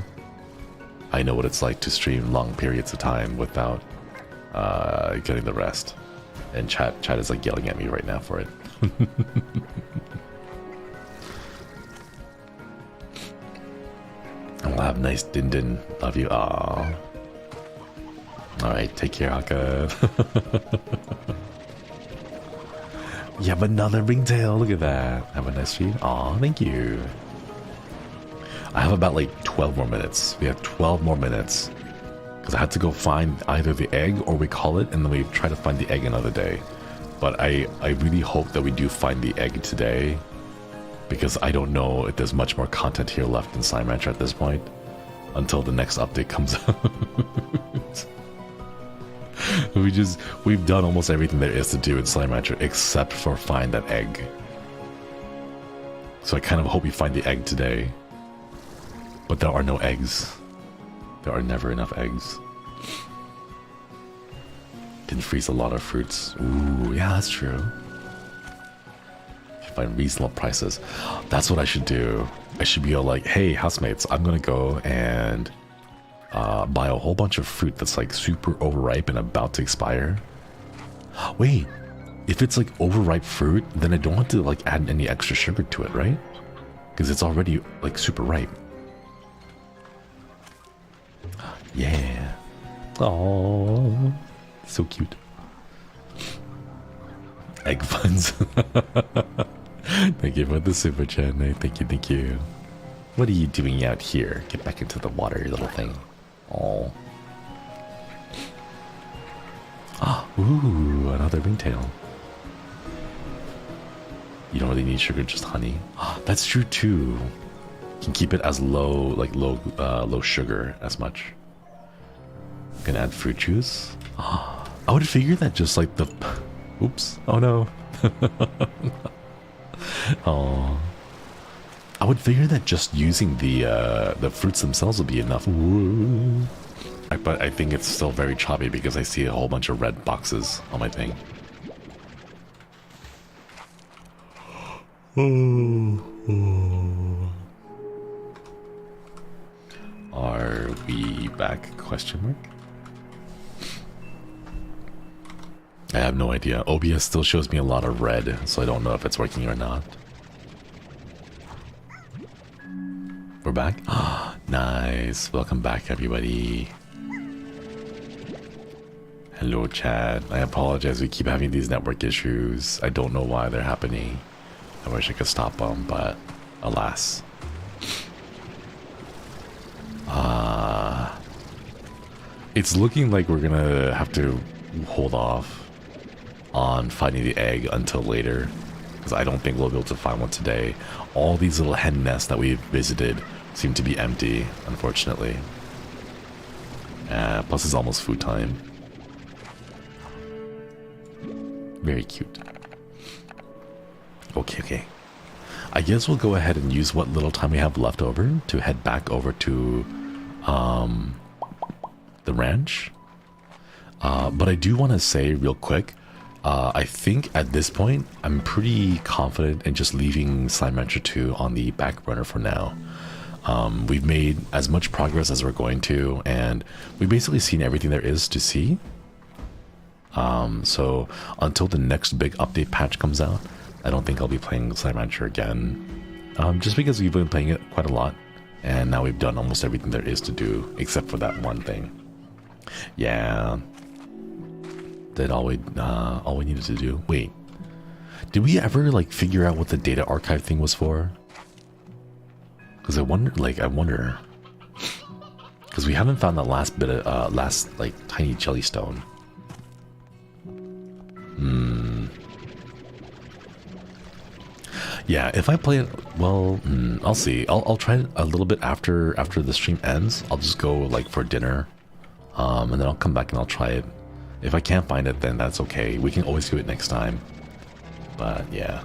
I know what it's like to stream long periods of time without getting the rest. And chat is like yelling at me right now for it. I'll have nice din. Love you. Aww. Alright, take care, Hakka. You have another ringtail. Look at that. Have a nice stream. Aw, thank you. I have about like 12 more minutes. We have 12 more minutes. Because I had to go find either the egg or we call it, and then we try to find the egg another day. But I really hope that we do find the egg today, because I don't know if there's much more content here left in Slime Rancher at this point until the next update comes out. We've done almost everything there is to do in Slime Rancher except for find that egg. So I kind of hope we find the egg today. But there are no eggs. There are never enough eggs. Can freeze a lot of fruits. Ooh, yeah, that's true. Find reasonable prices. That's what I should do. I should be all like, hey, housemates, I'm gonna go and buy a whole bunch of fruit that's like super overripe and about to expire. Wait, if it's like overripe fruit, then I don't have to like add any extra sugar to it, right? Because it's already like super ripe. Yeah. Oh, so cute. Egg funds. Thank you for the super chat. Thank you, thank you. What are you doing out here? Get back into the water, you little thing. Oh. Ah, ooh, another ringtail. You don't really need sugar, just honey. Ah, that's true too. You can keep it as low, like low sugar as much. You can add fruit juice. Ah, I would figure that just like the. Oops! Oh no. Oh. I would figure that just using the fruits themselves would be enough. Ooh. But I think it's still very choppy because I see a whole bunch of red boxes on my thing. Are we back? Question mark. I have no idea. OBS still shows me a lot of red, so I don't know if it's working or not. We're back? Nice. Welcome back, everybody. Hello, chat. I apologize. We keep having these network issues. I don't know why they're happening. I wish I could stop them, but alas. It's looking like we're gonna have to hold off on finding the egg until later, because I don't think we'll be able to find one today. All these little hen nests that we've visited seem to be empty, unfortunately. Plus it's almost food time. Very cute. Okay. I guess we'll go ahead and use what little time we have left over to head back over to the ranch. But I do want to say real quick, I think at this point, I'm pretty confident in just leaving Slime Rancher 2 on the back burner for now. We've made as much progress as we're going to, and we've basically seen everything there is to see. So until the next big update patch comes out, I don't think I'll be playing Slime Rancher again. Just because we've been playing it quite a lot, and now we've done almost everything there is to do, except for that one thing. Yeah. Did all we needed to do. Wait, did we ever like figure out what the data archive thing was for? Because I wonder, because we haven't found that last bit of last like tiny jellystone. Yeah, if I play it, well, I'll see. I'll try it a little bit after the stream ends. I'll just go like for dinner, and then I'll come back and I'll try it. If I can't find it, then that's okay. We can always do it next time. But yeah,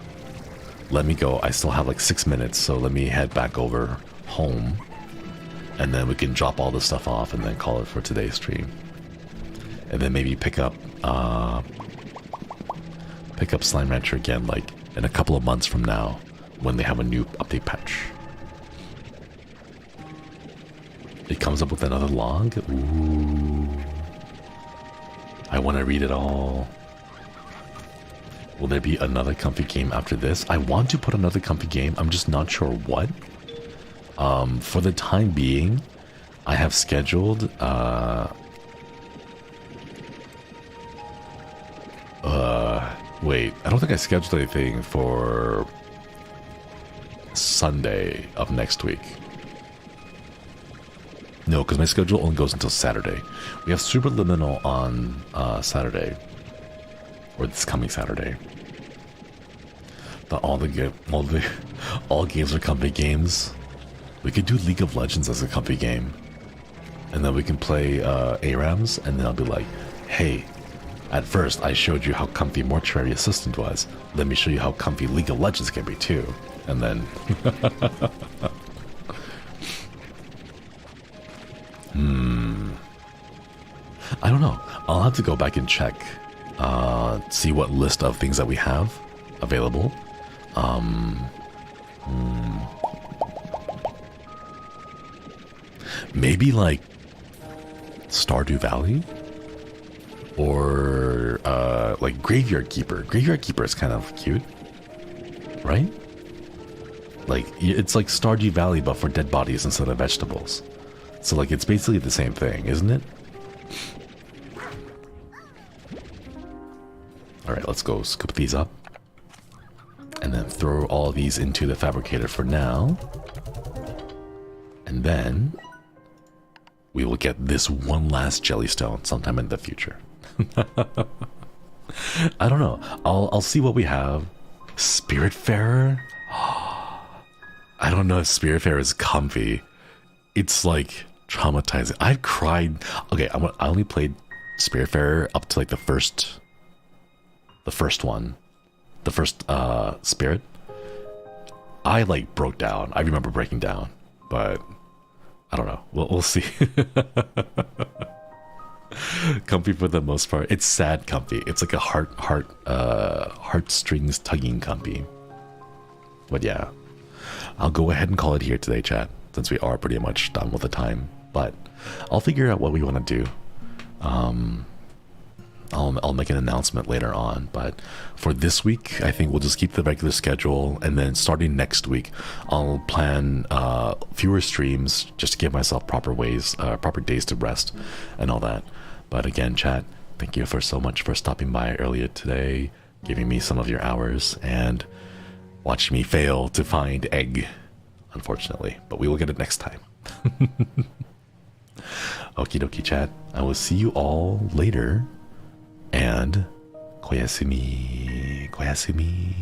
let me go. I still have like 6 minutes, so let me head back over home, and then we can drop all the stuff off and then call it for today's stream. And then maybe pick up Slime Rancher again, like in a couple of months from now, when they have a new update patch. It comes up with another log. Ooh. I want to read it all. Will there be another comfy game after this? I want to put another comfy game. I'm just not sure what. For the time being, I have scheduled wait, I don't think I scheduled anything for Sunday of next week. No, because my schedule only goes until Saturday. We have Superliminal on Saturday. or this coming Saturday. But all games are comfy games. We could do League of Legends as a comfy game, and then we can play ARAMs, and then I'll be like, hey, at first I showed you how comfy Mortuary Assistant was. Let me show you how comfy League of Legends can be too. And then I don't know. I'll have to go back and check, see what list of things that we have available. Maybe like Stardew Valley, or like Graveyard Keeper. Graveyard Keeper is kind of cute, right? Like it's like Stardew Valley but for dead bodies instead of vegetables. So like it's basically the same thing, isn't it? Alright, let's go scoop these up. And then throw all these into the fabricator for now. And then we will get this one last jellystone sometime in the future. I don't know. I'll see what we have. Spiritfarer? I don't know if Spiritfarer is comfy. It's like traumatizing. I've cried. Okay, I only played Spiritfarer up to like the first one. The first spirit. I like broke down. I remember breaking down, but I don't know. We'll see. Comfy for the most part. It's sad comfy. It's like a heartstrings tugging comfy. But yeah, I'll go ahead and call it here today, chat, since we are pretty much done with the time. But I'll figure out what we want to do. I'll make an announcement later on, but for this week, I think we'll just keep the regular schedule, and then starting next week, I'll plan fewer streams just to give myself proper days to rest and all that. But again, chat, thank you so much for stopping by earlier today, giving me some of your hours, and watching me fail to find egg, unfortunately, but we will get it next time. Okie dokie, chat. I will see you all later. And koyasumi, koyasumi.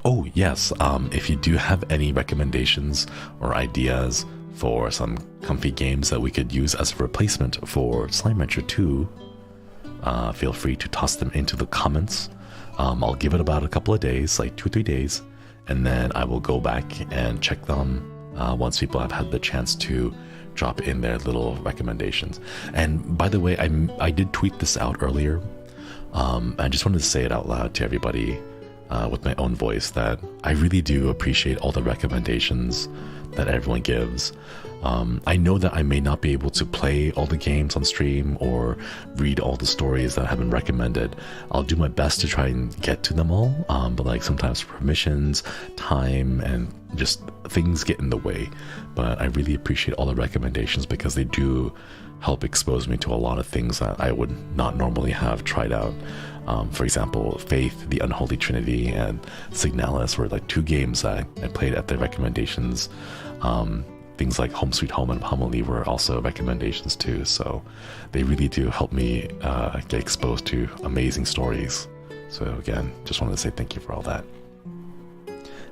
Oh yes, if you do have any recommendations or ideas for some comfy games that we could use as a replacement for Slime Rancher 2, feel free to toss them into the comments. I'll give it about a couple of days, like 2 or 3 days, and then I will go back and check them once people have had the chance to drop in their little recommendations. And by the way, I did tweet this out earlier. I just wanted to say it out loud to everybody with my own voice that I really do appreciate all the recommendations that everyone gives. I know that I may not be able to play all the games on stream or read all the stories that have been recommended. I'll do my best to try and get to them all, but like sometimes permissions, time, and just things get in the way. But I really appreciate all the recommendations because they do help expose me to a lot of things that I would not normally have tried out. For example, Faith, the Unholy Trinity, and Signalis were like 2 games that I played at the recommendations. Things like Home Sweet Home and Homily were also recommendations too, so they really do help me get exposed to amazing stories. So again, just wanted to say thank you for all that.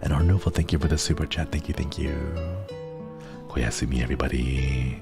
And Arnulfo, thank you for the super chat. Thank you. Koyasumi, everybody.